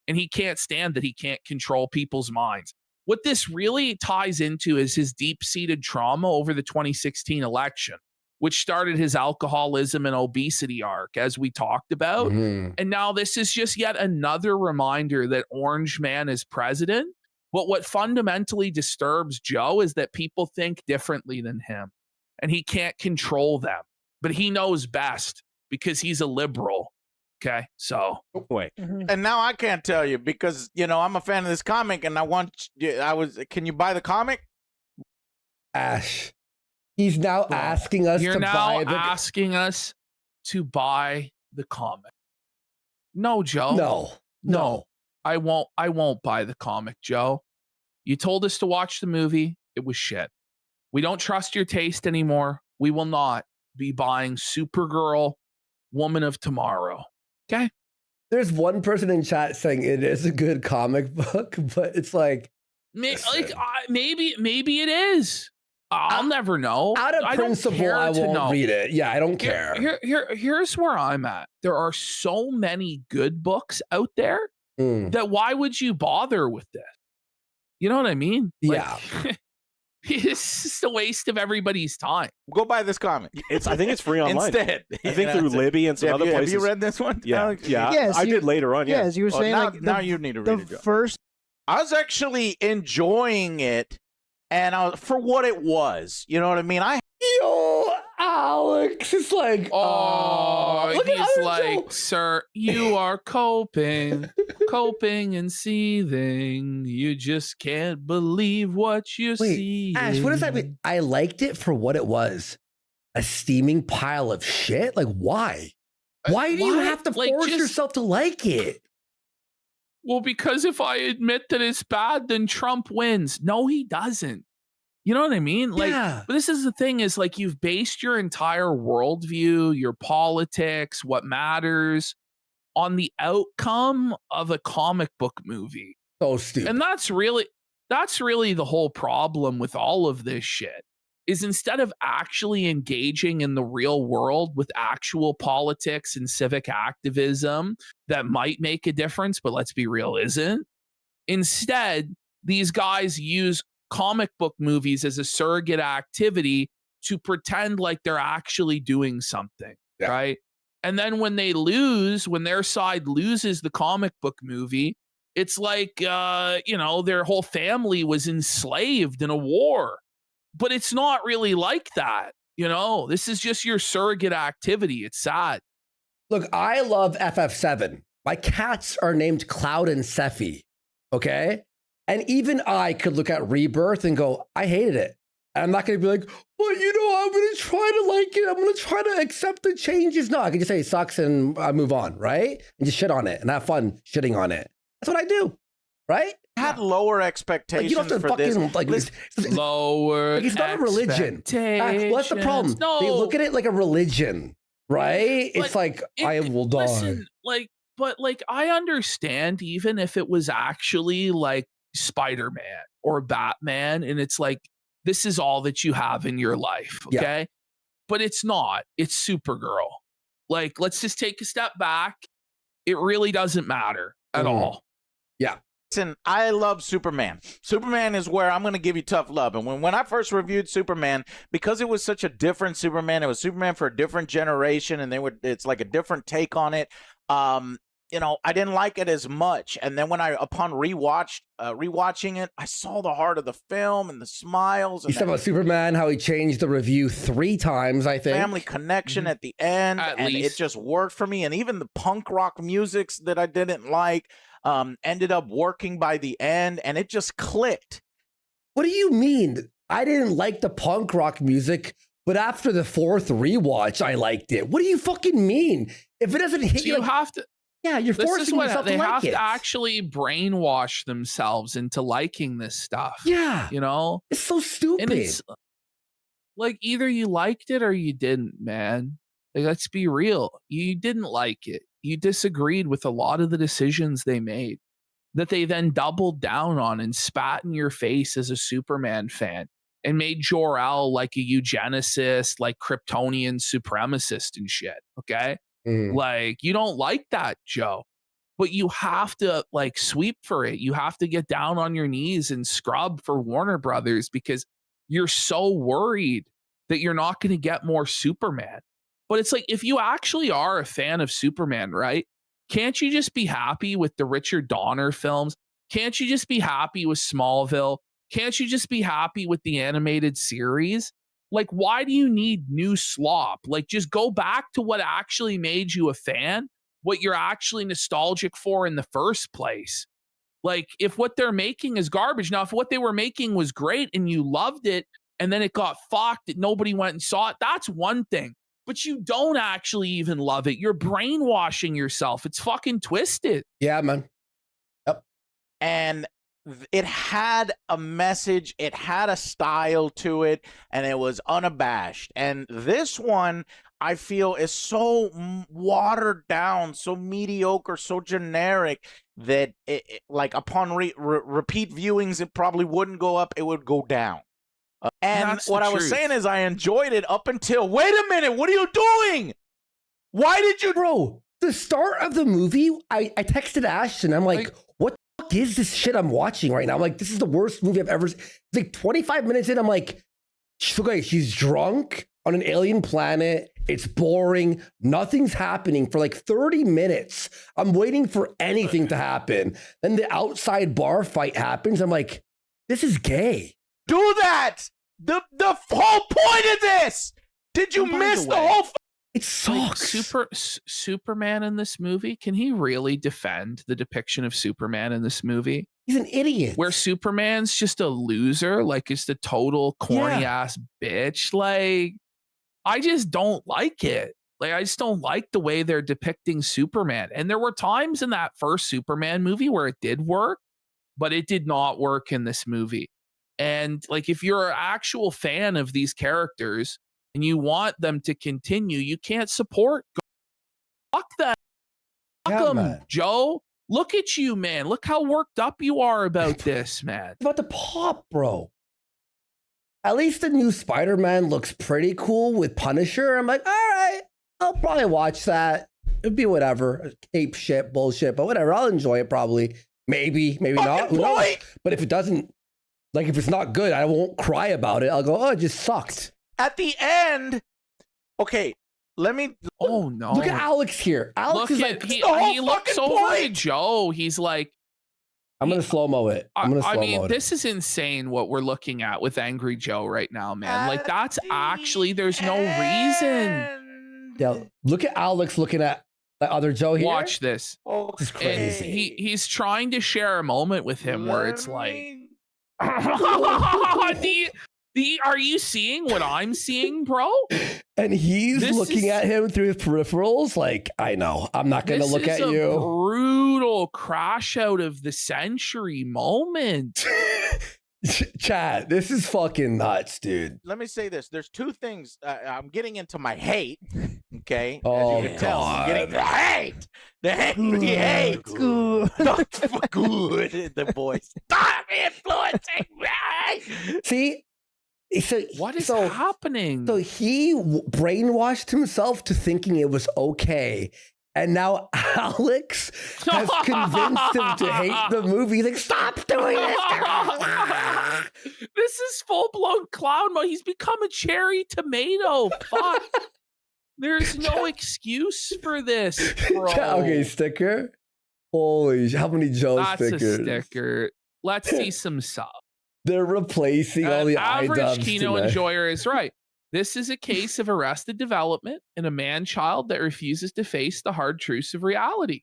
And he can't stand that he can't control people's minds. what this really ties into is his deep-seated trauma over the 2016 election, which started his alcoholism and obesity arc, as we talked about. And now this is just yet another reminder that Orange Man is president. But what fundamentally disturbs Joe is that people think differently than him, and he can't control them. But he knows best because he's a liberal. Okay, so wait, and now I can't tell you because I'm a fan of this comic, and can you buy the comic? Ash, he's now asking us You're to now buy the asking us to buy the comic. No, Joe. No. I won't buy the comic, Joe. You told us to watch the movie. It was shit. We don't trust your taste anymore. We will not be buying Supergirl, Woman of Tomorrow. Okay. There's one person in chat saying it is a good comic book, but it's like maybe it is. I'll never know. Out of principle, I won't read it. Yeah, I don't care. Here's where I'm at. There are so many good books out there that why would you bother with this? You know what I mean? Yeah. It's just a waste of everybody's time. Go buy this comic. I think it's free online. Instead. I think through Libby and some other places. Have you read this one? Yeah. Alex? I did later on. Yeah. As you were saying, now you need to read it. First, I was actually enjoying it, and for what it was. You know what I mean? Yo, Alex, it's like, he's like, sir, you are coping and seething. You just can't believe what you see. Ash, what does that mean? I liked it for what it was. A steaming pile of shit? Like, why? Why do you have to force yourself to like it? Well, because if I admit that it's bad, then Trump wins. No, he doesn't. You know what I mean? Like, but this is the thing is like you've based your entire worldview, your politics, what matters on the outcome of a comic book movie. So stupid. And that's really the whole problem with all of this shit is instead of actually engaging in the real world with actual politics and civic activism that might make a difference, but let's be real, isn't. Instead, these guys use comic book movies as a surrogate activity to pretend like they're actually doing something, right? And then when their side loses the comic book movie, it's like, their whole family was enslaved in a war. But it's not really like that. This is just your surrogate activity. It's sad. Look, I love FF7. My cats are named Cloud and Sephi. Okay. And even I could look at Rebirth and go, I hated it. And I'm not going to be like, well, I'm going to try to like it. I'm going to try to accept the changes. No, I can just say it sucks and I move on, right? And just shit on it and have fun shitting on it. That's what I do, right? I had lower expectations you don't have to for this. Lower it's not a religion. What's the problem? No. They look at it like a religion, right? It's like, I will die. Listen, but I understand even if it was actually like Spider-Man or Batman and it's like this is all that you have in your life, okay? But it's not. It's Supergirl. Like, let's just take a step back. It really doesn't matter at all. Yeah. Listen, I love Superman. Superman is where I'm going to give you tough love. And when I first reviewed Superman, because it was such a different Superman, it was Superman for a different generation, and it's like a different take on it. I didn't like it as much. And then when upon rewatching it, I saw the heart of the film and the smiles. And you said about Superman, how he changed the review 3 times, I think. Family connection at the end. At and least. it just worked for me. And even the punk rock musics that I didn't like ended up working by the end. And it just clicked. What do you mean? I didn't like the punk rock music, but after the 4th rewatch, I liked it. What do you fucking mean? If it doesn't hit you have to. Yeah, you're forcing yourself to like it. They have to actually brainwash themselves into liking this stuff. Yeah. It's so stupid. And it's like either you liked it or you didn't, man. Like, let's be real. You didn't like it. You disagreed with a lot of the decisions they made that they then doubled down on and spat in your face as a Superman fan and made Jor-El like a eugenicist, like Kryptonian supremacist and shit. Okay. Like, you don't like that, Joe. but you have to like sweep for it. You have to get down on your knees and scrub for Warner Brothers because you're so worried that you're not going to get more Superman. But it's like, if you actually are a fan of Superman, right? Can't you just be happy with the Richard Donner films? Can't you just be happy with Smallville? Can't you just be happy with the animated series? Like, why do you need new slop? Like, just go back to what actually made you a fan, what you're actually nostalgic for in the first place. Like, if what they're making is garbage, now, if what they were making was great and you loved it and then it got fucked and nobody went and saw it, that's one thing. But you don't actually even love it. You're brainwashing yourself. It's fucking twisted. Yeah, man. Yep. And it had a message, it had a style to it, and it was unabashed. And this one, I feel, is so watered down, so mediocre, so generic that like upon repeat viewings, it probably wouldn't go up, it would go down. And what I was saying is I enjoyed it up until, wait a minute, what are you doing? Why did you? Bro, the start of the movie, I texted Ashton, I'm like, what the fuck is this shit I'm watching right now? I'm like, this is the worst movie I've ever seen. It's like 25 minutes in, I'm like, okay, she's drunk on an alien planet. It's boring. Nothing's happening for like 30 minutes. I'm waiting for anything to happen. Then the outside bar fight happens. I'm like, this is gay. Do that. The whole point of this. Did you miss the whole? It sucks. Like Superman in this movie. Can he really defend the depiction of Superman in this movie? He's an idiot. Where Superman's just a loser, like it's the total corny ass bitch. Like, I just don't like it. Like, I just don't like the way they're depicting Superman. And there were times in that first Superman movie where it did work, but it did not work in this movie. And like, if you're an actual fan of these characters and you want them to continue, you can't support. Fuck them. Fuck them, Joe. Look at you, man. Look how worked up you are about this, man. It's about to pop, bro. At least the new Spider-Man looks pretty cool with Punisher. I'm like, all right, I'll probably watch that. It'd be whatever. Cape shit, bullshit, but whatever. I'll enjoy it probably. Maybe not. Who knows? But if it doesn't, like, if it's not good, I won't cry about it. I'll go, oh, it just sucked. At the end, okay, let me. Oh, no. Look at Alex here. Alex is like, he looks over at Joe. He's like, I'm going to slow-mo it. I mean, this is insane what we're looking at with Angry Joe right now, man. Like, that's actually, there's no reason. Yeah, look at Alex looking at the other Joe here. Watch this. Oh, this is crazy. And he's trying to share a moment with him where it's like, are you seeing what I'm seeing, bro? And he's looking at him through his peripherals like, I know, I'm not going to look at you. This is a brutal crash out of the century moment. Chad, this is fucking nuts, dude. Let me say this. There's two things. I'm getting into my hate. Okay. Oh, as you can tell, I'm getting the hate. The hate. Good. Not good. The voice. Stop influencing me. See? So, what is happening? So he brainwashed himself to thinking it was okay. And now Alex has convinced him to hate the movie. He's like, stop doing this. This is full-blown clown mode. He's become a cherry tomato. Fuck. There's no excuse for this, bro. Okay, sticker. Holy, how many Joe stickers? That's a sticker. Let's see some sub. They're replacing all the average Kino enjoyer is right. This is a case of arrested development in a man-child that refuses to face the hard truths of reality.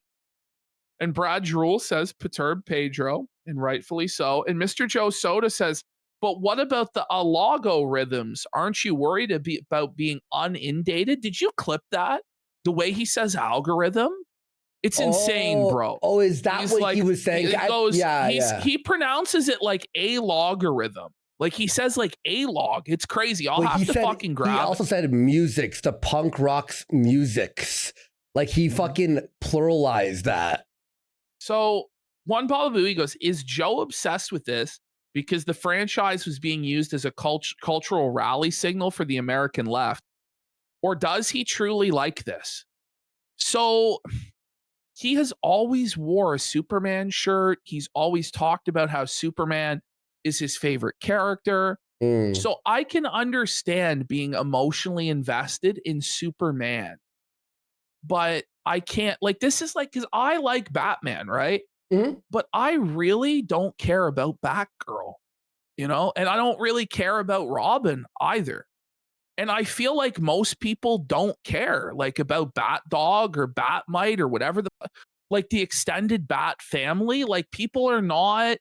And Brad Drool says, perturb Pedro, and rightfully so. And Mr. Joe Soda says, but what about the algorithms? Aren't you worried about being unindated? Did you clip that? The way he says algorithm? It's insane, bro. Oh, is that what he was saying? He pronounces it like a logarithm. Like he says like a log. It's crazy. I'll have to fucking grab it. He also said musics, the punk rock's musics. Like he fucking pluralized that. So Juan Palavui goes, is Joe obsessed with this because the franchise was being used as a cultural rally signal for the American left? Or does he truly like this? So he has always wore a Superman shirt. He's always talked about how Superman is his favorite character. So I can understand being emotionally invested in Superman, but I can't, like, this is like, because I like Batman, right? But I really don't care about Batgirl, you know, and I don't really care about Robin either. And I feel like most people don't care, like, about Bat Dog or Batmite or whatever, like the extended Bat family. Like, people are not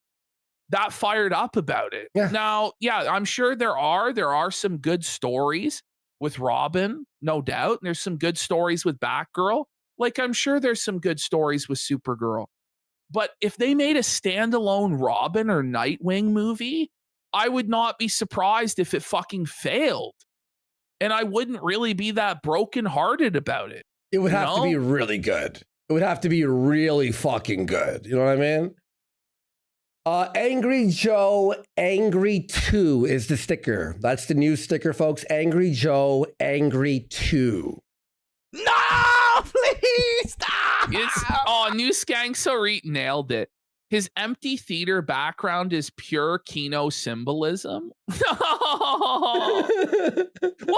that fired up about it. Now, yeah, I'm sure there are some good stories with Robin, no doubt. And there's some good stories with Batgirl. Like, I'm sure there's some good stories with Supergirl. But if they made a standalone Robin or Nightwing movie, I would not be surprised if it fucking failed. And I wouldn't really be that brokenhearted about it. It would have to be really good. It would have to be really fucking good. You know what I mean? Angry Joe, Angry 2 is the sticker. That's the new sticker, folks. Angry Joe, Angry 2. No, please stop. New Skank Sarit nailed it. His empty theater background is pure Kino symbolism. Well,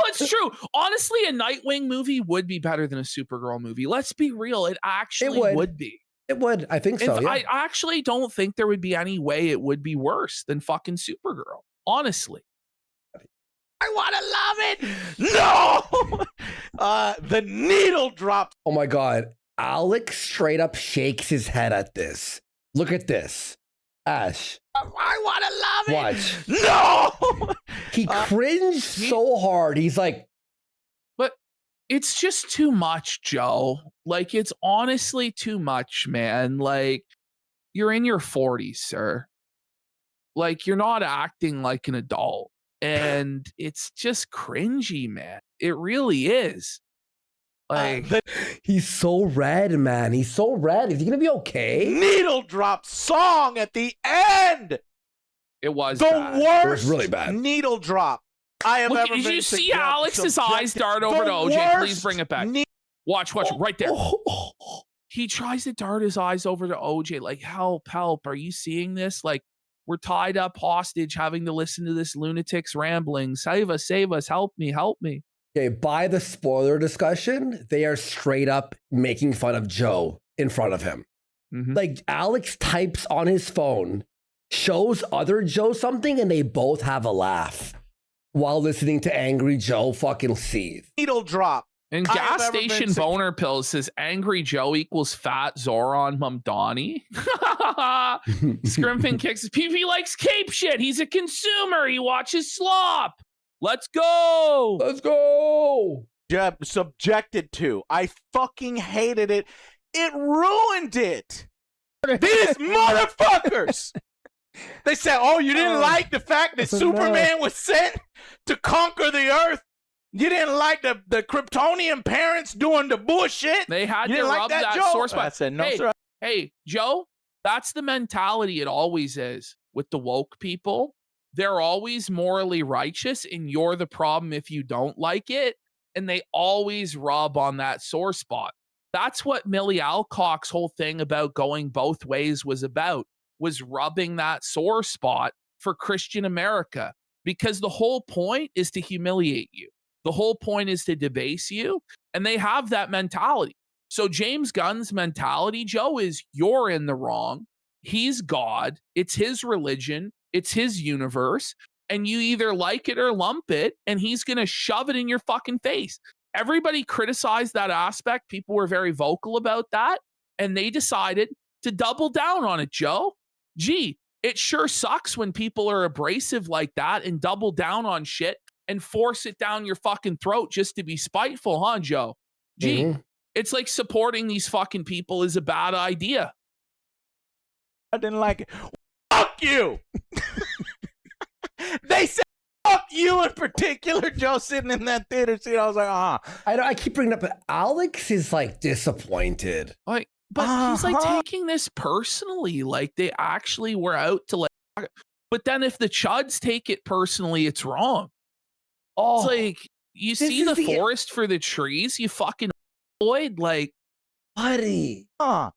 it's true. Honestly, a Nightwing movie would be better than a Supergirl movie. Let's be real. It actually would be. It would. I think so. Yeah. I actually don't think there would be any way it would be worse than fucking Supergirl. Honestly. I want to love it. No. The needle dropped. Oh my God. Alex straight up shakes his head at this. Look at this. Ash. I want to love it. Watch. No. He cringed so hard. He's like, it's just too much, Joe. Like, it's honestly too much, man. Like, you're in your 40s, sir. Like, you're not acting like an adult. And it's just cringy, man. It really is. Like, he's so red, man. He's so red. Is he going to be okay? Needle drop song at the end. It was the bad. worst. It was really bad. Needle drop I have ever been. Did you see Alex's eyes dart over to OJ? Please bring it back. Watch, right there. He tries to dart his eyes over to OJ, like, help. Are you seeing this? Like, we're tied up hostage having to listen to this lunatic's rambling. Save us, help me. Okay, by the spoiler discussion, they are straight up making fun of Joe in front of him. Like, Alex types on his phone, shows other Joe something, and they both have a laugh while listening to Angry Joe fucking seethe. Needle drop. And gas station boner pills says Angry Joe equals fat Zoran Mamdani. Scrimfin kicks his PP likes cape shit. He's a consumer. He watches slop. Let's go. Subjected to. I fucking hated it. It ruined it. These motherfuckers. They said, oh, you didn't like the fact that Superman was sent to conquer the earth? You didn't like the Kryptonian parents doing the bullshit? They had to rub that sore spot. I said, no, sir. Hey, Joe, that's the mentality it always is with the woke people. They're always morally righteous, and you're the problem if you don't like it. And they always rub on that sore spot. That's what Millie Alcock's whole thing about going both ways was about, was rubbing that sore spot for Christian America. Because the whole point is to humiliate you. The whole point is to debase you. And they have that mentality. So James Gunn's mentality, Joe, is you're in the wrong. He's God. It's his religion. It's his universe. And you either like it or lump it. And he's going to shove it in your fucking face. Everybody criticized that aspect. People were very vocal about that. And they decided to double down on it, Joe. Gee, it sure sucks when people are abrasive like that and double down on shit and force it down your fucking throat just to be spiteful, huh, Joe? Gee, it's like supporting these fucking people is a bad idea. I didn't like it. Fuck you! They said fuck you in particular, Joe, sitting in that theater seat. I was like, I keep bringing it up, but Alex is like disappointed. Like, but he's like taking this personally. Like, they actually were out to like, but then if the chuds take it personally, it's wrong. It's like, you see the forest for the trees, you fucking avoid. Like, buddy. Huh.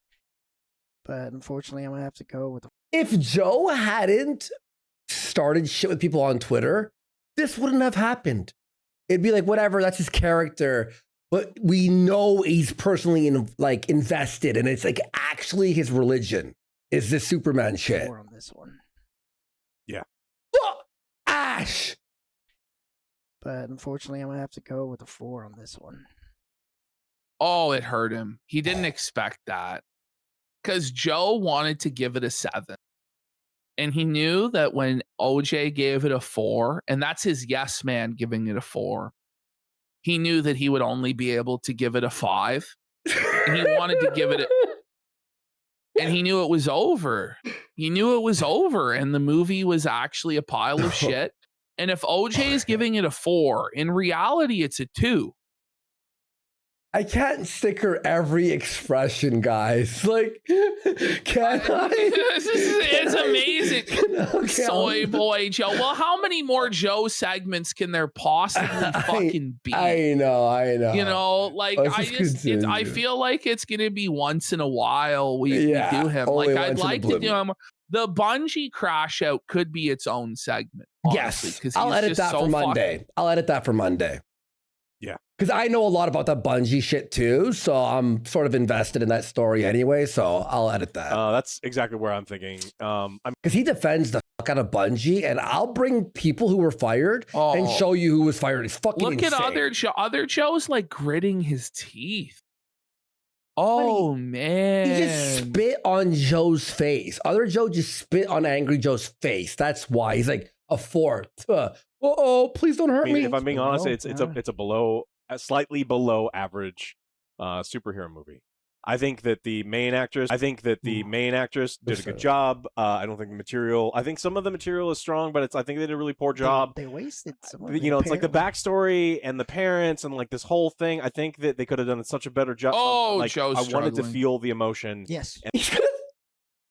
But unfortunately, I'm gonna have to go with. If Joe hadn't started shit with people on Twitter, this wouldn't have happened. It'd be like, whatever, that's his character. But we know he's personally invested, and it's like actually his religion is the Superman shit. More on this one. Yeah. Ash. But unfortunately, I'm gonna have to go with a 4 on this one. Oh, it hurt him. He didn't expect that. Because Joe wanted to give it a 7. And he knew that when OJ gave it a 4, and that's his yes man giving it a 4, he knew that he would only be able to give it a 5. And he wanted to give it and he knew it was over. He knew it was over, and the movie was actually a pile of shit. And if OJ is giving it a 4, in reality, it's a 2. I can't sticker every expression, guys. Like, can I? It's amazing. Soy boy Joe. Well, how many more Joe segments can there possibly fucking be? I know. You know, like I feel like it's gonna be once in a while we do him. Like I'd like to do him. The Bungie crash out could be its own segment. Honestly, Yes, I'll edit that for Monday. I'll edit that for Monday. Yeah. Because I know a lot about that Bungie shit too, so I'm sort of invested in that story anyway, so I'll edit that. That's exactly where I'm thinking. Because he defends the fuck out of Bungie, and I'll bring people who were fired and show you who was fired. It's fucking Look insane. at other Joe's like gritting his teeth. Oh, man. He just spit on Joe's face. Other Joe just spit on Angry Joe's face. That's why. He's like, a 4. Please don't hurt me. If I'm being honest, it's a slightly below average superhero movie. I think that the main actress did a good job. I don't think the material. I think some of the material is strong, but I think they did a really poor job. They wasted some of it. It's like the backstory and the parents and like this whole thing. I think that they could have done such a better job. Joe's I wanted to feel the emotion. Yes.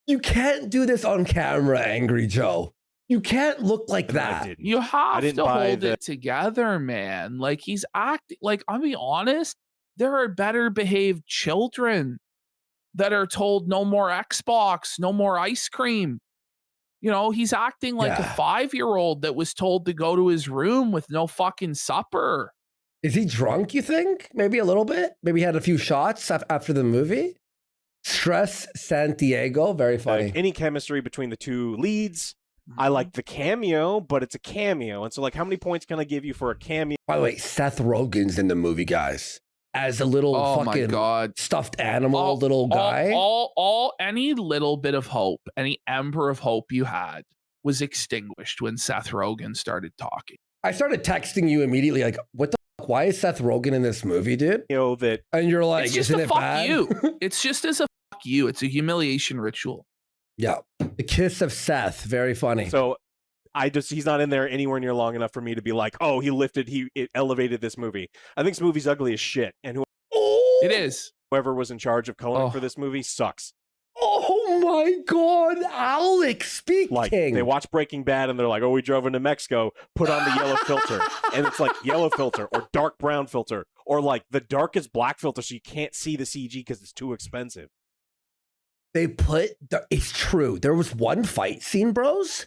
You can't do this on camera, Angry Joe. You can't look like that. You have to hold it together, man. Like he's acting. Like I'll be honest. There are better behaved children that are told no more Xbox, no more ice cream. You know, he's acting like a 5-year-old that was told to go to his room with no fucking supper. Is he drunk, you think? Maybe a little bit? Maybe he had a few shots after the movie? Stress Santiago, very funny. Any chemistry between the two leads. I like the cameo, but it's a cameo. And so, like, how many points can I give you for a cameo? By the way, Seth Rogen's in the movie, guys. As a little fucking stuffed animal little guy. Any little bit of hope, any ember of hope you had was extinguished when Seth Rogen started talking. I started texting you immediately, like, what the fuck? Why is Seth Rogen in this movie, dude? You know that. And you're like, it's just isn't a it fuck bad? you. It's just as a fuck you. It's a humiliation ritual. Yeah. The kiss of Seth. Very funny. So he's not in there anywhere near long enough for me to be like, oh, it elevated this movie. I think this movie's ugly as shit. And it is. Whoever was in charge of coloring for this movie sucks. Oh my God, Alex speaking. Like, they watch Breaking Bad and they're like, oh, we drove into Mexico, put on the yellow filter. And it's like yellow filter or dark brown filter or like the darkest black filter so you can't see the CG because it's too expensive. It's true. There was one fight scene, bros.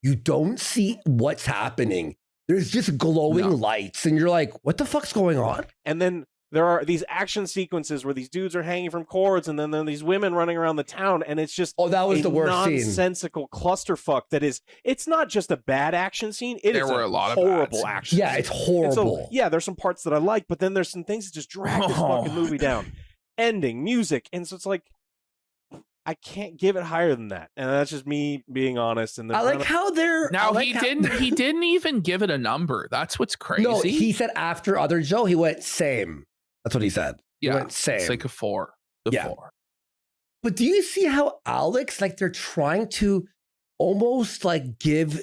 You don't see what's happening. There's just glowing lights and you're like, what the fuck's going on? And then there are these action sequences where these dudes are hanging from cords and then there are these women running around the town and it's just that was the worst nonsensical clusterfuck that is, it's not just a bad action scene, there were a lot of horrible action scenes. It's horrible. So, there's some parts that I like, but then there's some things that just drag this fucking movie down. Ending, music, and so it's like I can't give it higher than that, and that's just me being honest. And I like how they're he didn't even give it a number. That's what's crazy. No, he said after Other Joe, he went same. That's what he said. Yeah, he went same. It's like a 4. 4. But do you see how Alex, like they're trying to almost like give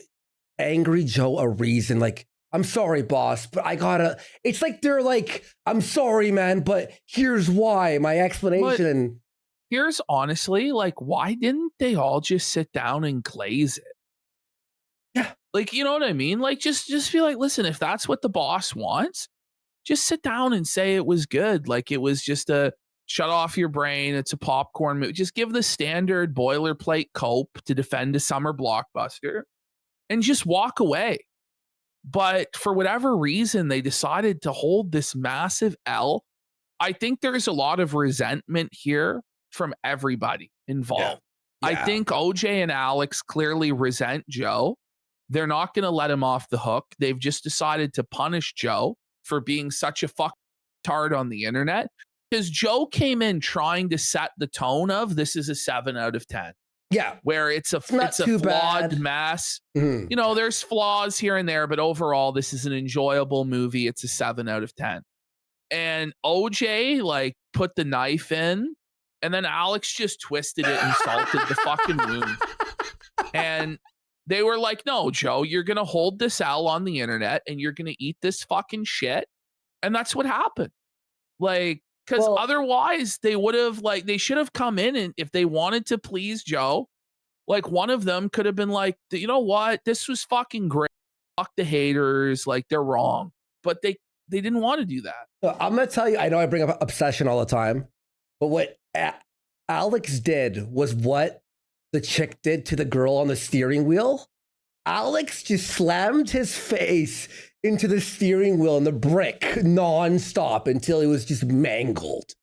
Angry Joe a reason? Like, I'm sorry, boss, but I gotta. It's like they're like, I'm sorry, man, but here's why. My explanation. Here's honestly, like, why didn't they all just sit down and glaze it? Yeah. Like, you know what I mean? Like, just be like, listen, if that's what the boss wants, just sit down and say it was good. Like, it was just a Shut off your brain. It's a popcorn movie. Just give the standard boilerplate cope to defend a summer blockbuster and just walk away. But for whatever reason, they decided to hold this massive L. I think there's a lot of resentment here from everybody involved. Yeah. I think OJ and Alex clearly resent Joe. They're not going to let him off the hook. They've just decided to punish Joe for being such a fucktard on the internet. Because Joe came in trying to set the tone of this is a 7 out of 10. Yeah. Where it's a flawed mess. Mm-hmm. You know, there's flaws here and there, but overall, this is an enjoyable movie. It's a 7 out of 10. And OJ, like, put the knife in, and then Alex just twisted it and salted the fucking wound. And they were like, no, Joe, you're going to hold this L on the internet, and you're going to eat this fucking shit. And that's what happened. Like, because otherwise they would have, like, they should have come in, and if they wanted to please Joe, like, one of them could have been like, you know what, this was fucking great. Fuck the haters, like, they're wrong. But they didn't want to do that. So I'm gonna tell you, I know I bring up obsession all the time, but what Alex did was what the chick did to the girl on the steering wheel. Alex just slammed his face into the steering wheel and the brick nonstop until he was just mangled.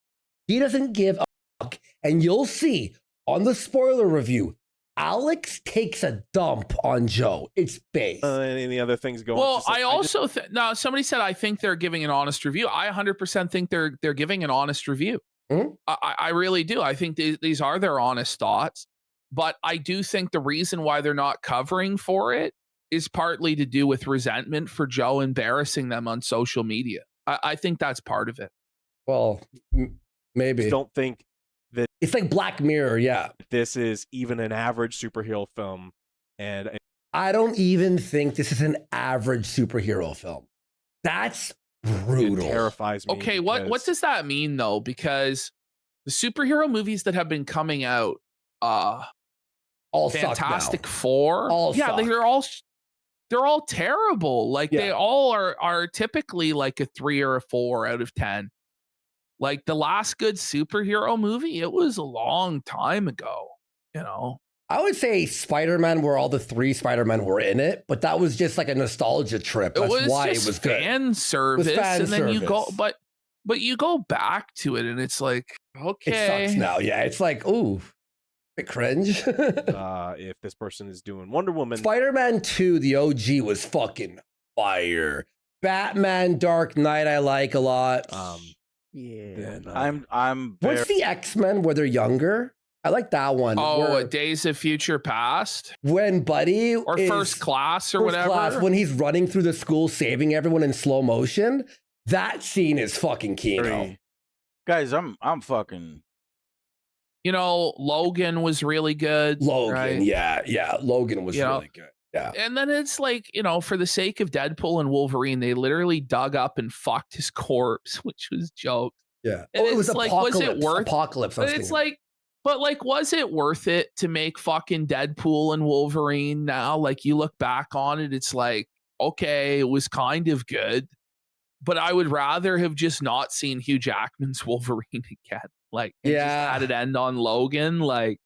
He doesn't give a fuck. And you'll see on the spoiler review, Alex takes a dump on Joe. It's base. Any other things going on? Well, I also now somebody said I think they're giving an honest review. I 100% think they're giving an honest review. Mm-hmm. I really do. I think these are their honest thoughts. But I do think the reason why they're not covering for it is partly to do with resentment for Joe embarrassing them on social media. I think that's part of it. Well, maybe. I don't think that it's like Black Mirror. Yeah. This is even an average superhero film. And I don't even think this is an average superhero film. That's brutal. It terrifies me. Okay. What does that mean though? Because the superhero movies that have been coming out, all Fantastic Four. All suck. They're all terrible. Like they all are typically like a 3 or a 4 out of 10. Like the last good superhero movie, it was a long time ago, you know. I would say Spider-Man, where all the 3 Spider-Men were in it, but that was just like a nostalgia trip. That's why it was fan service. And then you go, but you go back to it and it's like, okay. It sucks now. Yeah. It's like, ooh. Bit cringe. If this person is doing Wonder Woman. Spider-Man 2, the OG was fucking fire. Batman Dark Knight I like a lot. Yeah. I'm What's the X-Men where they're younger? I like that one. Oh, Days of Future Past? When Buddy or First Class or whatever. When he's running through the school saving everyone in slow motion. That scene is fucking Kino. Guys, I'm fucking. You know, Logan was really good. Logan, right? yeah. Logan was really good. Yeah. And then it's like, you know, for the sake of Deadpool and Wolverine, they literally dug up and fucked his corpse, which was jokes. Yeah. And it was like, was it worth Apocalypse? But it's like, was it worth it to make fucking Deadpool and Wolverine now? Like, you look back on it, it's like, okay, it was kind of good, but I would rather have just not seen Hugh Jackman's Wolverine again. Like, just had it end on Logan. Like,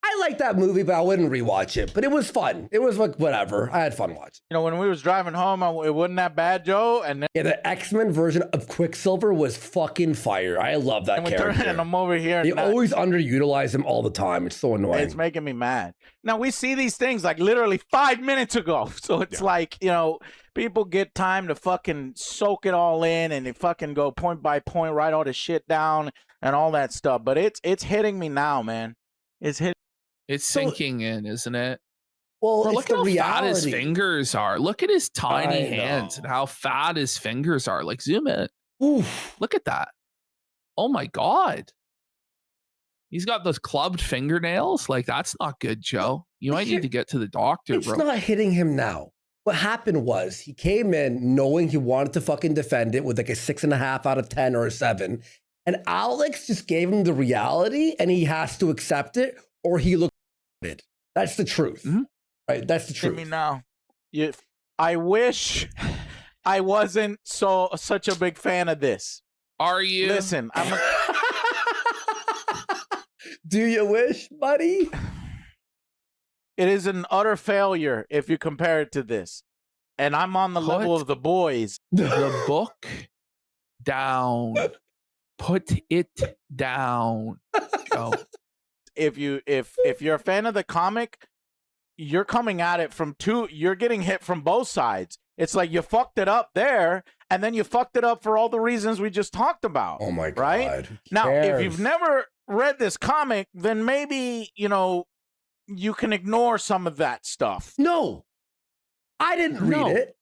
I like that movie, but I wouldn't rewatch it. But it was fun. It was like whatever. I had fun watching. You know, when we was driving home, it wasn't that bad, Joe. And then the X-Men version of Quicksilver was fucking fire. I love that character. And I'm over here. They always underutilize him all the time. It's so annoying. It's making me mad. Now we see these things like literally 5 minutes ago. So it's like, you know, people get time to fucking soak it all in, and they fucking go point by point, write all the shit down and all that stuff. But it's hitting me now, man. It's hitting. It's sinking in, isn't it? Well, look at how fat his fingers are. Look at his tiny hands and how fat his fingers are. Like, zoom in. Oof. Look at that. Oh my God. He's got those clubbed fingernails. Like, that's not good, Joe. You might need to get to the doctor, it's bro. It's not hitting him now. What happened was he came in knowing he wanted to fucking defend it with like a 6.5 out of 10 or a 7. And Alex just gave him the reality and he has to accept it or he looked it. That's the truth. Mm-hmm. Right? That's the truth. I mean, now, I wish I wasn't such a big fan of this. Are you? Listen, Do you wish, buddy? It is an utter failure if you compare it to this. And I'm on the level of the boys. The book down. Put it down. Go. If you're a fan of the comic, you're coming at it from you're getting hit from both sides. It's like you fucked it up there, and then you fucked it up for all the reasons we just talked about. Oh my God. Right? Now, if you've never read this comic, then maybe, you can ignore some of that stuff. No. I didn't read it.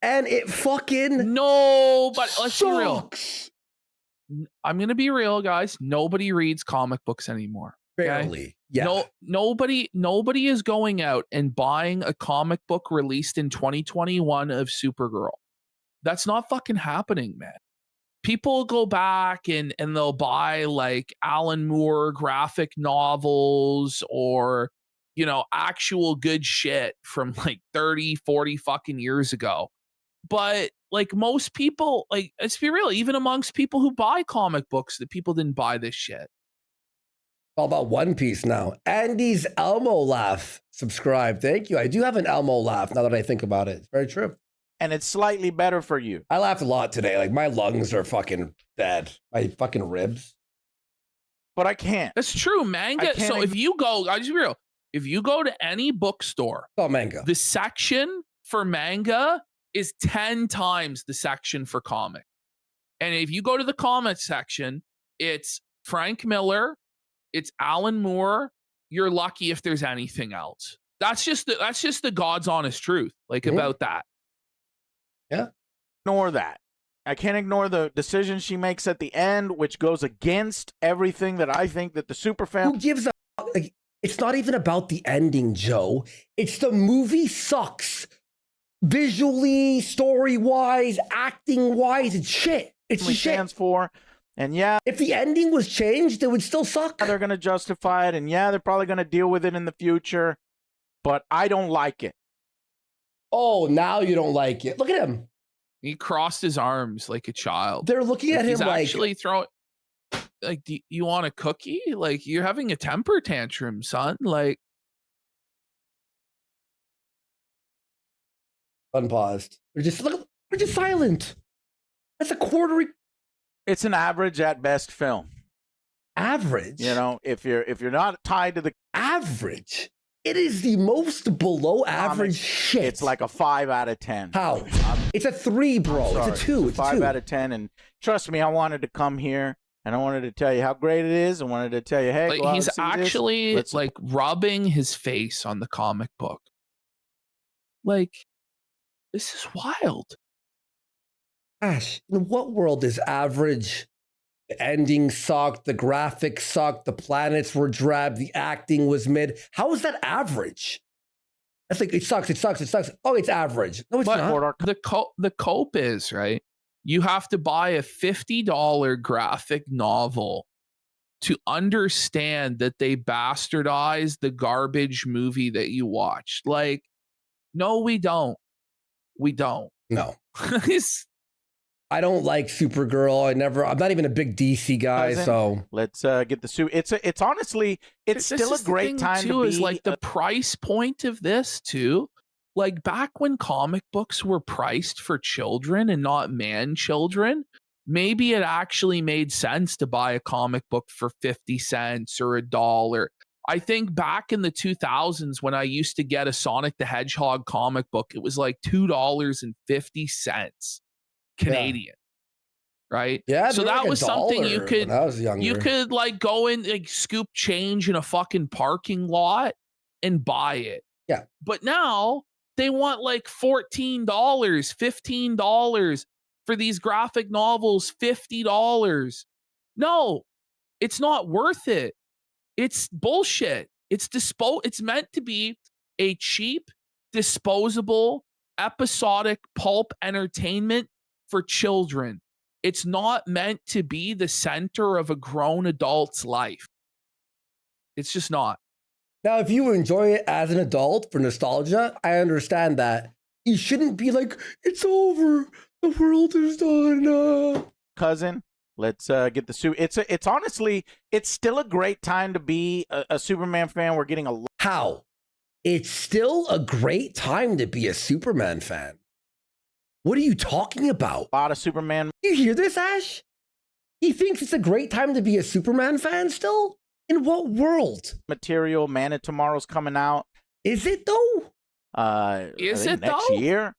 And it fucking No, but let's sucks. be real. I'm going to be real, guys. Nobody reads comic books anymore. Barely. Okay? Yeah. Nobody is going out and buying a comic book released in 2021 of Supergirl. That's not fucking happening, man. People go back and they'll buy like Alan Moore graphic novels or, actual good shit from like 30, 40 fucking years ago. But like most people, like, let's be real, even amongst people who buy comic books, that people didn't buy this shit. All about One Piece now. Andy's Elmo laugh. Subscribe. Thank you. I do have an Elmo laugh now that I think about it. It's very true. And it's slightly better for you. I laughed a lot today. Like my lungs are fucking dead. My fucking ribs. But I can't. That's true. Manga. So if you go, I'll just be real. If you go to any bookstore, manga. The section for manga is 10 times the section for comic. And if you go to the comic section, it's Frank Miller, it's Alan Moore. You're lucky if there's anything else. That's just the God's honest truth, about that. Yeah. Ignore that. I can't ignore the decision she makes at the end, which goes against everything that I think that the super fan. Who gives a like? It's not even about the ending, Joe. It's the movie sucks. Visually, story-wise, acting-wise, it's shit. It's just shit. Stands for, and yeah, if the ending was changed, it would still suck. They're going to justify it, and yeah, they're probably going to deal with it in the future, but I don't like it. Oh, now you don't like it. Look at him. He crossed his arms like a child. They're looking at him he's like... actually throwing... Like, do you want a cookie? Like, you're having a temper tantrum, son. Like... Unpaused. We're just silent. That's a quarter. It's an average at best film. Average? If you're not tied to the... Average? It is the most below average shit. It's like a 5 out of 10. How? It's a 3, bro. It's a 2. It's a 5 out of 10. And trust me, I wanted to come here and I wanted to tell you how great it is. I wanted to tell you, hey, like, he's actually like rubbing his face on the comic book. Like, this is wild. Gosh, in what world is average? The ending sucked, the graphics sucked, the planets were drab, the acting was mid. How is that average? That's like, it sucks. Oh, it's average. No, it's not. The cope is, right? You have to buy a $50 graphic novel to understand that they bastardized the garbage movie that you watched. Like, no, we don't. We don't. No. I don't like Supergirl. I'm not even a big DC guy, so let's get the suit. It's honestly, it's still a great time to be. Is like the price point of this too. Like back when comic books were priced for children and not man children, maybe it actually made sense to buy a comic book for 50 cents or $1. I think back in the 2000s when I used to get a Sonic the Hedgehog comic book, it was like $2.50 Canadian, right? Yeah. So that was something you could, when I was younger. you could like go in, like scoop change in a fucking parking lot and buy it. Yeah. But now they want like $14, $15 for these graphic novels, $50. No, it's not worth it. It's bullshit. It's meant to be a cheap, disposable, episodic pulp entertainment for children. It's not meant to be the center of a grown adult's life. It's just not. Now, if you enjoy it as an adult for nostalgia, I understand that. You shouldn't be like, it's over. The world is done. Cousin, Let's get the suit. It's honestly, it's still a great time to be a Superman fan. We're getting a lot. How? It's still a great time to be a Superman fan. What are you talking about? A lot of Superman. You hear this, Ash? He thinks it's a great time to be a Superman fan still? In what world? Material, Man of Tomorrow's coming out. Is it though? Is it next year?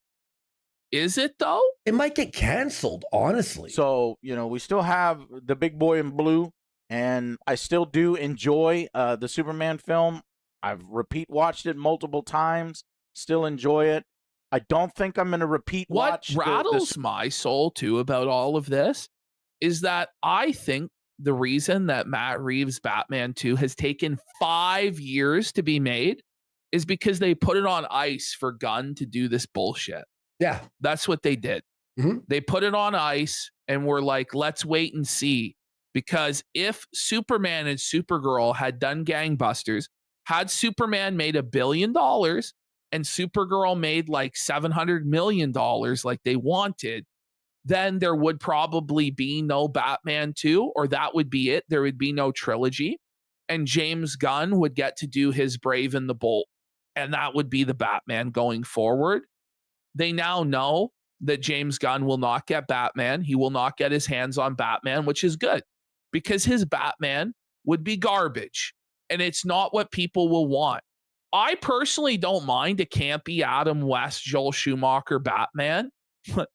Is it though? It might get canceled, honestly. So, we still have the Big Boy in Blue, and I still do enjoy the Superman film. I've repeat watched it multiple times, still enjoy it. I don't think I'm going to repeat watch. What rattles my soul, too, about all of this is that I think the reason that Matt Reeves' Batman 2 has taken 5 years to be made is because they put it on ice for Gunn to do this bullshit. Yeah. That's what they did. Mm-hmm. They put it on ice and were like, let's wait and see. Because if Superman and Supergirl had done gangbusters, had Superman made $1 billion and Supergirl made like $700 million like they wanted, then there would probably be no Batman 2, or that would be it. There would be no trilogy. And James Gunn would get to do his Brave and the Bold. And that would be the Batman going forward. They now know that James Gunn will not get Batman. He will not get his hands on Batman, which is good because his Batman would be garbage. And it's not what people will want. I personally don't mind a campy Adam West, Joel Schumacher Batman, but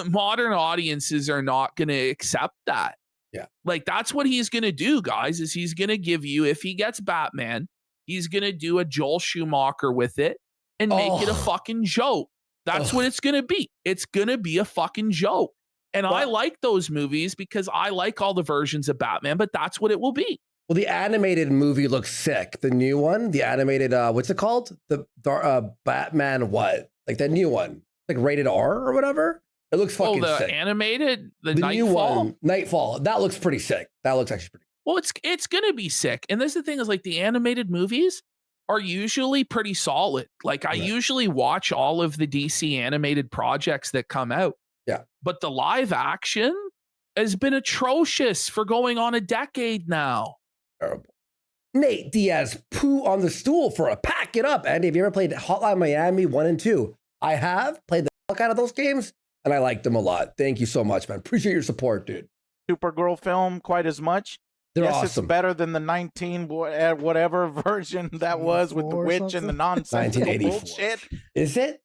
modern audiences are not going to accept that. Yeah. Like, that's what he's going to do, guys, is he's going to give you, if he gets Batman, he's going to do a Joel Schumacher with it and make it a fucking joke. That's what it's going to be. It's going to be a fucking joke. And I like those movies because I like all the versions of Batman, but that's what it will be. Well, the animated movie looks sick. The new one, the animated, what's it called? The Batman what? Like that new one, like rated R or whatever. It looks fucking sick. Animated, the new Nightfall? one, Nightfall. That looks pretty sick. That looks actually pretty. Well, it's going to be sick. And this is the thing is like the animated movies are usually pretty solid. Like I usually watch all of the DC animated projects that come out. Yeah. But the live action has been atrocious for going on a decade now. Terrible. Nate Diaz, poo on the stool for a pack it up. Andy, have you ever played Hotline Miami 1 and 2? I have played the fuck out of those games, and I liked them a lot. Thank you so much, man. Appreciate your support, dude. Supergirl film quite as much. They're yes, awesome. It's better than the 19 whatever version that was with the witch and the nonsense bullshit. Is it?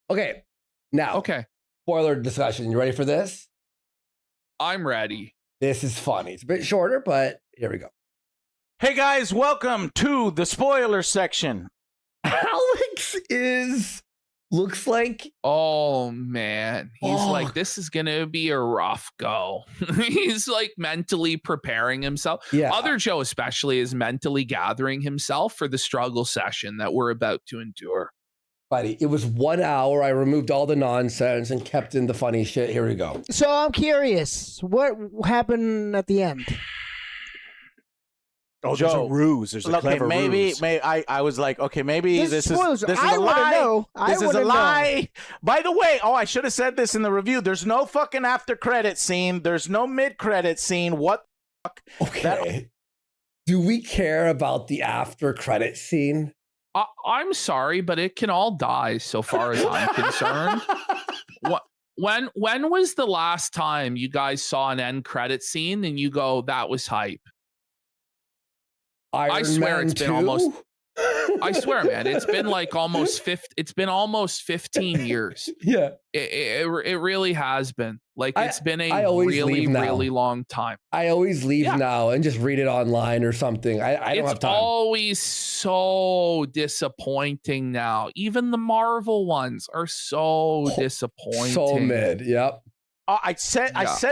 Okay. Now, spoiler discussion. You ready for this? I'm ready. This is funny. It's a bit shorter, but here we go. Hey guys, welcome to the spoiler section. Alex looks like, oh man, he's like, this is gonna be a rough go. He's like mentally preparing himself. Yeah. Other Joe especially is mentally gathering himself for the struggle session that we're about to endure. Buddy, it was 1 hour. I removed all the nonsense and kept in the funny shit. Here we go. So I'm curious, what happened at the end? Oh, there's a ruse. There's a clever ruse. Maybe I was like, okay, maybe this is a lie. This is a lie. By the way, I should have said this in the review. There's no fucking after credit scene. There's no mid credit scene. What the fuck? Okay. Do we care about the after credit scene? I'm sorry, but it can all die so far as I'm concerned. When was the last time you guys saw an end credit scene and you go, that was hype? I swear it's been almost. I swear, man, it's been like almost 15 years. Yeah, it really has been. Like it's been a really long time. I always leave now and just read it online or something. I don't have time. It's always so disappointing now. Even the Marvel ones are so disappointing. So mid. Yep. I said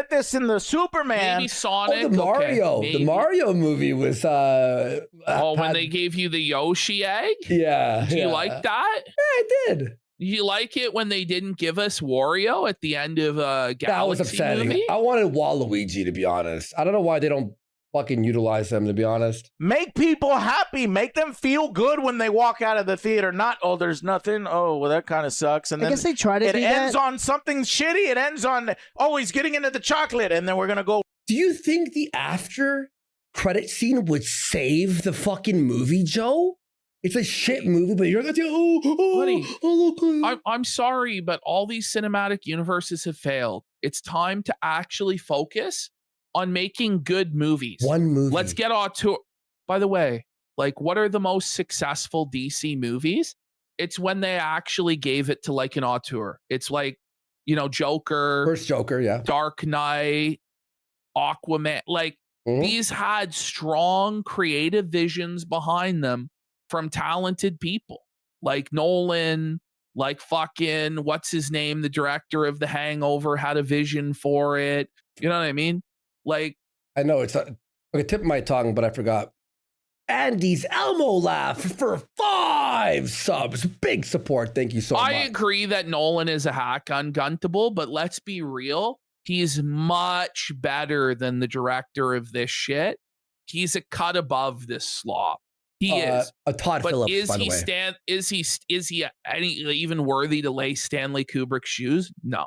this in the Superman. Maybe Sonic. Oh, the Mario. Okay, the Mario movie was. When they gave you the Yoshi egg. Yeah. Do you like that? Yeah, I did. You like it when they didn't give us Wario at the end of Galaxy that was upsetting. Movie? I wanted Waluigi, to be honest. I don't know why they don't fucking utilize them, to be honest. Make people happy. Make them feel good when they walk out of the theater. Not, oh, there's nothing. Oh, well, that kind of sucks. And I then guess they try to it ends on something shitty. It ends on, oh, he's getting into the chocolate. And then we're going to go Do you think the after credit scene would save the fucking movie, Joe? It's a shit movie, but you're going to I'm sorry, but all these cinematic universes have failed. It's time to actually focus on making good movies. One movie. Let's get on to. By the way, like, what are the most successful DC movies? It's when they actually gave it to like an auteur. It's like, you know, Joker, first Joker, yeah, Dark Knight, Aquaman. Like, these had strong creative visions behind them from talented people like Nolan, like fucking what's his name, the director of The Hangover had a vision for it. You know what I mean? Like, I know it's a tip of my tongue, but I forgot. Andy's Elmo laugh for 5 subs. Big support. Thank you so much. I agree that Nolan is a hack on Guntable, but let's be real. He's much better than the director of this shit. He's a cut above this slop. He is a Todd Phillips. Is by the he way. is he even worthy to lay Stanley Kubrick's shoes? No.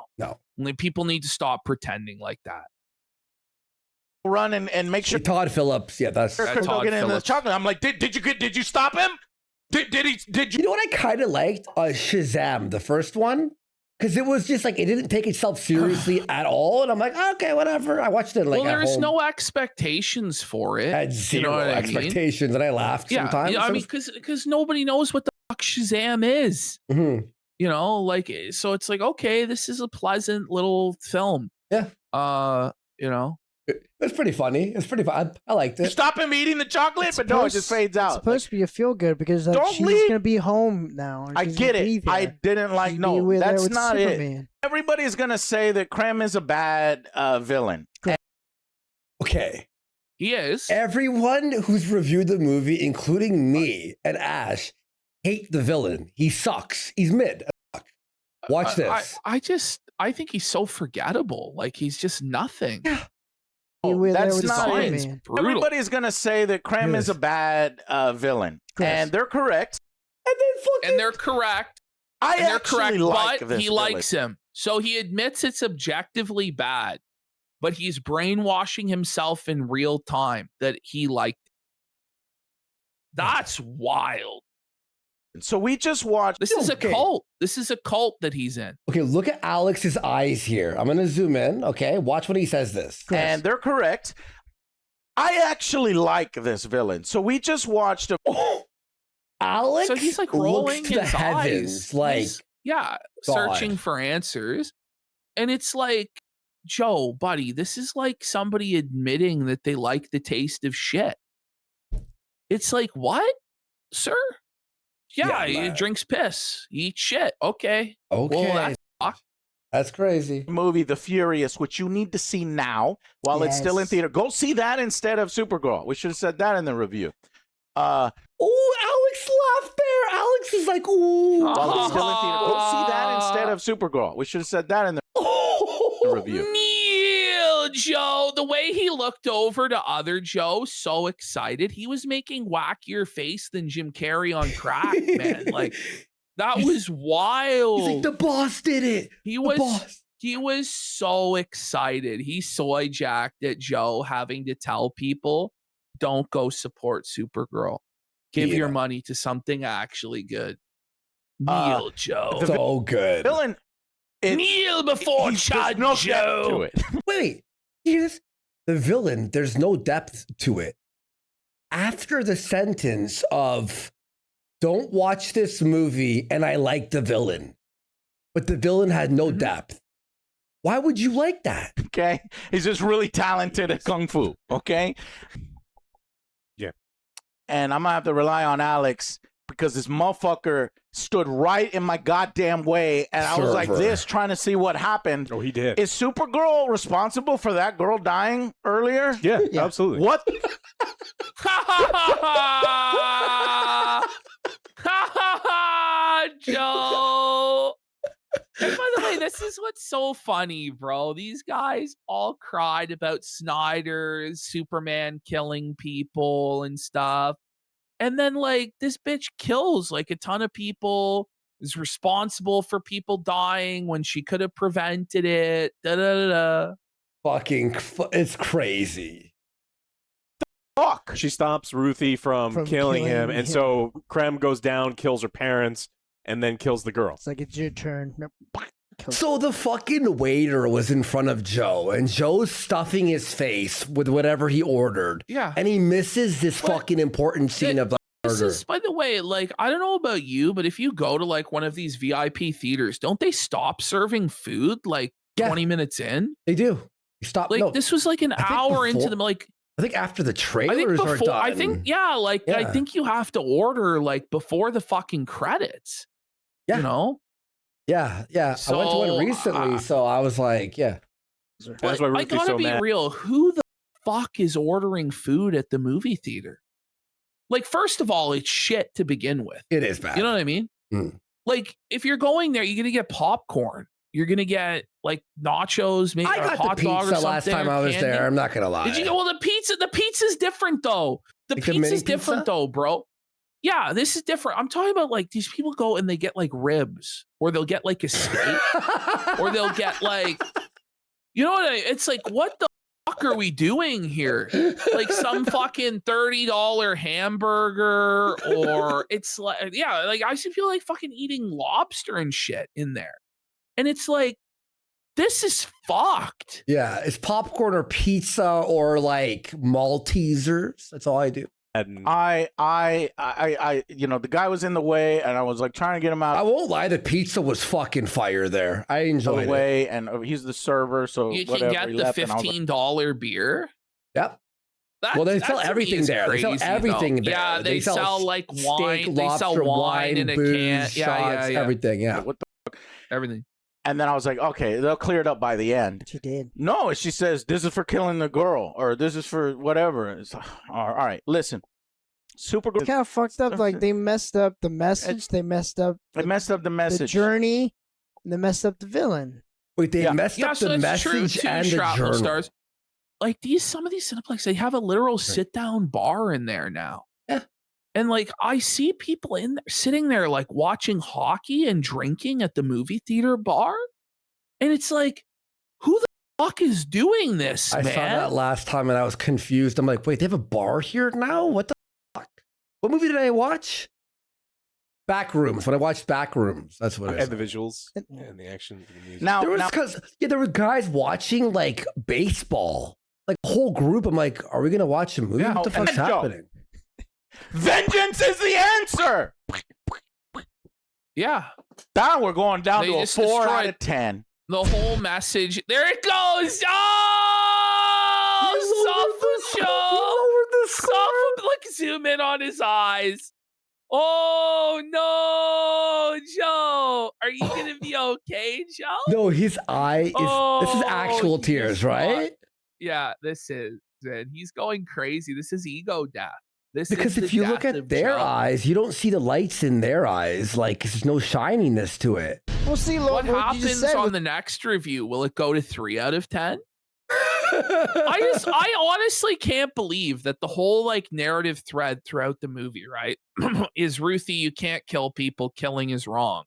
People need to stop pretending like that. Run and make sure Todd Phillips. Yeah, that's Todd Phillips. Chocolate. I'm like, did you stop him? Did you? You know what I kind of liked? Shazam, the first one. Because it was just like, it didn't take itself seriously at all. And I'm like, okay, whatever. I watched it like, there's no expectations for it. I had zero expectations. And I laughed sometimes. Yeah, I mean, because nobody knows what the fuck Shazam is. Mm-hmm. You know, like, so it's like, okay, this is a pleasant little film. Yeah. You know. It's pretty funny. It's pretty fun. I liked it. Stop him eating the chocolate, but no, it just fades out. It's supposed to be a feel good because she's going to be home now. I get it. I didn't like, no, that's not it. Everybody's going to say that Krem is a bad villain. Okay. He is. Everyone who's reviewed the movie, including me and Ash, hate the villain. He sucks. He's mid. Watch this. I think he's so forgettable. Like, he's just nothing. Yeah. That's not it. Everybody's going to say that Krem is a bad villain. And they're correct. And they're correct. But he likes him. So he admits it's objectively bad, but he's brainwashing himself in real time that he liked it. That's wild. So we just watched. This is a cult. This is a cult that he's in. Okay, look at Alex's eyes here. I'm going to zoom in. Okay, watch when he says this. And they're correct. I actually like this villain. So we just watched Alex. So he's like rolling to the his heavens, eyes. like searching for answers. And it's like, Joe, buddy, this is like somebody admitting that they like the taste of shit. It's like, what, sir? Yeah, he drinks piss. He eats shit. Okay. Well, that's crazy. Movie The Furious, which you need to see now while it's still in theater. Go see that instead of Supergirl. We should have said that in the review. Alex laughed there. Alex is like, ooh. While it's still in theater. Go see that instead of Supergirl. We should have said that in the review. Joe, the way he looked over to other Joe, so excited. He was making wackier face than Jim Carrey on crack, man. Like, that was wild. He's like, the boss did it. He was so excited. He soy jacked at Joe having to tell people, don't go support Supergirl. Give your money to something actually good. Kneel, Joe. So good. Villain. Kneel before Chad Joe. Wait. Here's the villain. There's no depth to it. After the sentence of don't watch this movie and I like the villain, but the villain had no depth. Why would you like that? Okay. He's just really talented at Kung Fu. Okay. Yeah. And I'm going to have to rely on Alex because this motherfucker stood right in my goddamn way. And I was like this, trying to see what happened. Oh, he did. Is Supergirl responsible for that girl dying earlier? Yeah. Absolutely. What? Joe. And by the way, this is what's so funny, bro. These guys all cried about Snyder's Superman killing people and stuff. And then, like, this bitch kills, like, a ton of people, is responsible for people dying when she could have prevented it. Da-da-da-da. It's crazy. Fuck. She stops Ruthie from killing him, and so Krem goes down, kills her parents, and then kills the girl. It's like, it's your turn. So the fucking waiter was in front of Joe, and Joe's stuffing his face with whatever he ordered. Yeah. And he misses this fucking important scene of the This is, by the way, like, I don't know about you, but if you go to like one of these VIP theaters, don't they stop serving food like 20 minutes in? They do. You stop. Like, this was like an hour into the, like, I think after the trailers are done. I think you have to order like before the fucking credits. Yeah. You know? Yeah. So, I went to one recently, so I was like, yeah. That's why I Ruthie's gotta so be mad. real. Who the fuck is ordering food at the movie theater? Like, first of all, it's shit to begin with. It is bad. You know what I mean? Like, if you're going there, you're gonna get popcorn. You're gonna get like nachos, maybe I a got hot the dog or pizza something. last time I was there. I'm not gonna lie. Did you go? Well, the pizza's different though. The Like the pizza's mini different pizza? though, bro. Yeah, this is different. I'm talking about like these people go and they get like ribs, or they'll get like a steak, or they'll get like, you know what? It's like, what the fuck are we doing here? Like some fucking $30 hamburger, or it's like, yeah, like I should feel like fucking eating lobster and shit in there, and it's like, this is fucked. Yeah, it's popcorn or pizza or like Maltesers. That's all I do. I, you know, the guy was in the way, and I was like trying to get him out. I won't lie, the pizza was fucking fire there. I enjoyed the way, and he's the server, so you whatever. can get the $15 beer. Yep. Well, they sell everything there. They sell everything there. Yeah, they sell like wine. Steak, They sell lobster, wine in a booze, can. shots, everything. Yeah. What the fuck? Everything. And then I was like, okay, they'll clear it up by the end. She did. No, she says, this is for killing the girl, or this is for whatever. It's, all right, listen. Supergirl. It's kind of fucked up. Like, they messed up the message. They messed up the message. The journey. And they messed up the villain. Wait, they messed up the message and the journal. Stars. Like some of these Cineplex, they have a literal sit-down bar in there now. Yeah. And like, I see people in there sitting there like watching hockey and drinking at the movie theater bar. And it's like, who the fuck is doing this, man? I saw that last time and I was confused. I'm like, wait, they have a bar here now? What the fuck? What movie did I watch? Backrooms. When I watched Backrooms, that's what it is. And the visuals and the action. And the music. Now, there were guys watching like baseball, like a whole group. I'm like, are we gonna watch a movie? What the fuck's happening? Vengeance is the answer. Yeah. Now we're going down to a 4 out of 10. The whole message. There it goes. Oh, look, zoom in on his eyes. Oh no, Joe. Are you gonna be okay, Joe? No, his eye is this is actual tears, right? Yeah, this is. And he's going crazy. This is ego death. Because if you look at their eyes, you don't see the lights in their eyes. Like, there's no shininess to it. We'll see. What happens on the next review? Will it go to 3 out of 10? I honestly can't believe that the whole like narrative thread throughout the movie, right, is Ruthie, you can't kill people. Killing is wrong.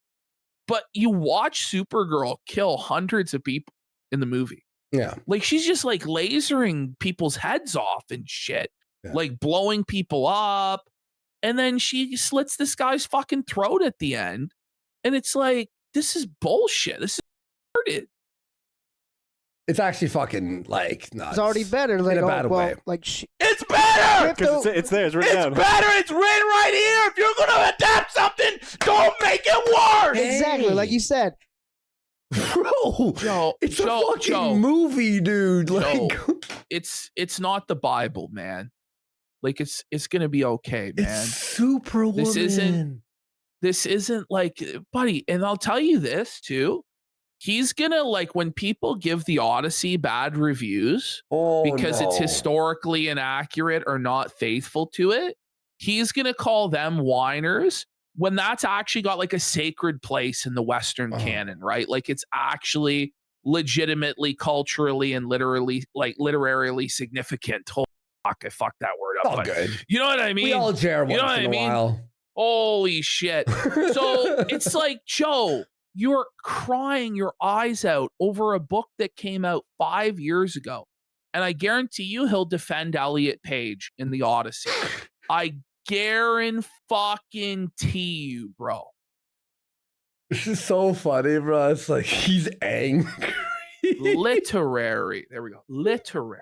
But you watch Supergirl kill hundreds of people in the movie. Yeah. Like, she's just like lasering people's heads off and shit. Yeah. Like blowing people up. And then she slits this guy's fucking throat at the end. And it's like, this is bullshit. This is retarded. It's actually fucking like nuts. It's already better. Like, in a bad way. Like it's better because it's there. It's written down. It's better. It's written right here. If you're gonna adapt something, don't make it worse. Exactly, like you said. Bro, Joe, it's a fucking movie, dude. Like, it's not the Bible, man. Like, it's gonna be okay, man. It's Superwoman. This isn't like, buddy. And I'll tell you this too. He's gonna, like, when people give the Odyssey bad reviews because it's historically inaccurate or not faithful to it, he's gonna call them whiners when that's actually got like a sacred place in the Western canon, right? Like, it's actually legitimately, culturally, and literarily significant. Holy fuck, I fucked that word up. All good. You know what I mean? We all jare once in a while. Holy shit. So it's like, Joe, you're crying your eyes out over a book that came out 5 years ago. And I guarantee you he'll defend Elliot Page in the Odyssey. I guarantee you, bro. This is so funny, bro. It's like he's angry. Literary. There we go. Literary.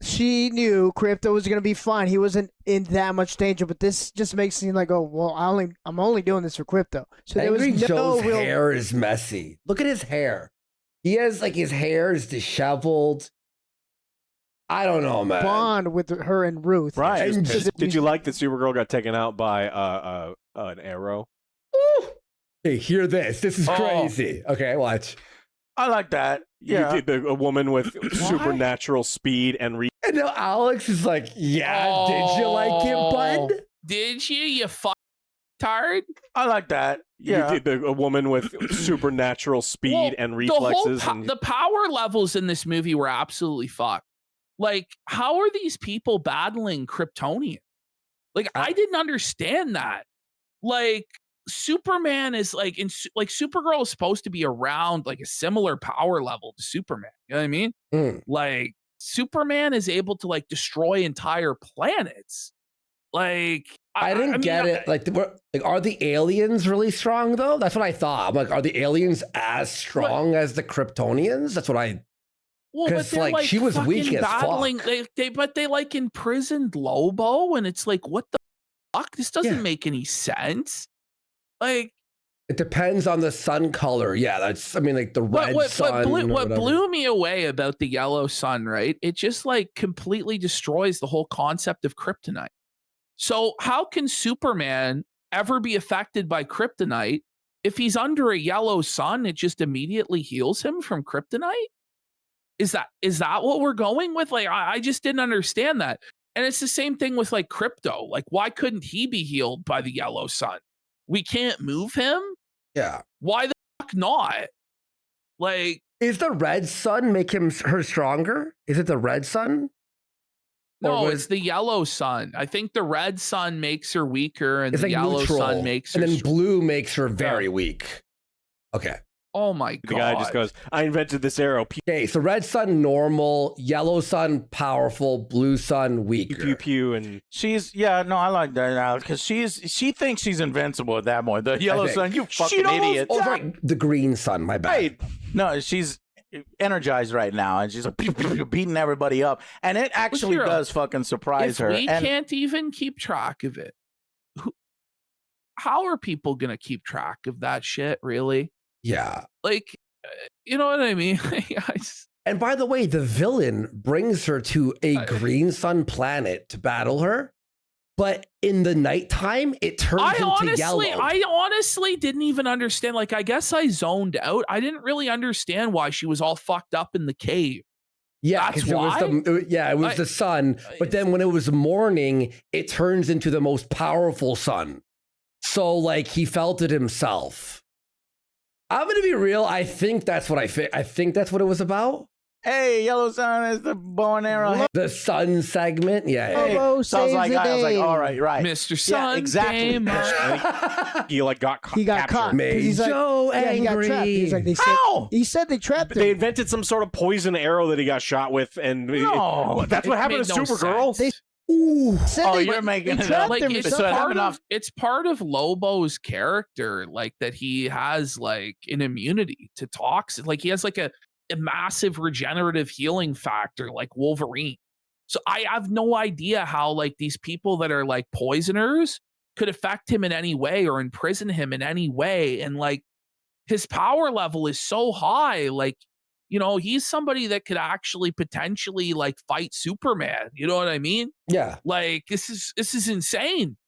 She knew Crypto was going to be fine. He wasn't in that much danger, but this just makes it seem like, oh, well, I'm only doing this for Crypto. So there was no Joe's hair is messy. Look at his hair. He has like his hair is disheveled. I don't know, man. Bond with her and Ruth. Right. Did you like that Supergirl got taken out by an arrow? Ooh. Hey, hear this. This is crazy. Okay, watch. I like that. Yeah. A woman with supernatural speed and And now Alex is like, yeah, did you like it, bud? Did you tired? I like that. Yeah. A woman with supernatural speed and reflexes. The power levels in this movie were absolutely fucked. Like, how are these people battling Kryptonian? Like, I didn't understand that. Like, Superman is like Supergirl is supposed to be around like a similar power level to Superman. You know what I mean? Like, Superman is able to like destroy entire planets. Like, I didn't get it. Like, are the aliens really strong though? That's what I thought. I'm like, are the aliens as strong as the Kryptonians? That's what I. Because like she was weak as fuck. They like imprisoned Lobo, and it's like, what the fuck? This doesn't make any sense. Like, it depends on the sun color. Yeah, that's. I mean, like the red sun. What blew me away about the yellow sun, right? It just like completely destroys the whole concept of kryptonite. So how can Superman ever be affected by kryptonite if he's under a yellow sun? It just immediately heals him from kryptonite. Is that what we're going with? Like, I just didn't understand that. And it's the same thing with like Crypto. Like, why couldn't he be healed by the yellow sun? We can't move him? Yeah. Why the fuck not? Like, is the red sun make her stronger? Is it the red sun? No, it's the yellow sun. I think the red sun makes her weaker, and the yellow sun makes her. And then blue makes her very weak. Okay. Oh my god. The guy just goes, I invented this arrow. Okay, so red sun normal, yellow sun powerful, blue sun weaker. Pew pew and I like that now because she thinks she's invincible at that point. The yellow sun, you fucking idiot. Oh, right. The green sun, my bad. Right. No, she's energized right now and she's like beating everybody up. And it actually does fucking surprise her. We can't even keep track of it. How are people gonna keep track of that shit, really? Yeah. Like, you know what I mean? And by the way, the villain brings her to a green sun planet to battle her. But in the nighttime, it turns into yellow. I honestly didn't even understand. Like, I guess I zoned out. I didn't really understand why she was all fucked up in the cave. Yeah, because it was the sun. But then when it was morning, it turns into the most powerful sun. So, like, he felt it himself. I'm gonna be real. I think that's what I think that's what it was about. Hey, yellow sun is the bow and arrow. The sun segment, Hey. So I was like, all right, Mr. Sun, yeah, exactly. He like got caught. Made he's like, so angry. He got trapped. He's like, he said they trapped him. They invented some sort of poison arrow that he got shot with, and that's what happened to Supergirl. You're making it up. Like, it's part of Lobo's character, like that he has like an immunity to toxin. Like he has like a massive regenerative healing factor, like Wolverine. So I have no idea how like these people that are like poisoners could affect him in any way or imprison him in any way. And like his power level is so high, like, you know, he's somebody that could actually potentially like fight Superman. You know what I mean? Yeah. Like this is insane.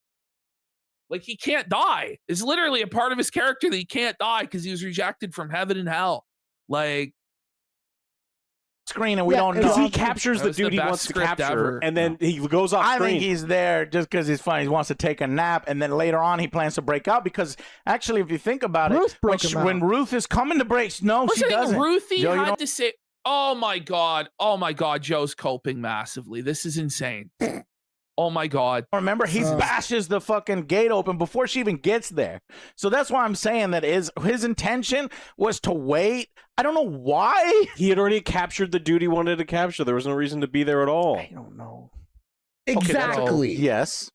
Like he can't die. It's literally a part of his character that he can't die because he was rejected from heaven and hell. Like screen and we don't know. Because he captures the dude he wants to capture, and then he goes off screen. I think he's there just because he's fun. He wants to take a nap, and then later on he plans to break out because actually, if you think about it, when Ruth is coming to break, she doesn't. Ruthie had to say, oh my God, Joe's coping massively. This is insane. Oh my God. Remember, he bashes the fucking gate open before she even gets there. So that's why I'm saying that his intention was to wait. I don't know why. He had already captured the dude he wanted to capture. There was no reason to be there at all. I don't know. Exactly. Okay, yes.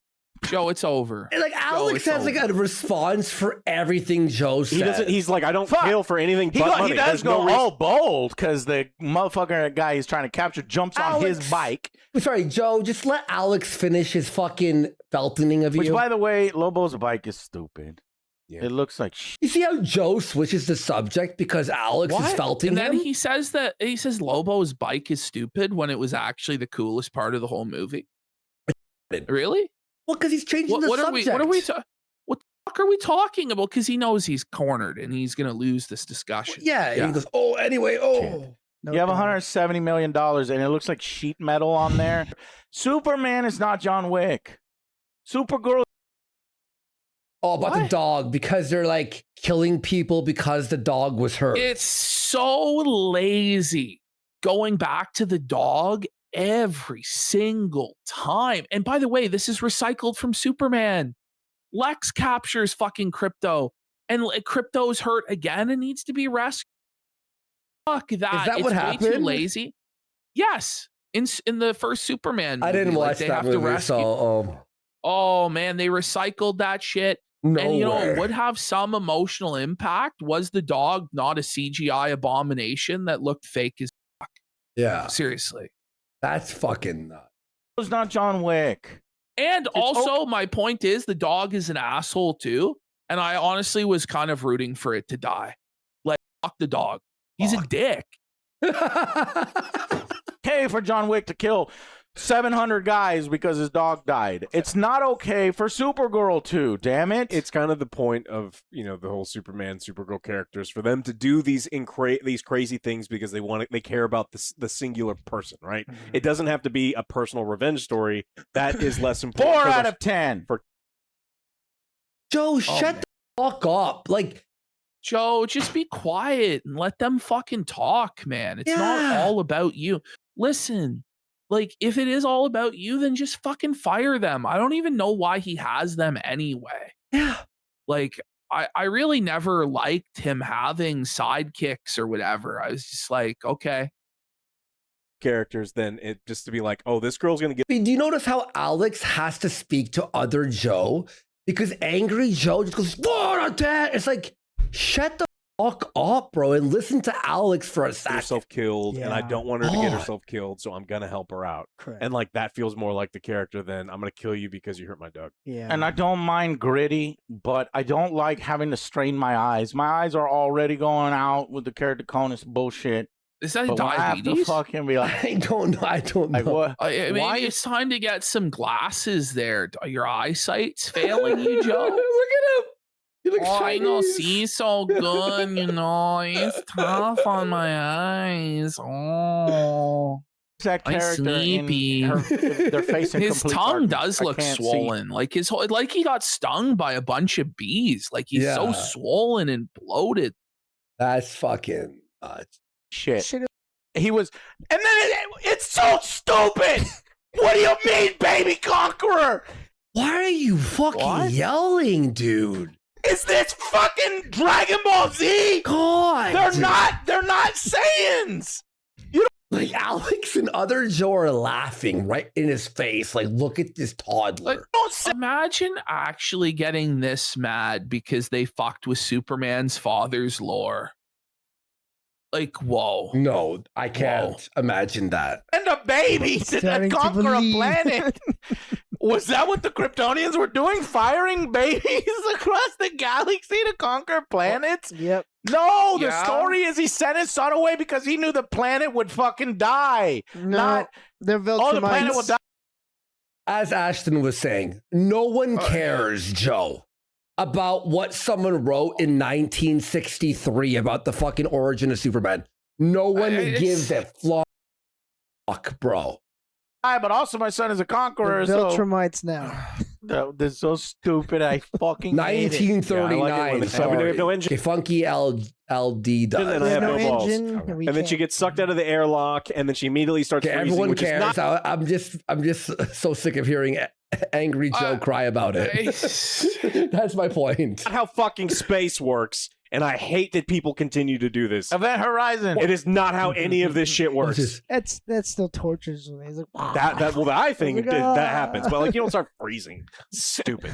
Joe, it's over. And like Alex has like a response for everything Joe says. He doesn't. He's like, I don't kill for anything but money. He does go all bold because the motherfucker guy he's trying to capture jumps on his bike. Sorry, Joe. Just let Alex finish his fucking feltoning of you. Which, by the way, Lobo's bike is stupid. Yeah. It looks like shit. You see how Joe switches the subject because Alex is felting and then him? he says Lobo's bike is stupid when it was actually the coolest part of the whole movie. Really? Well, because he's changing the subject. What the fuck are we talking about? Because he knows he's cornered and he's going to lose this discussion. Yeah. And he goes, No, you have $170 million and it looks like sheet metal on there. Superman is not John Wick. Supergirl. Oh, about the dog, because they're like killing people because the dog was hurt. It's so lazy going back to the dog every single time. And by the way, this is recycled from Superman. Lex captures fucking Crypto, and Crypto's hurt again and needs to be rescued. Fuck that. Is that it's what way happened? Too lazy. Yes, in the first Superman movie, I didn't watch that movie, so oh man, they recycled that shit. And you know what would have some emotional impact was the dog not a CGI abomination that looked fake as fuck. Yeah. Seriously. That's fucking nuts. It was not John Wick. And also, my point is the dog is an asshole too. And I honestly was kind of rooting for it to die. Like, fuck the dog. He's a dick. Okay for John Wick to kill 700 guys because his dog died. It's not okay for Supergirl too, damn it. It's kind of the point of, the whole Superman, Supergirl characters, for them to do these crazy things because they care about the singular person, right? Mm-hmm. It doesn't have to be a personal revenge story. That is less important. 4 out of 10. Joe, shut the fuck up. Like, Joe, just be quiet and let them fucking talk, man. It's not all about you. Listen. Like, if it is all about you, then just fucking fire them. I don't even know why he has them anyway. Yeah. Like, I really never liked him having sidekicks or whatever. I was just like, okay. Characters, then it just to be like, oh, this girl's going to get... Do you notice how Alex has to speak to other Joe? Because angry Joe just goes, what, Dad? It's like, shut the fuck up, bro, and listen to Alex for a second. Herself killed, and I don't want her to get herself killed, so I'm gonna help her out. Correct. And like that feels more like the character than I'm gonna kill you because you hurt my dog. Yeah. And I don't mind gritty, but I don't like having to strain my eyes. My eyes are already going out with the keratoconus bullshit. Is that but diabetes? I have to fucking be like, I don't know. Like, what? Maybe it's time to get some glasses there. Your eyesight's failing you, Joe. Look at him. He looks I don't Chinese. see so good, It's tough on my eyes. Oh, that character sleepy. They're facing his tongue does look see. swollen. Like his whole, like he got stung by a bunch of bees. Like he's so swollen and bloated. That's fucking nuts. Shit. He was, and then it's so stupid. What do you mean, baby conqueror? Why are you fucking yelling, dude? Is this fucking Dragon Ball Z? God, they're not Saiyans. Like Alex and other Joe are laughing right in his face. Like, look at this toddler. Like, imagine actually getting this mad because they fucked with Superman's father's lore. Like, whoa. No, I can't imagine that. And a baby to conquer a planet. Was that what the Kryptonians were doing? Firing babies across the galaxy to conquer planets? Yep. No, the story is he sent his son away because he knew the planet would fucking die. No, they're Viltrumites. The planet will die. As Ashton was saying, no one cares, Joe, about what someone wrote in 1963 about the fucking origin of Superman. No one gives a fuck, bro. But also my son is a conqueror. Viltrumites now. This is so stupid. I fucking hate it. 1939. We have no engine. Okay, Funky LD does. And I have no no balls. engine, And then she gets sucked out of the airlock, and then she immediately starts freezing. Everyone which cares. Is not- I'm just so sick of hearing Angry Joe cry about it. That's my point. not how fucking space works, and I hate that people continue to do this. Event Horizon. It is not how any of this shit works. That's still tortures me. He's like, Well, I think Oh my God. that happens, but like you don't start freezing. Stupid.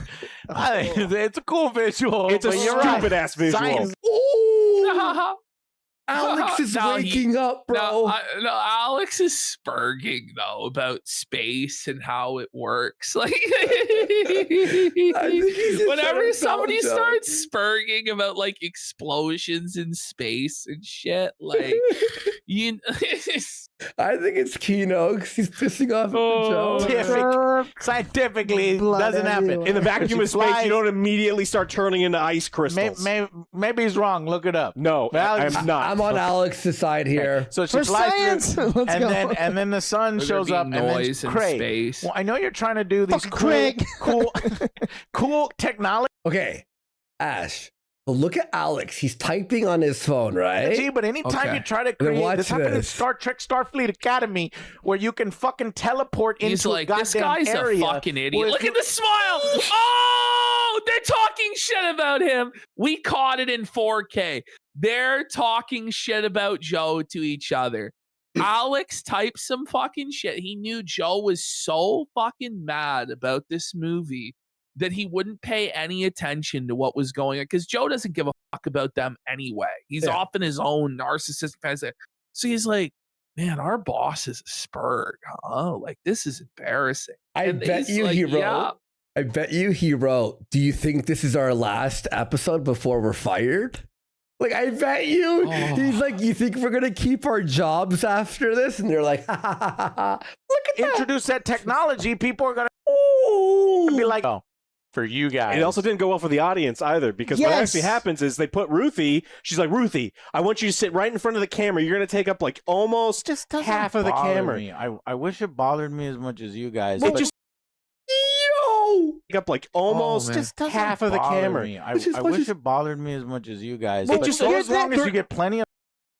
It's a cool visual. It's a but you're right. stupid ass visual. Science. Ooh, Alex is No, waking up, bro. No, Alex is spurging though about space and how it works. Like whenever somebody starts spurging about like explosions in space and shit, like you. I think it's Kino because he's pissing off at the Joe. Scientifically, it Blood doesn't happen. everywhere. In the vacuum of space, flies. you don't immediately start turning into ice crystals. Maybe he's wrong. Look it up. No, Alex- I'm not. I'm on Alex's side here. So she For flies science! through, Let's and go. then the sun There'd shows be up, and then noise in Craig. space. Well, I know you're trying to do these Fuck Craig. cool technology, Okay, Ash. But look at Alex. He's typing on his phone, right? but anytime Okay. you try to Then create watch this happened in this. Star Trek Starfleet Academy, where you can fucking teleport He's into like, a this goddamn guy's area. a fucking idiot. with- Look at the smile. Oh, they're talking shit about him. We caught it in 4K. They're talking shit about Joe to each other. Alex typed some fucking shit. He knew Joe was so fucking mad about this movie that he wouldn't pay any attention to what was going on because Joe doesn't give a fuck about them anyway. He's off in his own narcissistic fantasy. So he's like, man, our boss is a spurg, huh? Like, this is embarrassing. I And bet he's you like, he wrote. yeah. I bet you he wrote. Do you think this is our last episode before we're fired? Like, I bet you. Oh. He's like, you think we're gonna keep our jobs after this? And they're like, ha ha ha ha. Ha. Look at that. Introduce that technology, people are gonna Ooh. be like, oh, for you guys. It also didn't go well for the audience either, because what actually happens is they put Ruthie. She's like, Ruthie, I want you to sit right in front of the camera. You're going to take up like almost just doesn't half of the bother camera. me. I wish it bothered me as much as you guys. It but just Yo. take up like almost man. just doesn't half of the bother camera. me. I It's just- wish it bothered me as much as you guys. Well, But just- so as long as they're- you get plenty of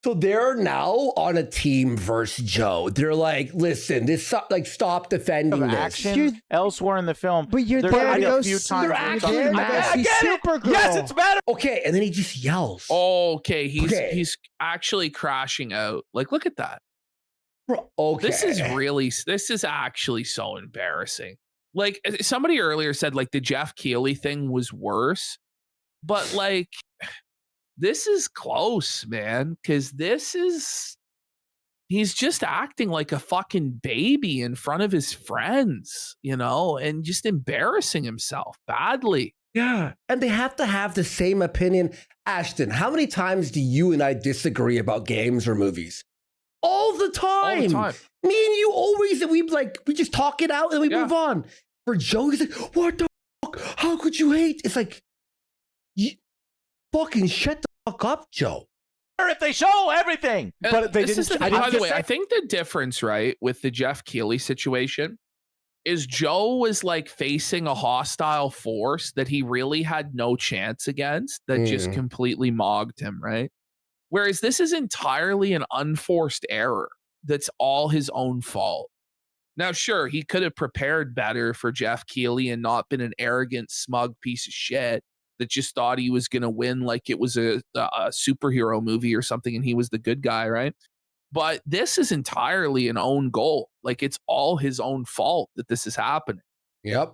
So they're now on a team versus Joe. They're like, listen, this like stop defending this. action elsewhere in the film, But you're there's there only to go a few see- times. They're where actually something- mad. I get it. Supergirl. Yes, it's better. Okay, and then he just yells. Okay, Okay. he's actually crashing out. Like, look at that. Bro, okay. This is actually so embarrassing. Like somebody earlier said, like the Jeff Keighley thing was worse, but like this is close, man. Because he's just acting like a fucking baby in front of his friends, you know, and just embarrassing himself badly. Yeah. And they have to have the same opinion. Ashton, how many times do you and I disagree about games or movies? All the time. All the time. Me and you always, we just talk it out and we move on. For Joe, he's like, what the fuck? How could you hate? It's like, you fucking shut the fuck up, Joe. If they show everything, But they This is didn't. by the way, I think the difference, right, with the Jeff Keighley situation is Joe was like facing a hostile force that he really had no chance against that just completely mogged him, right? Whereas this is entirely an unforced error that's all his own fault. Now, sure, he could have prepared better for Jeff Keighley and not been an arrogant, smug piece of shit that just thought he was going to win like it was a superhero movie or something and he was the good guy, right? But this is entirely an own goal. Like, it's all his own fault that this is happening. Yep.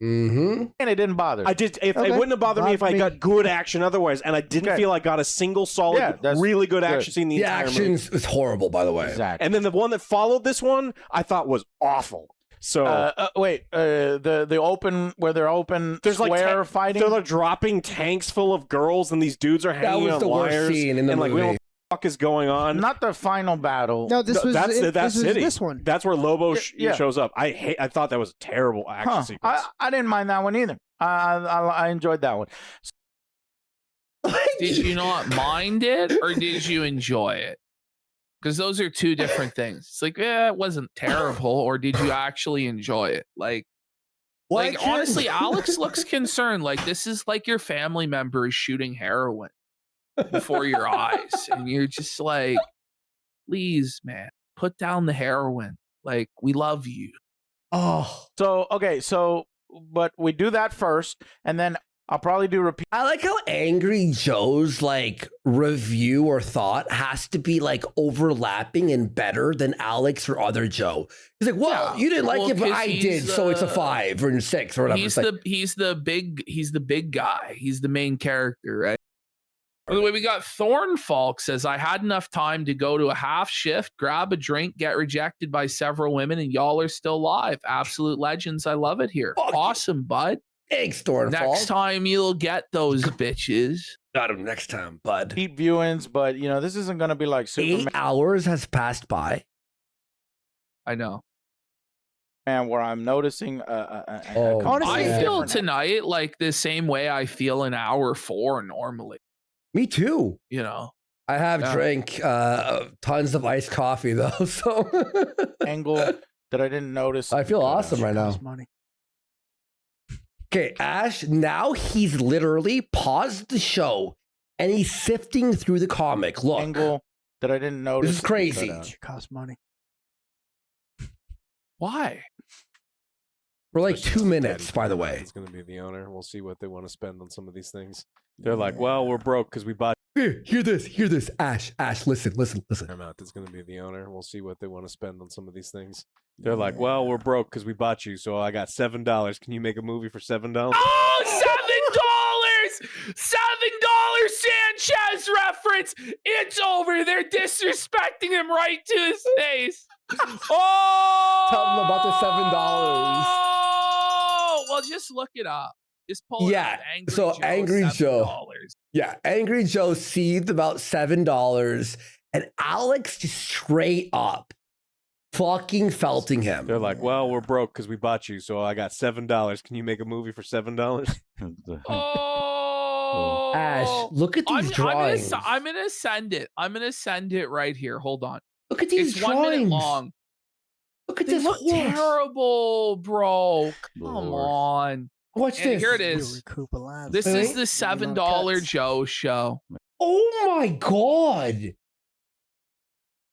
Mm-hmm. and it didn't bother. It Okay. wouldn't have bothered me if I Bothered me. got good action otherwise, and I didn't feel I got a single solid, that's really good good. action scene the The entire movie. action is horrible, by the way. Exactly. And then the one that followed this one, I thought was awful. So Wait, the open where they're open there's like square fighting. They're like dropping tanks full of girls, and these dudes are That hanging was on the worst wires. scene in the and like, we don't know movie. what the fuck is going on. Not the final battle. No, this was that's it, that this was city. this one. That's where Lobo Yeah. shows up. I thought that was a terrible action Huh. sequence. I didn't mind that one either. I enjoyed that one. Did you not mind it or did you enjoy it? Because those are two different things. It's like, yeah, it wasn't terrible, or did you actually enjoy it? Like, Like, honestly, Alex looks concerned. Like, this is like your family member is shooting heroin before your eyes. And you're just like, please, man, put down the heroin. Like, we love you. Oh. So, okay. So, but we do that first. And then I'll probably do repeat. I like how Angry Joe's like review or thought has to be like overlapping and better than Alex or other Joe. He's like, well, you didn't like it, but I did, so it's a 5 or a 6 or whatever. He's the big guy. He's the main character, right? By the way, we got Thornfalk says, I had enough time to go to a half shift, grab a drink, get rejected by several women, and y'all are still live. Absolute legends. I love it here. Awesome, bud. Thanks, Thornfalk. Next time you'll get those bitches. Got him next time, bud. Repeat viewings, but you know, this isn't going to be like Superman. 8 hours has passed by. I know. And where I'm noticing honestly, I feel tonight like the same way I feel in hour 4 normally. Me too. You know, I have drank tons of iced coffee though, so angle that I didn't notice. I feel awesome right now. Money. Okay, Ash, now he's literally paused the show and he's sifting through the comic. Look. Angle that I didn't notice. This is crazy. It costs money. Why? For like 2 minutes, by the way. It's going to be the owner. We'll see what they want to spend on some of these things. They're like, well, we're broke because we bought. Here, hear this. Ash, listen. It's going to be the owner. We'll see what they want to spend on some of these things. They're like, well, we're broke because we bought you, so I got $7. Can you make a movie for $7? Oh, $7! $7 Sanchez reference. It's over. They're disrespecting him right to his face. Oh! Tell them about the $7. Oh, well, just look it up. Just pull it up. Angry Joe. Yeah, Angry Joe seethed about $7, and Alex just straight up fucking felting him. They're like, well, we're broke because we bought you, so I got $7. Can you make a movie for $7? Oh, Ash, look at these drawings. I'm gonna send it. I'm gonna send it right here. Hold on. Look at these drawings. 1 minute long. Look at they this. Look terrible, bro. Come on. Watch this. Here it is. This is the $7 Joe show. Oh my god.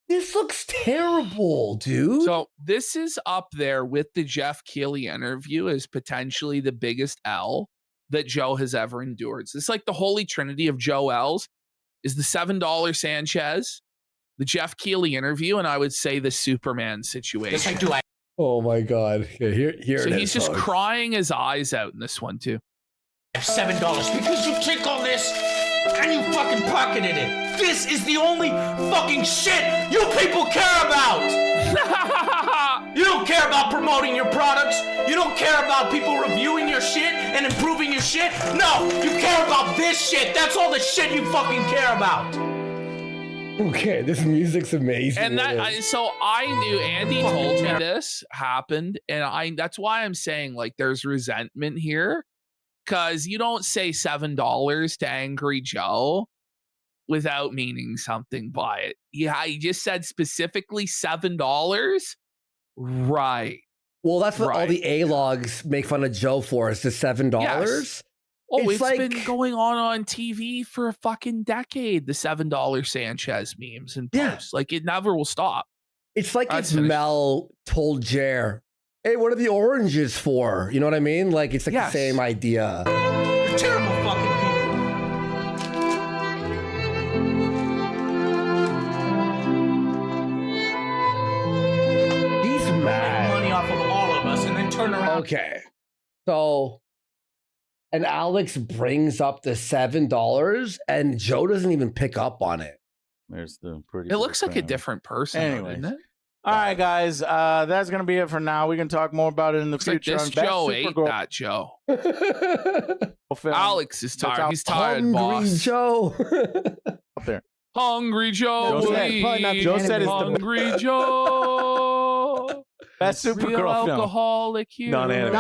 This looks terrible, dude. So this is up there with the Jeff Keighley interview as potentially the biggest L that Joe has ever endured. So it's like the holy trinity of Joe L's is the $7 Sanchez, the Jeff Keighley interview, and I would say the Superman situation. Yes, I do. Oh my god. Yeah, here so it he's is, just crying his eyes out in this one too. $7 because you took all this and you fucking pocketed it. This is the only fucking shit you people care about. You don't care about promoting your products. You don't care about people reviewing your shit and improving your shit. No, you care about this shit. That's all the shit you fucking care about. Okay, this music's amazing. And so I knew Andy told me this happened, and that's why I'm saying like there's resentment here, because you don't say $7 to Angry Joe without meaning something by it. Yeah, he just said specifically $7, right? Well, that's what all the A-logs make fun of Joe for, is the $7. Yes. Oh, it's been going on TV for a fucking decade. The $7 Sanchez memes and posts, like it never will stop. It's like if Mel told Jer, "Hey, what are the oranges for?" You know what I mean? Like it's like the same idea. You're terrible fucking people. He's mad. Make money off of all of us and then turn around. Okay, so. And Alex brings up the $7, and Joe doesn't even pick up on it. There's the pretty. It looks like a different person. Anyway, doesn't it? All right, guys. That's gonna be it for now. We can talk more about it in the Looks future. like this Joe ate that Joe. Alex is tired. He's tired, Hungry boss. Joe. Up there. Hungry Joe. Joe said it's Hungry Joe. That's Supergirl film. Alcoholic here. Non-anime.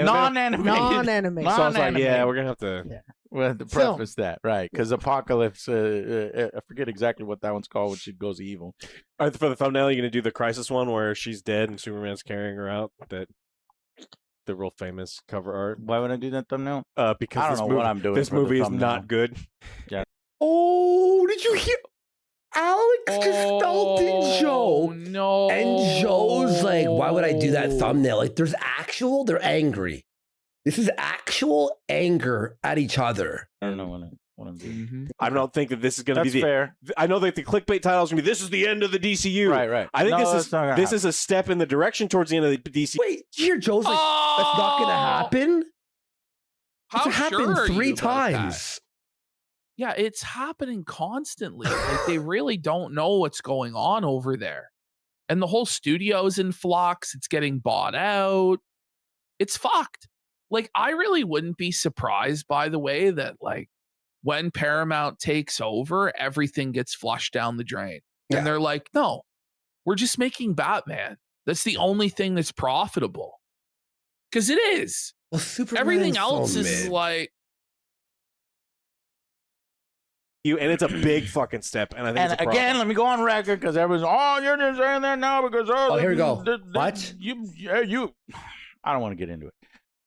Non-anime. So I was like, yeah, we're gonna have to. We'll have to preface that, right? Because Apocalypse, I forget exactly what that one's called when she goes evil. All right, for the thumbnail, you're gonna do the Crisis one where she's dead and Superman's carrying her out. That the real famous cover art. Why would I do that thumbnail? Because I don't know what I'm doing. This movie is not good. Yeah. Oh, did you hear? Alex just felt in Joe. No. And Joe's like, why would I do that thumbnail? Like, they're angry. This is actual anger at each other. I don't know what I'm doing. I don't think that this is going to be fair. I know that the clickbait title is going to be, this is the end of the DCU. Right. I think No, this is a step in the direction towards the end of the DCU. Wait, did you hear Joe's like, that's not going to happen? How It's sure happened are 3 you about times. that? Yeah, it's happening constantly. Like, they really don't know what's going on over there. And the whole studio's in flux. It's getting bought out. It's fucked. Like, I really wouldn't be surprised, by the way, that like when Paramount takes over, everything gets flushed down the drain. Yeah. And they're like, no, we're just making Batman. That's the only thing that's profitable. Because it is. Well, Superman's Everything else so is mid. like, And it's a big fucking step. And I think it's a problem. Again, let me go on record because everyone's, you're just saying that now because here we go. What? You. I don't want to get into it.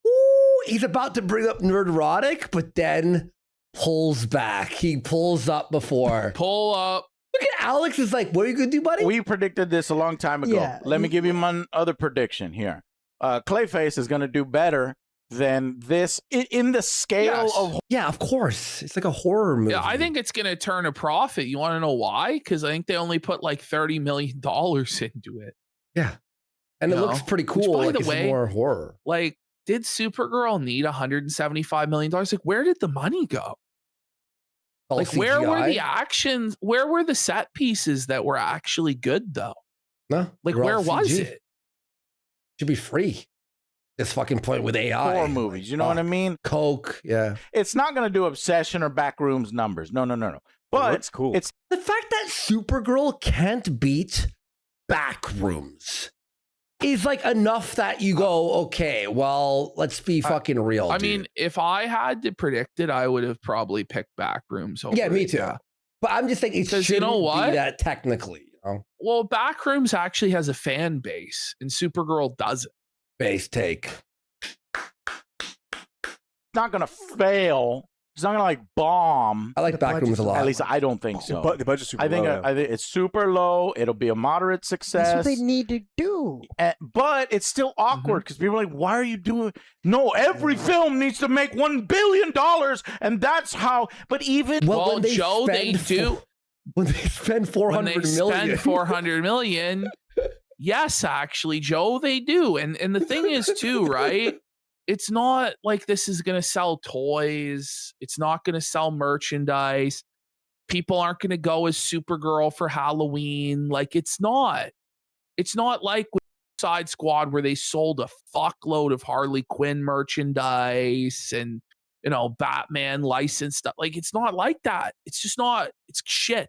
Ooh, he's about to bring up Nerdrotic, but then pulls back. He pulls up before. pull up. Look at Alex is like, what are you going to do, buddy? We predicted this a long time ago. Yeah. Let me give you my other prediction here. Clayface is going to do better than this in the scale of. Yeah, of course. It's like a horror movie. Yeah, I think it's going to turn a profit. You want to know why? Because I think they only put like $30 million into it. Yeah. And it looks pretty cool. By like the it's way, more horror. Like, did Supergirl need $175 million? Like, where did the money go? All Like, where were CGI? the actions? Where were the set pieces that were actually good, though? No. Like, they're all where was CG. it? Should be free. This fucking point with AI. Horror movies, you know what I mean? Coke, yeah. It's not going to do Obsession or Backrooms numbers. No. But it's cool. It's The fact that Supergirl can't beat Backrooms is like enough that you go, okay, well, let's be fucking real. I dude. mean, if I had to predict it, I would have probably picked Backrooms over yeah, me it, too. yeah. But I'm just thinking it Because shouldn't you know what? be that technically, you know? Well, Backrooms actually has a fan base, and Supergirl doesn't. Base take. not going to fail. It's not going to like bomb. I like Backrooms a lot. At least I don't think so. But the budget's super I think low. I think it's super low. It'll be a moderate success. That's what they need to do. But it's still awkward because people are like, "Why are you doing?" No, every film needs to make $1 billion, and that's how. But even Well, when they Joe, they spend do. When they spend 400 When they million. spend 400 million, yes, actually, Joe, they do. And the thing is, too, right? It's not like this is going to sell toys. It's not going to sell merchandise. People aren't going to go as Supergirl for Halloween. Like, it's not. It's not like with Suicide Squad where they sold a fuckload of Harley Quinn merchandise and, you know, Batman licensed stuff. Like, it's not like that. It's just not. It's shit.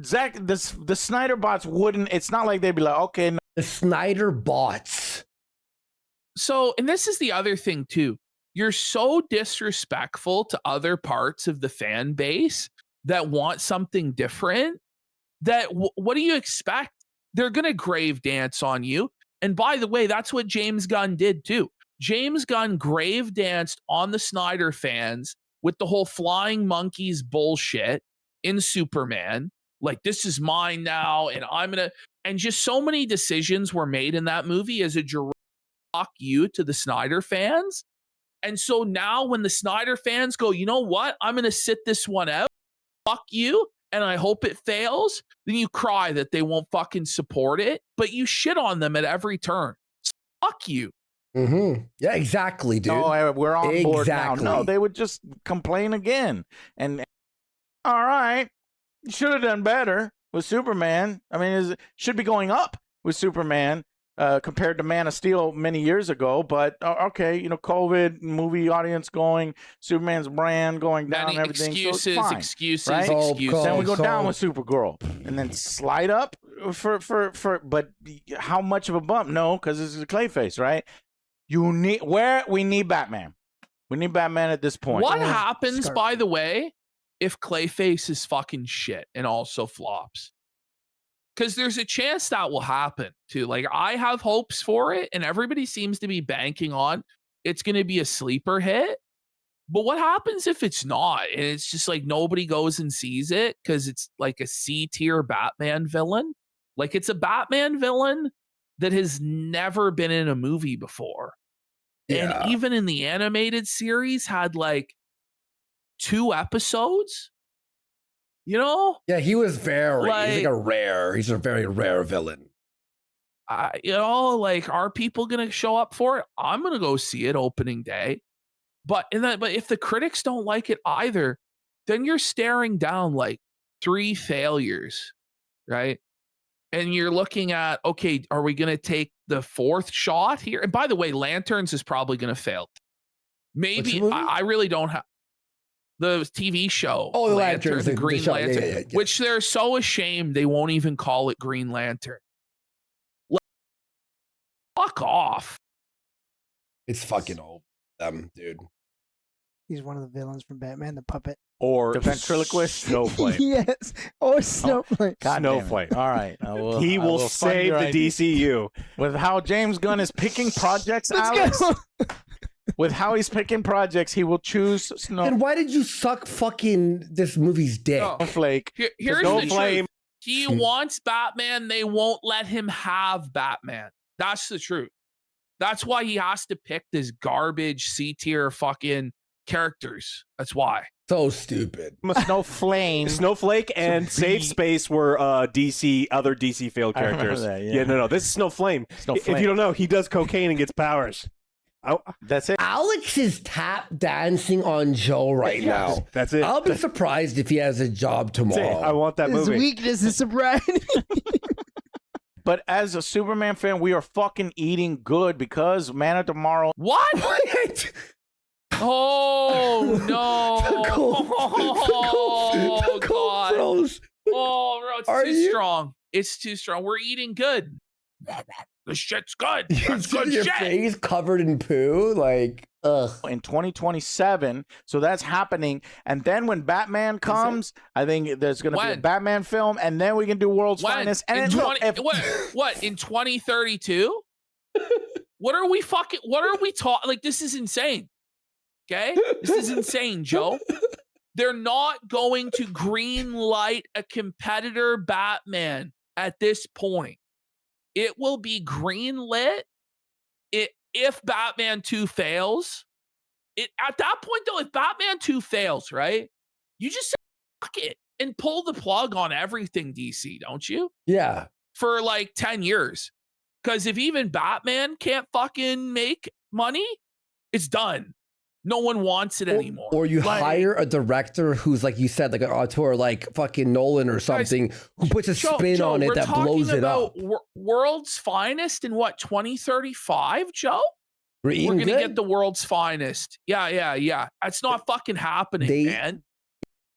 Zach, the Snyder bots wouldn't. It's not like they'd be like, okay, no. The Snyder bots. So, and this is the other thing too. You're so disrespectful to other parts of the fan base that want something different that what do you expect? They're going to grave dance on you. And by the way, that's what James Gunn did too. James Gunn grave danced on the Snyder fans with the whole flying monkeys bullshit in Superman. Like, this is mine now. And and just so many decisions were made in that movie as a fuck you to the Snyder fans. And so now when the Snyder fans go, you know what? I'm going to sit this one out. Fuck you. And I hope it fails. Then you cry that they won't fucking support it. But you shit on them at every turn. So fuck you. Mm-hmm. Yeah, exactly, dude. No, we're on board Exactly. now. No, they would just complain again. And all right, you should have done better with Superman. I mean, should be going up with Superman. Compared to Man of Steel many years ago, but okay, you know, COVID, movie audience going, Superman's brand going down, Many and everything. excuses, so it's fine, excuses, right? excuses. Then we go down Cold. with Supergirl, and then slide up for. But how much of a bump? No, because this is a Clayface, right? We need Batman. We need Batman at this point. What happens, by the way, if Clayface is fucking shit and also flops? because there's a chance that will happen too. Like I have hopes for it, and everybody seems to be banking on it's going to be a sleeper hit. But what happens if it's not? And it's just like nobody goes and sees it because it's like a C tier Batman villain. Like it's a Batman villain that has never been in a movie before. Yeah. And even in the animated series had like 2 episodes. You know? Yeah, he was very, he's a very rare villain. You know, like, are people going to show up for it? I'm going to go see it opening day. But if the critics don't like it either, then you're staring down like 3 failures, right? And you're looking at, okay, are we going to take the 4th shot here? And by the way, Lanterns is probably going to fail. Maybe I really don't have the TV show. Oh, the Lanterns, the Green Lantern, yeah. which they're so ashamed they won't even call it Green Lantern. Fuck off. It's fucking old, dude. He's one of the villains from Batman, the puppet. Or the ventriloquist Snowflake. Yes. Or Snowflake. Oh, Snowflake. All right. He will save the DCU. With how James Gunn is picking projects, Alex. With how he's picking projects, he will choose And why did you suck fucking this movie's dick? Snowflake. Here's the truth. He wants Batman. They won't let him have Batman. That's the truth. That's why he has to pick this garbage C-tier fucking characters. That's why. So stupid. Snowflake and Safe Space were other DC failed characters. That, yeah. No. This is Snowflame. If you don't know, he does cocaine and gets powers. That's it. Alex is tap dancing on Joe right now. That's it. I'll be surprised if he has a job tomorrow. I want that movie. His weakness is sobriety. But as a Superman fan, we are fucking eating good because Man of Tomorrow. What? Oh no! The cold froze. Oh, bro, it's too strong. It's too strong. We're eating good. The shit's good. That's good your shit. Face covered in poo, like ugh. In 2027, so that's happening. And then when Batman comes, I think there's going to be a Batman film, and then we can do World's Finest. And what in 2032? What are we talking? Like, this is insane. Okay, this is insane, Joe. They're not going to green light a competitor Batman at this point. It will be green lit if Batman 2 fails. At that point, though, if Batman 2 fails, right, you just say, fuck it and pull the plug on everything, DC, don't you? Yeah. For like 10 years. Because if even Batman can't fucking make money, it's done. No one wants it anymore. Or you hire a director who's, like you said, like an auteur, like fucking Nolan or something, who puts a spin on it that blows it up. World's Finest in what, 2035, Joe? We're going to get the World's Finest. Yeah. It's not fucking happening, man.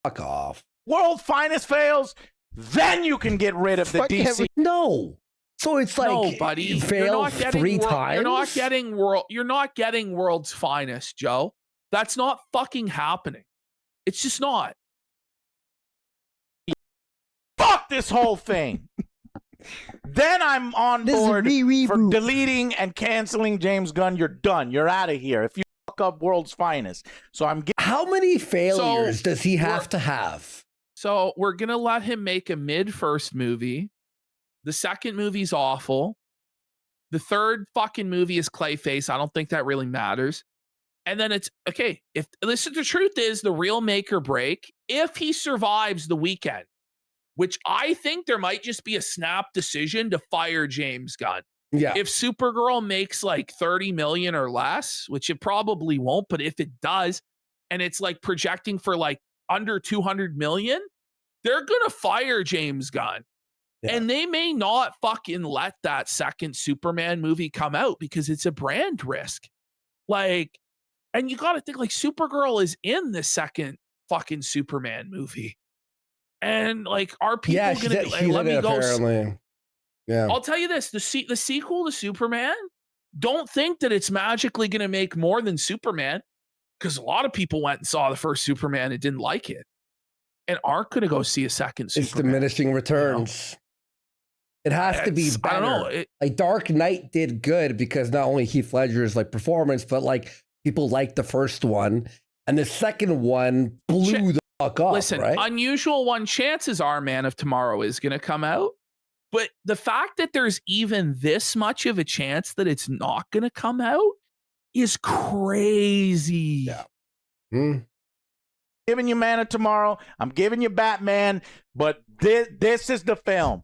Fuck off. World Finest fails, then you can get rid of the DC. No. So it's like, no, buddy, fail 3 times. You're not getting World's Finest, Joe. That's not fucking happening. It's just not. Fuck this whole thing. Then I'm on board for deleting and canceling James Gunn. You're done. You're out of here. If you fuck up World's Finest. So I'm how many failures does he have to have? So we're gonna let him make a mid-first movie. The second movie's awful. The third fucking movie is Clayface. I don't think that really matters. And then it's okay. If listen, the truth is the real make or break. If he survives the weekend, which I think there might just be a snap decision to fire James Gunn. Yeah. If Supergirl makes like 30 million or less, which it probably won't, but if it does, and it's like projecting for like under 200 million, they're gonna fire James Gunn. Yeah. And they may not fucking let that second Superman movie come out because it's a brand risk. Like, and you got to think like Supergirl is in the second fucking Superman movie. And like, are people going to be like, let me go? Apparently. Yeah. I'll tell you this, the sequel to Superman, don't think that it's magically going to make more than Superman, because a lot of people went and saw the first Superman and didn't like it. And aren't going to go see a second Superman. It's diminishing returns. It has to be better. I don't know. Like Dark Knight did good because not only Heath Ledger's like performance, but like people liked the first one, and the second one blew the fuck up. Listen, right? Unusual One, chances are Man of Tomorrow is going to come out, but the fact that there's even this much of a chance that it's not going to come out is crazy. Yeah. Mm. Giving you Man of Tomorrow, I'm giving you Batman, but this is the film.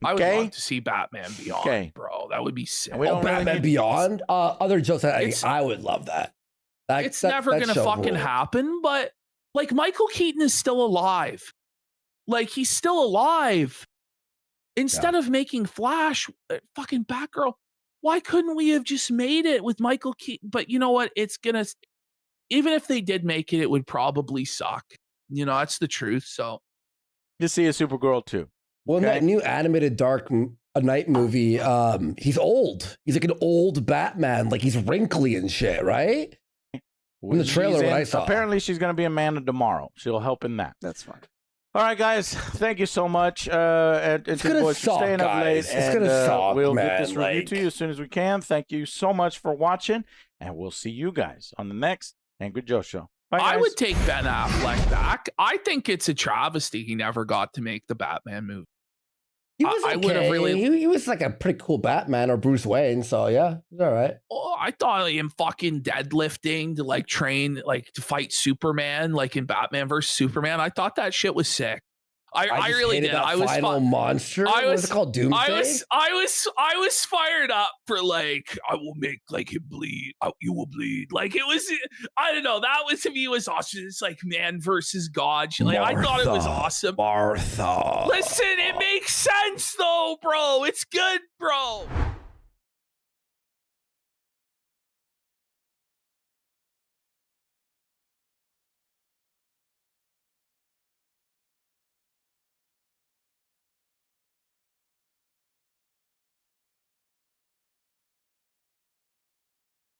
I would love to see Batman Beyond, bro. That would be sick. Batman Beyond? Other jokes, I would love that. It's never going to fucking happen, but like Michael Keaton is still alive. Like he's still alive. Instead of making Flash, fucking Batgirl, why couldn't we have just made it with Michael Keaton? But you know what? It's going to, even if they did make it, it would probably suck. You know, that's the truth. So you see a Supergirl too. Well, in that new animated Dark Knight movie, he's old. He's like an old Batman. Like he's wrinkly and shit, right? In the trailer, what I saw. Apparently, she's going to be Amanda tomorrow. She'll help in that. That's fine. All right, guys. Thank you so much. It's gonna suck, staying up late. It's gonna suck, we'll man. get this review to you as soon as we can. Thank you so much for watching, and we'll see you guys on the next Angry Joe Show. Bye, guys. I would take Ben Affleck back. I think it's a travesty he never got to make the Batman movie. He was okay. I would have really. He was like a pretty cool Batman or Bruce Wayne, so yeah, he's all right. Oh, I thought him fucking deadlifting to like train, like to fight Superman, like in Batman vs Superman. I thought that shit was sick. I really did. I was final monster. What was it called? Doomsday. I was fired up for like I will make like him bleed. You will bleed. Like it was. I don't know. That was to me was awesome. It's like man versus God. Like I thought it was awesome. Martha. Listen, it makes sense though, bro. It's good, bro.